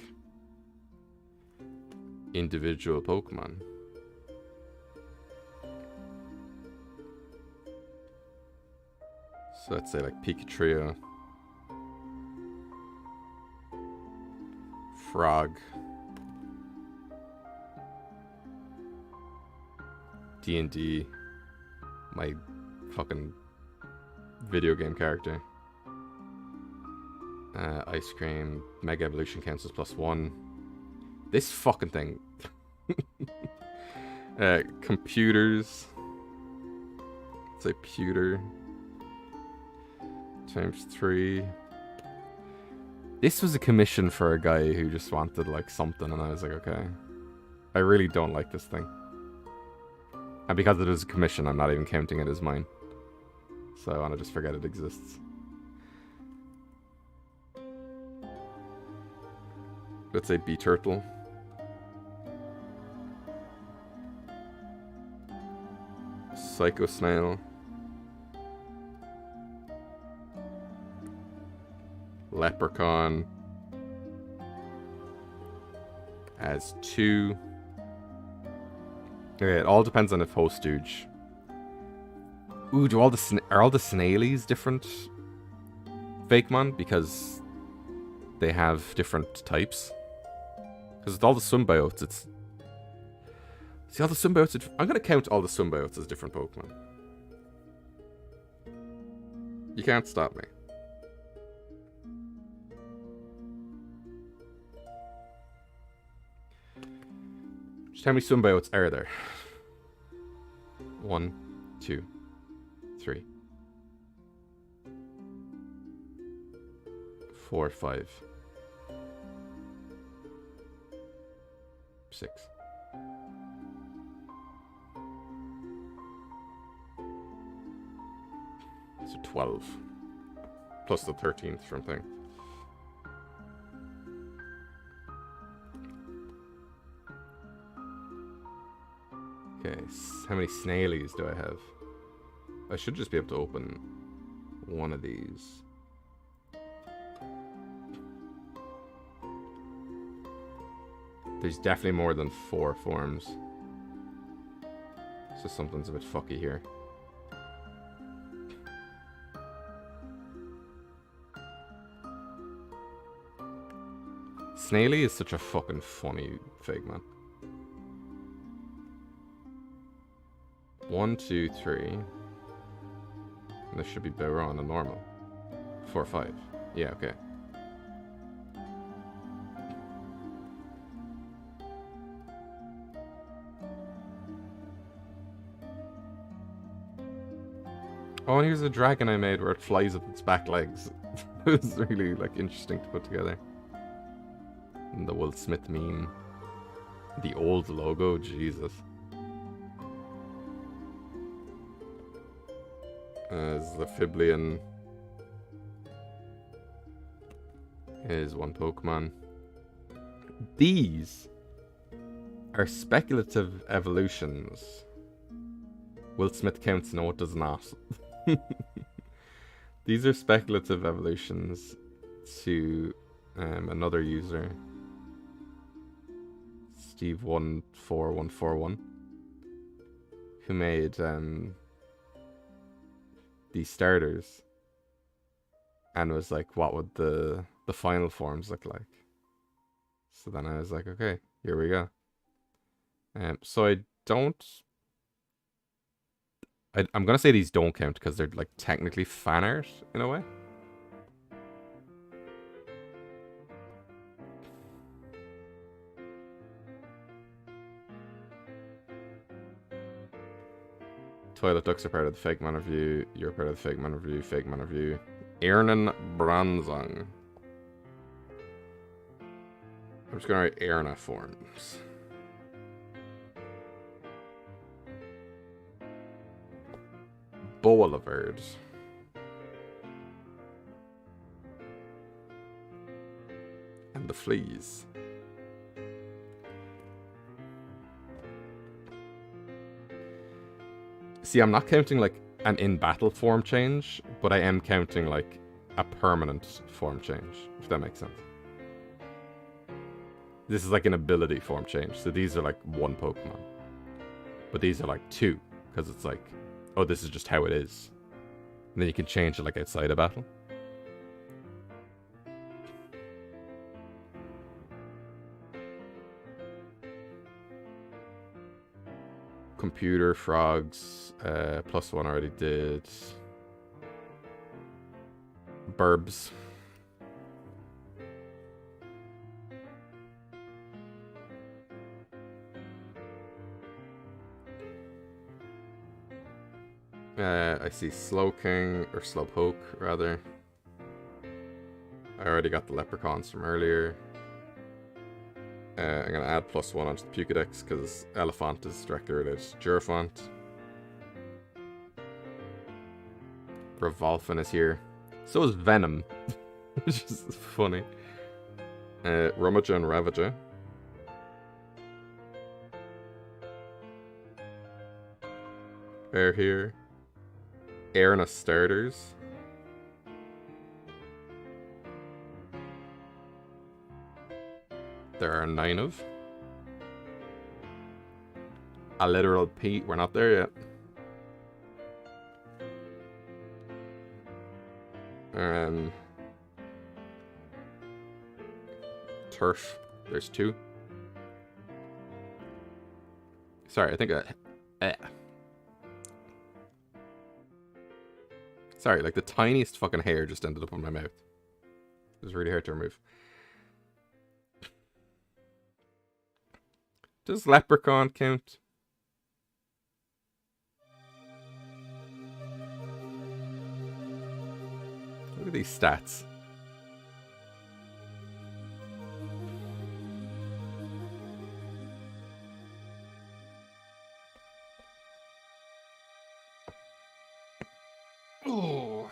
individual Pokemon. So let's say like Pikachu, Frog, D&D, my fucking video game character. Ice Cream, Mega Evolution counts as +1. This fucking thing. Computers. Let's say pewter. ×3. This was a commission for a guy who just wanted like something, and I was like, okay. I really don't like this thing. And because it is a commission, I'm not even counting it as mine. So I want to just forget it exists. Let's say Bee Turtle. Psycho Snail. Leprechaun. As 2. Okay, it all depends on if Hostooge. Ooh, are all the Snailies different Fakemon? Because they have different types. Because with all the Symbiotes, it's... See, all the Symbiotes... I'm going to count all the Symbiotes as different Pokemon. You can't stop me. Just how many Symbiotes are there? 1, 2, 3, 4, 5, 6. So 12. Plus the 13th from thing. Okay, how many Snailies do I have? I should just be able to open one of these. There's definitely more than 4 forms. So something's a bit fucky here. Snaily is such a fucking funny Fakemon. 1, 2, 3. And this should be Bowron and normal. 4, 5. Yeah, okay. Oh, and here's a dragon I made where it flies with its back legs. It was really like interesting to put together. And the Will Smith meme. The old logo, Jesus. As the Fiblian is one Pokemon. These are speculative evolutions. Will Smith counts? No, it does not. These are speculative evolutions to another user, Steve14141, who made these starters and was like, what would the final forms look like? So then I was like, okay, here we go. So I don't. I'm gonna say these don't count because they're like technically fan art in a way. Toilet ducks are part of the Fakemon review. You're part of the Fakemon review. Fakemon review. Ernan Bronzong. I'm just gonna write Erna forms. Boulevard. And the fleas. See, I'm not counting like an in-battle form change, but I am counting like a permanent form change, if that makes sense. This is like an ability form change, so these are like one Pokemon. But these are like two, because it's like, oh, this is just how it is. And then you can change it like outside a battle. Computer, frogs, +1 already did. Burbs. I see Slowking, or Slowpoke, rather. I already got the leprechauns from earlier. I'm going to add +1 onto the Pokédex, because Elephant is directly related to Girafont. Revolfin is here. So is Venom, which is funny. Rumaja and Ravager. Are here. Erna starters. There are 9 of. A literal Pete, we're not there yet. Turf, there's 2. Sorry, I think Sorry, like the tiniest fucking hair just ended up on my mouth. It was really hard to remove. Does Leprechaun count? Look at these stats. Oh.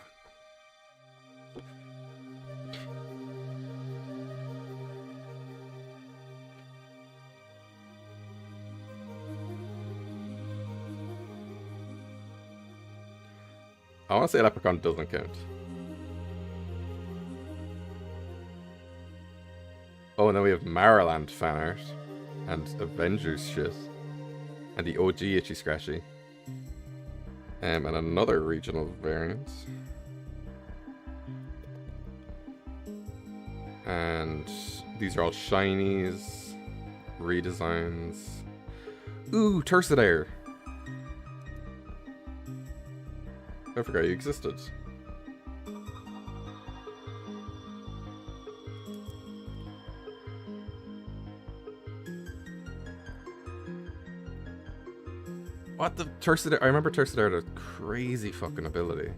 I want to say Leprechaun doesn't count. Oh, and then we have Mariland fan art. And Avengers shit. And the OG Itchy Scratchy. And another regional variant. And these are all shinies. Redesigns. Ooh, Tursidaire! I forgot you existed. What the Tursidaire? I remember Tursidaire had a crazy fucking ability.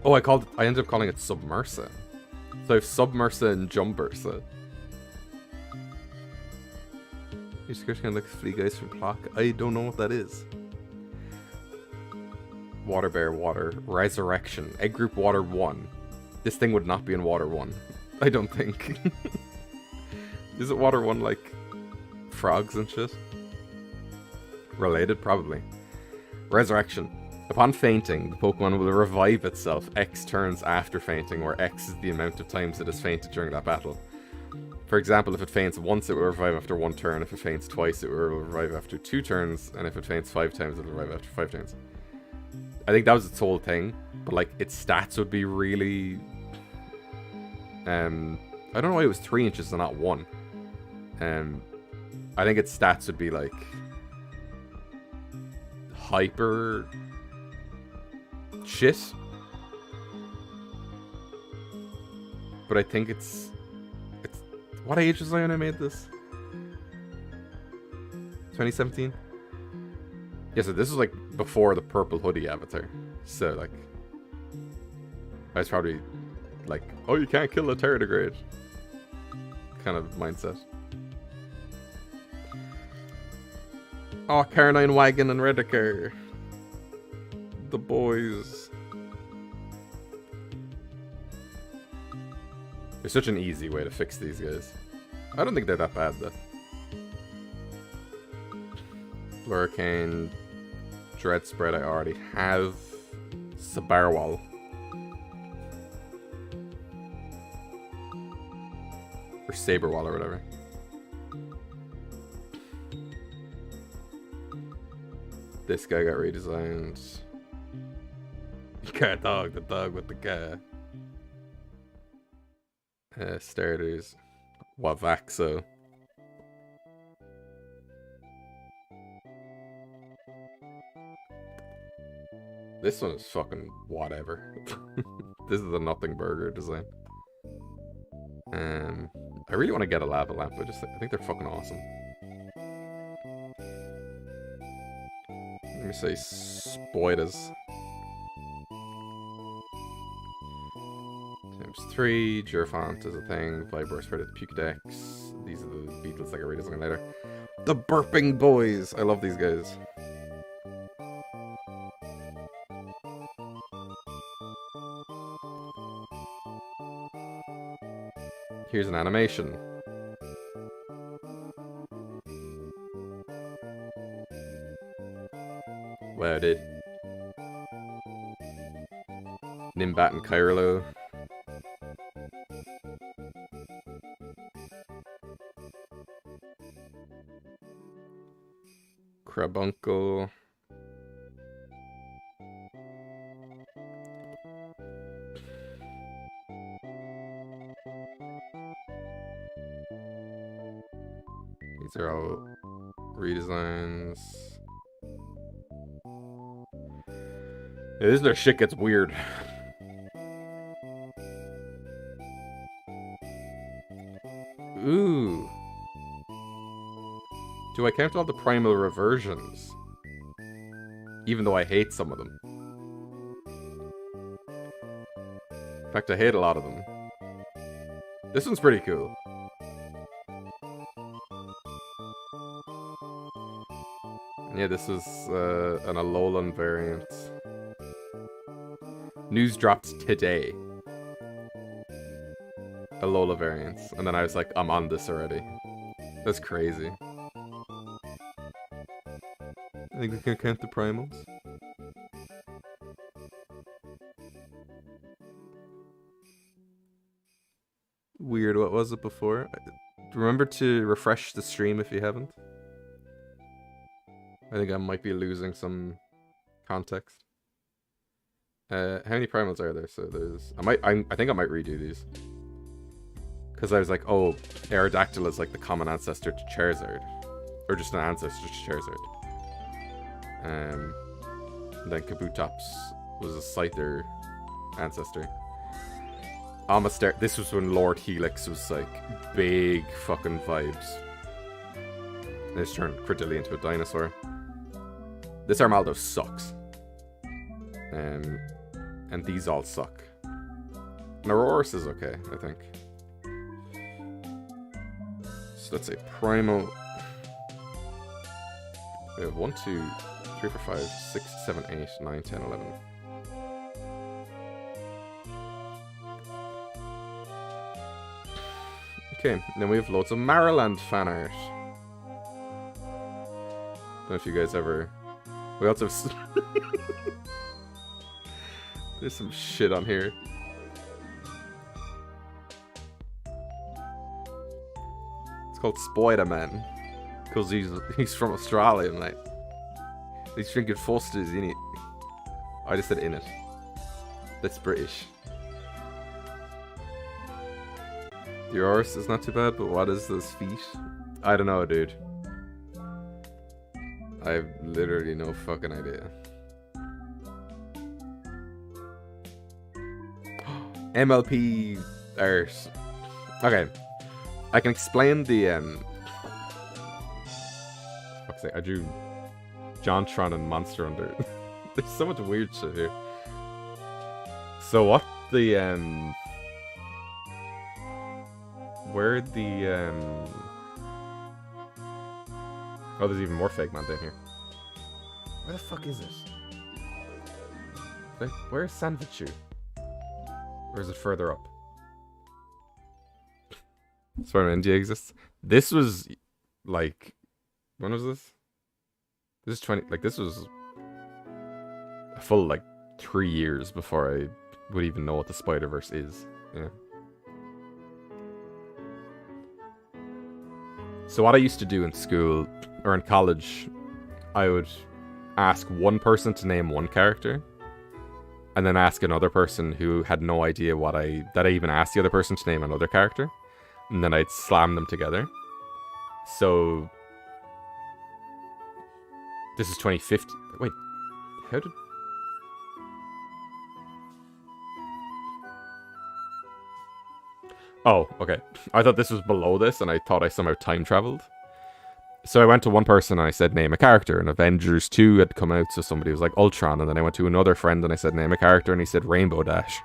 Oh, I ended up calling it Submersa. So I have Submersa and Jumpersa. You're just kind of like Flea Guys from Clock. I don't know what that is. Water Bear, Water. Resurrection. Egg Group Water 1. This thing would not be in Water 1. I don't think. Is it Water 1 like frogs and shit? Related, probably. Resurrection. Upon fainting, the Pokemon will revive itself X turns after fainting, where X is the amount of times it has fainted during that battle. For example, if it faints once, it will revive after 1 turn. If it faints twice, it will revive after 2 turns. And if it faints 5 times, it will revive after 5 turns. I think that was its whole thing. But, like, its stats would be really... I I don't know why it was 3 inches and not 1. I think its stats would be like hyper shit. But I think it's what age was I when I made this? 2017? Yeah, so this was like before the purple hoodie avatar. So like I was probably like, oh, you can't kill a tardigrade kind of mindset. Oh, Caroline Wagon and Redeker. The boys. There's such an easy way to fix these guys. I don't think they're that bad though. Hurricane, Dread Spread I already have. Sabarwal. Or Saberwall or whatever. This guy got redesigned. Cat dog, the dog with the cat. Starters. Wavaxo. This one is fucking whatever. This is a nothing burger design. I really want to get a lava lamp. I think they're fucking awesome. Let me say spoilers. Times 3, Girafant is a thing, Vibro spread of Pukedex. These are the beetles that get redesigned later. The burping boys! I love these guys. Here's an animation. Wow, dude. Nimbat and Kyrlo. Crabuncle. These are all redesigns. Yeah, this is where shit gets weird. Ooh. Do I count all the primal reversions? Even though I hate some of them. In fact, I hate a lot of them. This one's pretty cool. Yeah, this is an Alolan variant. News dropped today. Alola variants. And then I was like, I'm on this already. That's crazy. I think we can count the primals. Weird, what was it before? Remember to refresh the stream if you haven't. I think I might be losing some context. How many primals are there? So there's... I think I might redo these. Because I was like, oh, Aerodactyl is like the common ancestor to Charizard. Or just an ancestor to Charizard. And then Kabutops was a Scyther ancestor. Amistar, this was when Lord Helix was like big fucking vibes. They just turned Credilli into a dinosaur. This Armaldo sucks. And these all suck. And Aurorus is okay, I think. So let's say Primal. We have 1, 2, 3, 4, 5, 6, 7, 8, 9, 10, 11. Okay, then we have loads of Mariland fan art. Don't know if you guys ever... We also have... There's some shit on here. It's called Spider-Man. Because he's from Australia, mate. He's drinking Foster's in it. I just said in it. That's British. Your horse is not too bad, but what is those feet? I don't know, dude. I have literally no fucking idea. MLP art. Okay. I can explain the fuck's sake, I drew Jontron and Monster Hunter. There's so much weird shit here. So what the where the oh, there's even more Fakemon down here. Where the fuck is it? Like, where's Sanvichu? Or is it further up? Spider-Man NG exists. This was like, when was this? This is 20. Like, this was a full like 3 years before I would even know what the Spider-Verse is. Yeah. So what I used to do in school or in college, I would ask one person to name one character, and then ask another person who had no idea that I even asked the other person to name another character, and then I'd slam them together. So this is 2015. Wait, how did? Oh, okay. I thought this was below this, and I thought I somehow time traveled. So I went to one person and I said, name a character, and Avengers 2 had come out, so somebody was like Ultron, and then I went to another friend and I said, name a character, and he said Rainbow Dash.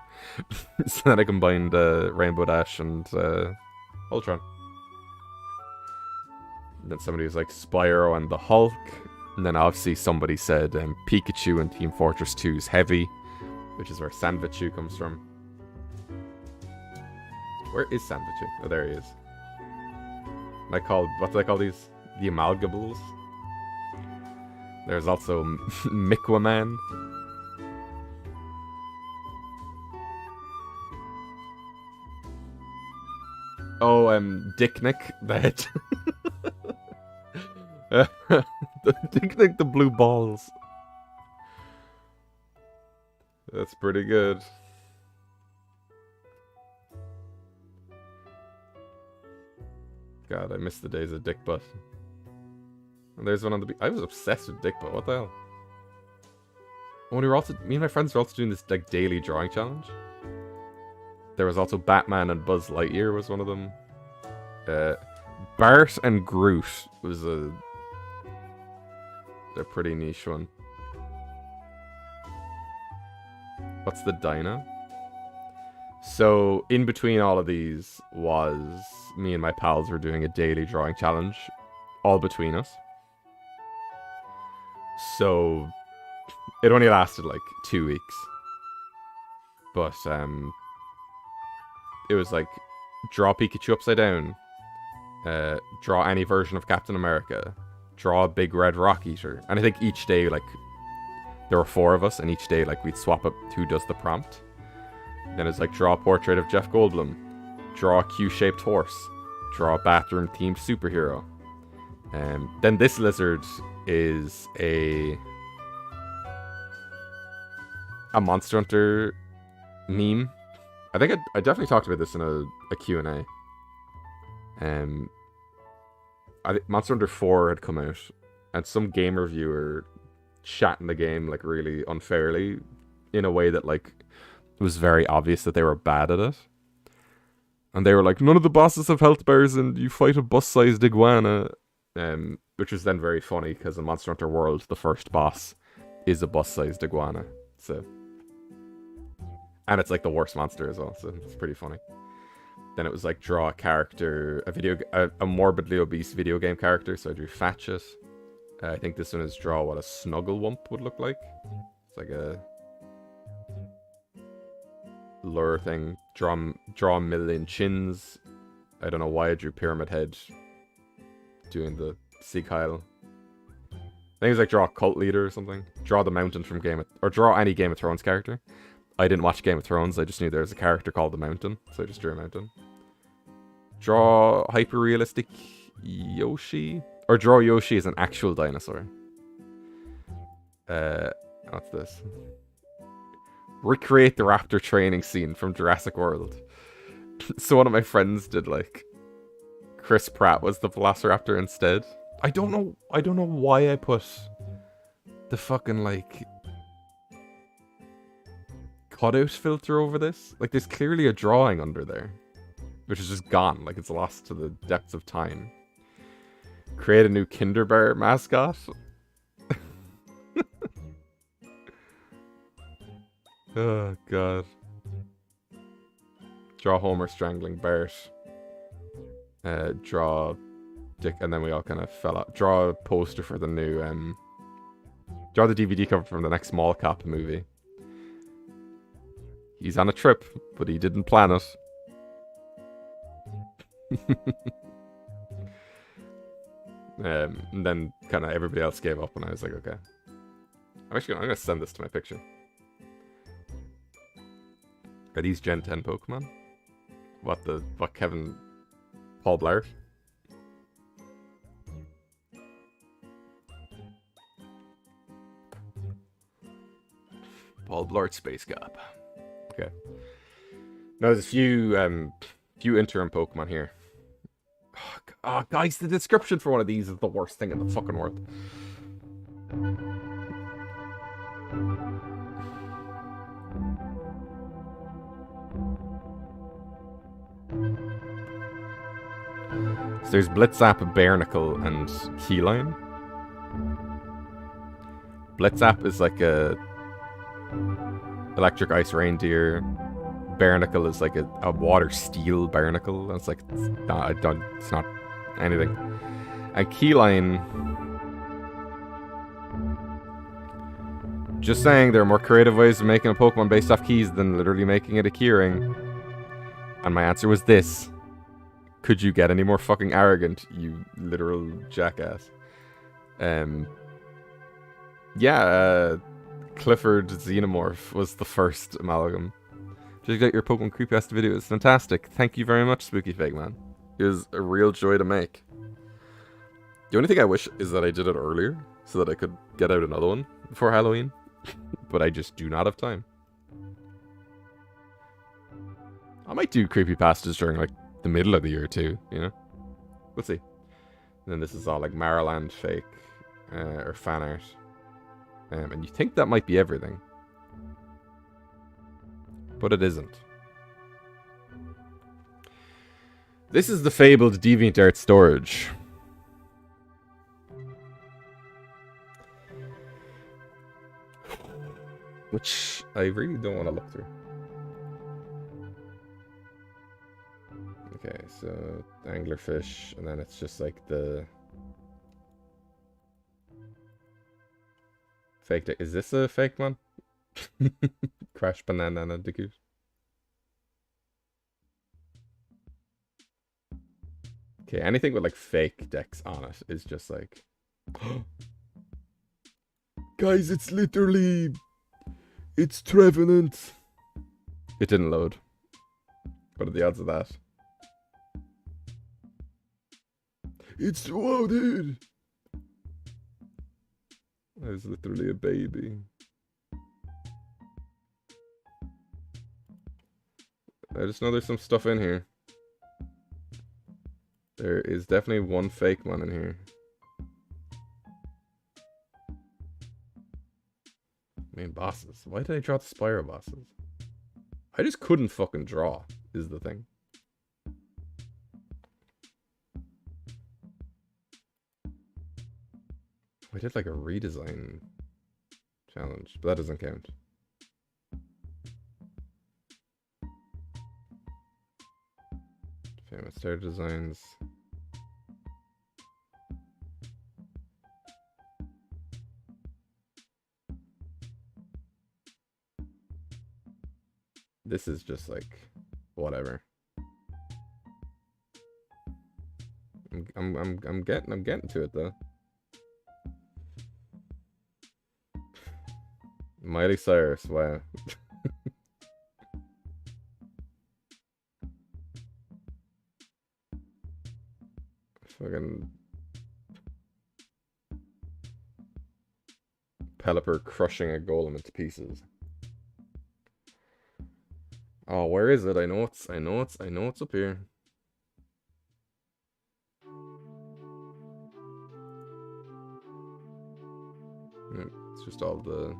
So then I combined Rainbow Dash and Ultron. And then somebody was like Spyro and the Hulk, and then obviously somebody said Pikachu and Team Fortress 2's Heavy, which is where Sanvichu comes from. Where is Sanvichu? Oh, there he is. What do they call these? The Amalgamables. There's also Mikwaman. Oh, Dick Nick, the head. Dick Nick, the blue balls. That's pretty good. God, I miss the days of Dick Butt. And there's one on the I was obsessed with Dick Butt. What the hell? Oh, we were also, me and my friends were also doing this like daily drawing challenge. There was also Batman and Buzz Lightyear was one of them. Bart and Groot was a pretty niche one. What's the Dyna? So, in between all of these was me and my pals were doing a daily drawing challenge, all between us. So, it only lasted like 2 weeks. But, it was like, draw Pikachu upside down, draw any version of Captain America, draw a big red rock eater. And I think each day, like, there were 4 of us, and each day, like, we'd swap up who does the prompt. Then it's like, draw a portrait of Jeff Goldblum, draw a Q-shaped horse, draw a bathroom-themed superhero. Then this lizard is a Monster Hunter meme. I think I definitely talked about this in a Q&A. I think Monster Hunter 4 had come out, and some game reviewer shat in the game like really unfairly, in a way that like it was very obvious that they were bad at it. And they were like, none of the bosses have health bars, and you fight a bus-sized iguana. Which was then very funny, because in Monster Hunter World, the first boss is a bus-sized iguana. So, and it's like the worst monster as well, so it's pretty funny. Then it was like, draw a character, a morbidly obese video game character, so I drew Fatchett. I think this one is draw what a Snugglewump would look like. It's like a lure thing. Draw a million chins. I don't know why I drew Pyramid Head doing the Sieg Heil. I think it was like, draw a cult leader or something. Draw the Mountain from draw any Game of Thrones character. I didn't watch Game of Thrones, I just knew there was a character called the Mountain, so I just drew a mountain. Draw hyper-realistic Yoshi. Or draw Yoshi as an actual dinosaur. What's this? Recreate the raptor training scene from Jurassic World. So one of my friends did like Chris Pratt was the Velociraptor instead. I don't know why I put the fucking like cutout filter over this. Like there's clearly a drawing under there, which is just gone. Like it's lost to the depths of time. Create a new Kinder Bear mascot. Oh god. Draw Homer strangling Bart. Draw Dick, and then we all kind of fell out. Draw a poster for the new draw the DVD cover from the next Small Cop movie. He's on a trip, but he didn't plan it. And then kind of everybody else gave up, and I was like, okay. I'm gonna send this to my picture. Are these Gen 10 Pokemon? What Kevin Paul Blart? Paul Blart Space Cop. Okay. Now there's a few interim Pokemon here. Oh, guys, the description for one of these is the worst thing in the fucking world. So there's Blitzap, Barnacle, and Keyline. Blitzap is like a electric ice reindeer. Barnacle is like a water steel barnacle. That's like it's not anything. And Keyline, just saying, there are more creative ways of making a Pokemon based off keys than literally making it a keyring. And my answer was this. Could you get any more fucking arrogant, you literal jackass? Clifford Xenomorph was the first amalgam. Just got your Pokemon Creepypasta video. It's fantastic. Thank you very much, Spooky Fakemon. It was a real joy to make. The only thing I wish is that I did it earlier, so that I could get out another one before Halloween. But I just do not have time. I might do Creepypastas during, like, the middle of the year, too, you know? We'll see. And then this is all, like, Mariland fake, or fan art. And you think that might be everything. But it isn't. This is the fabled DeviantArt storage. Which I really don't want to look through. Okay, so anglerfish, and then it's just like the fake. Is this a fake one? Crash Banana Digoot. Okay, anything with like fake decks on it is just like, Guys, it's Trevenant. It didn't load. What are the odds of that? Whoa, dude. It's literally a baby. I just know there's some stuff in here. There is definitely one fake one in here. Main bosses. Why did I draw the Spyro bosses? I just couldn't fucking draw, is the thing. I did like a redesign challenge, but that doesn't count. Famous Star Designs. This is just like whatever. I'm getting to it though. Miley Cyrus, wow. Fucking Pelipper crushing a golem into pieces. Oh, where is it? I know it's up here. Yeah, it's just all the...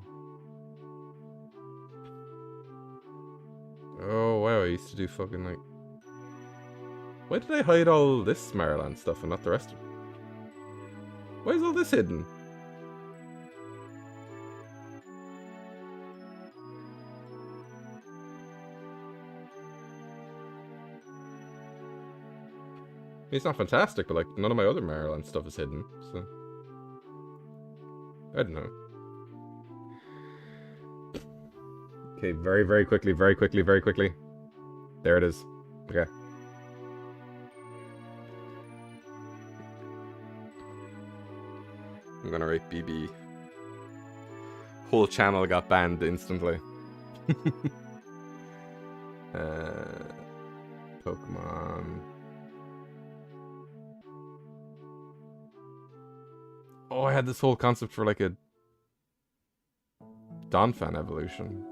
Oh, wow, I used to do fucking, like... Why did I hide all this Tomorrowland stuff and not the rest of it? Why is all this hidden? It's not fantastic, but like none of my other Tomorrowland stuff is hidden, so... I don't know. Okay, very, very quickly, very quickly, very quickly. There it is. Okay. I'm gonna write BB. Whole channel got banned instantly. Pokemon. Oh, I had this whole concept for like a Donphan evolution.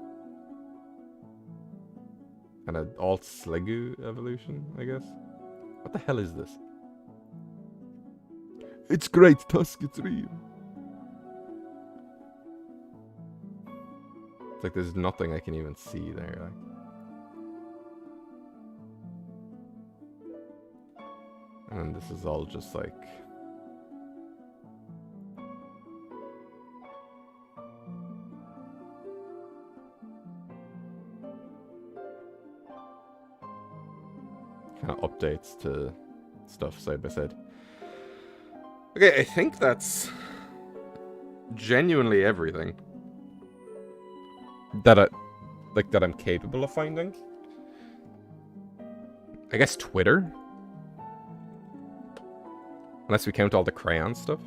And an Alt Sliggoo evolution, I guess. What the hell is this? It's great, Tusk, it's real. It's like there's nothing I can even see there. Like. And this is all just like... kind of updates to stuff side by side. Okay, I think that's genuinely everything that that I'm capable of finding. I guess Twitter, unless we count all the crayon stuff.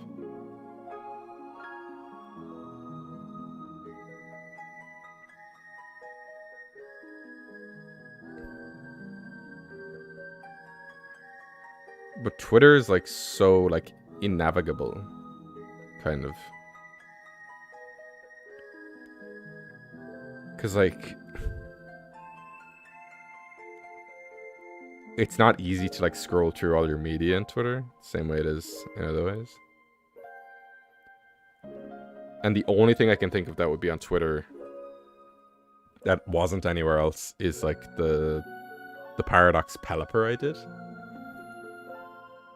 But Twitter is like so like innavigable, kind of. Cause like it's not easy to like scroll through all your media in Twitter, same way it is in other ways. And the only thing I can think of that would be on Twitter that wasn't anywhere else is like the Paradox Pelipper I did.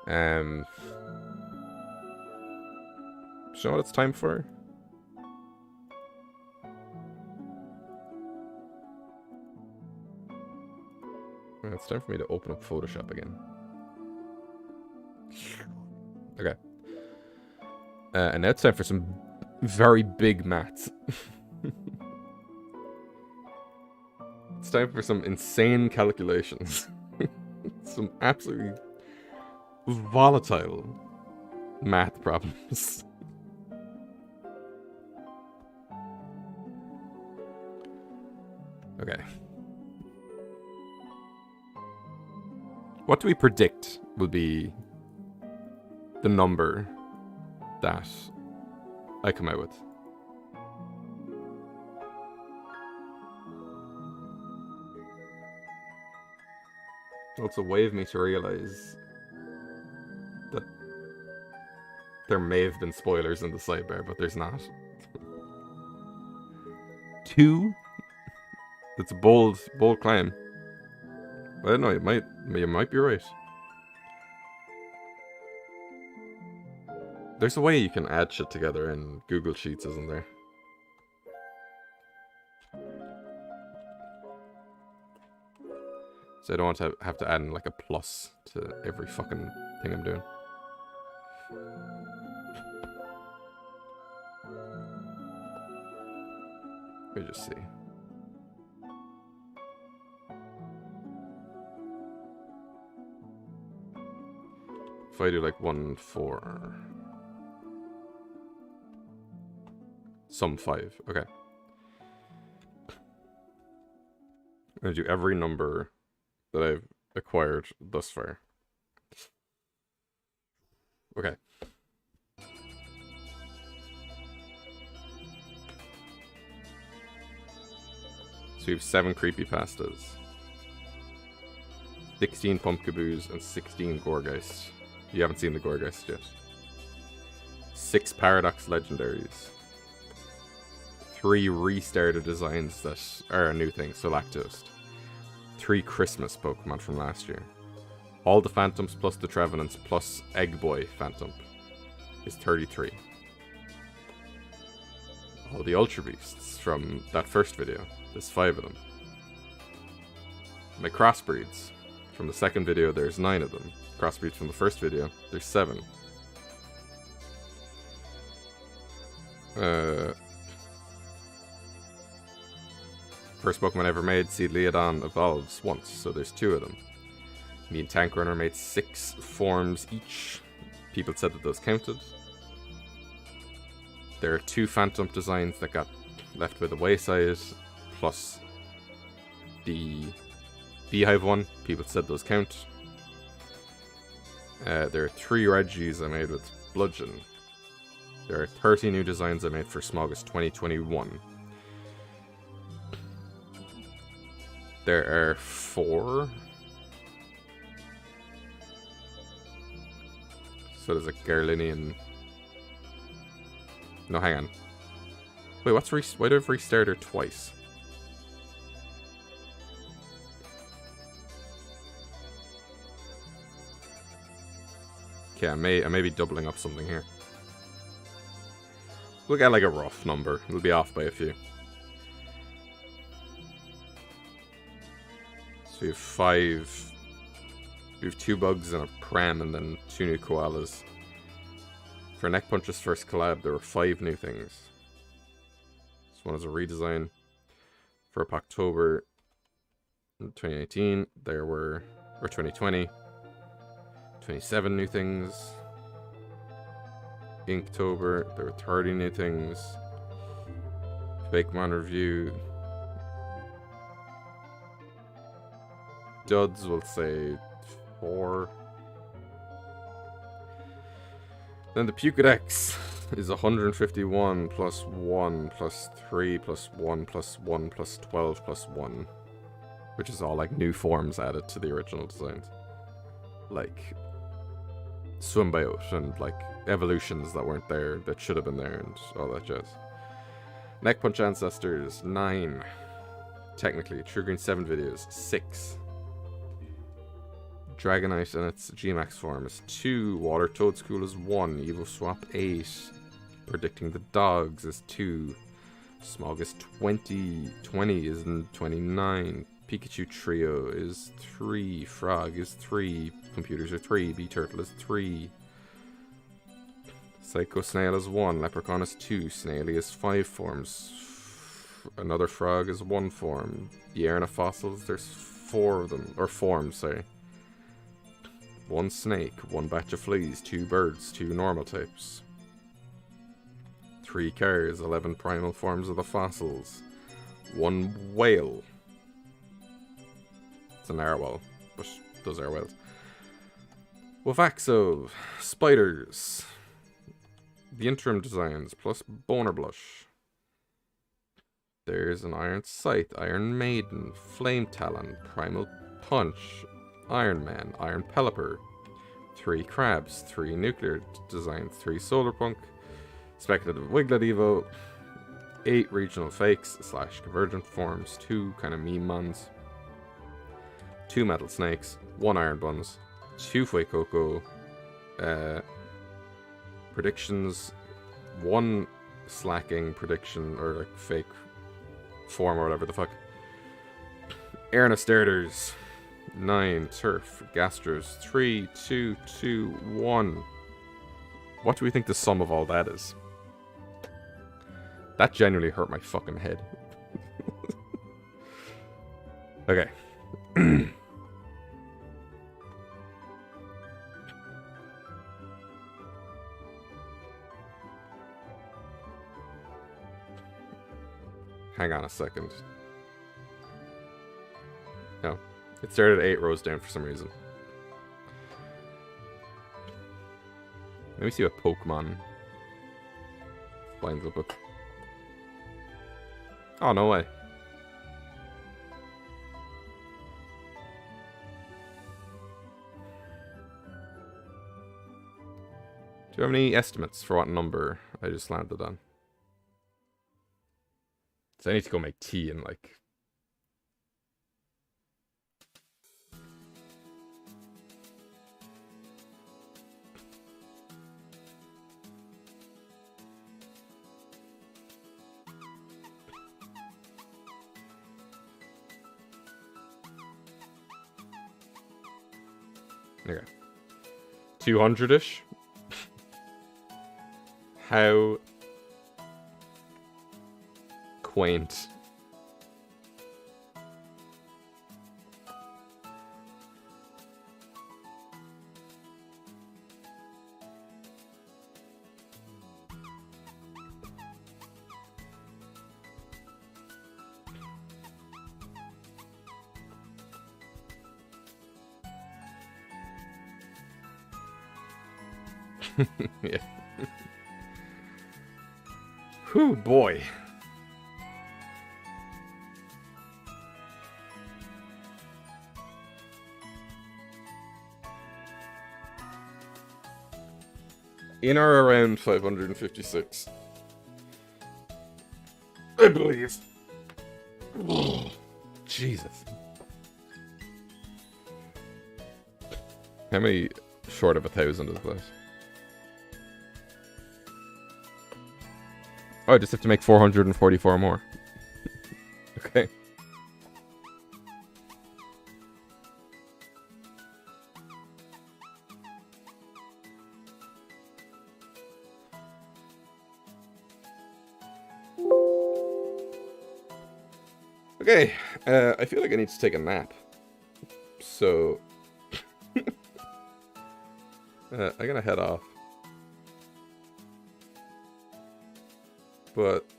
Do you know what it's time for? It's time for me to open up Photoshop again. Okay. And now it's time for some very big maths. It's time for some insane calculations. Some absolutely volatile math problems. Okay. What do we predict will be the number that I come out with? Also, wave me to realize that there may have been spoilers in the sidebar, but there's not. 2? That's a bold claim. I don't know, you might be right. There's a way you can add shit together in Google Sheets, isn't there? So I don't want to have to add in like a plus to every fucking thing I'm doing. Let me just see. If I do like 1, 4... Sum 5, okay. I'm gonna do every number that I've acquired thus far. Okay. So we have 7 creepypastas. 16 Pumpkaboos, and 16 Gorgeist. You haven't seen the Gorgeist yet. 6 Paradox Legendaries. 3 restarted designs that are a new thing, so Lactose. 3 Christmas Pokemon from last year. All the Phantoms plus the Trevenants plus Egg Boy Phantom is 33. All the Ultra Beasts from that first video, there's 5 of them. My crossbreeds from the second video, there's 9 of them. Crossbreeds from the first video, there's 7. First Pokemon ever made, Seedleodon evolves once, so there's 2 of them. Me and Tank Runner made 6 forms each. People said that those counted. There are 2 Phantom designs that got left by the wayside, plus the Beehive one. People said those count. There are 3 Regis I made with Bludgeon. There are 30 new designs I made for Smogus 2021. There are 4. So there's a Garlinian. No, hang on. Wait, why do I have restarter twice? Okay, I may be doubling up something here. We'll get like a rough number. It'll be off by a few. So we have 5. We have 2 bugs and a pram, and then 2 new koalas. For Neck Punch's first collab, there were 5 new things. This one is a redesign. For October 2018, there were, or 2020, 27 new things. Inktober, there were 30 new things. Fakemon review. Duds will say 4. Then the Pukedex is 151 plus 1 plus 3 plus 1 plus 1 plus 12 plus 1. Which is all like new forms added to the original designs. Like Swimboat and like evolutions that weren't there that should have been there and all that jazz. Neck Punch Ancestors 9. Technically, True Green 7 videos 6. Dragonite in its Gmax form is 2. Water Toadscool is 1. Evo Swap 8. Predicting the Dogs is 2. Smogus 20 is 29. Pikachu Trio is 3. Frog is 3. Computers are 3. Bee-Turtle is 3. Psycho Snail is 1. Leprechaun is 2. Snaily is 5 forms. Another Frog is 1 form. The Arena Fossils, there's 4 of them. Or forms, sorry. 1 snake, 1 batch of fleas, 2 birds, 2 normal types. 3 cars, 11 primal forms of the fossils. 1 whale. It's a narwhal, but those are whales. Wavaxo, spiders. The interim designs, plus Boner Blush. There's an Iron Scythe, Iron Maiden, Flame Talon, Primal Punch, Iron Man, Iron Pelipper, 3 Crabs, 3 Nuclear Designs, 3 Solar Punk, Speculative Wiglet Evo, 8 Regional Fakes / Convergent Forms, 2 kind of meme mons, 2 Metal Snakes, 1 Iron Buns, 2 Fuecoco, predictions, 1 Slacking prediction or like fake form or whatever the fuck, Airna Starters, 9 Turf, Gastros, 3, 2, 2, 1. What do we think the sum of all that is? That genuinely hurt my fucking head. Okay. Hang on a second. No. It started 8 rows down for some reason. Let me see what Pokemon lines up with. Oh, no way. you have any estimates for what number I just landed on? So I need to go make tea and like... Okay. 200-ish. How quaint. Yeah. Whew, boy. In or around 556. I believe. Jesus. How many short of 1,000 is that? Oh, I just have to make 444 more. Okay. Okay, I feel like I need to take a nap. So... I'm gonna head off. But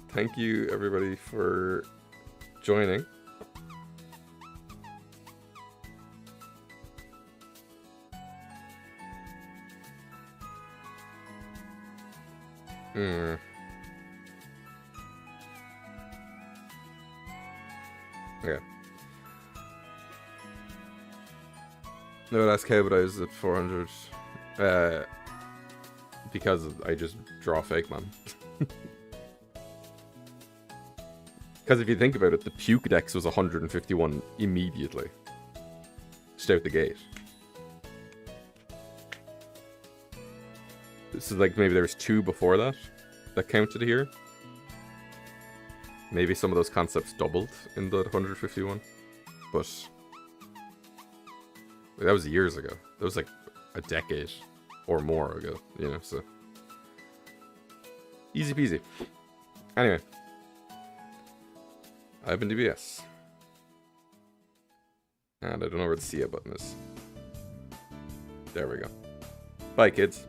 thank you everybody for joining. Yeah. No, that's how, but I was at 400. Because I just draw Fakemon. Because if you think about it, the Puke Dex was 151 immediately. Just out the gate. So like maybe there was 2 before that counted here. Maybe some of those concepts doubled in the 151. But that was years ago. That was like a decade or more ago, you know, so easy peasy. Anyway, I've been DBS, and I don't know where the see ya button is. There we go. Bye, kids.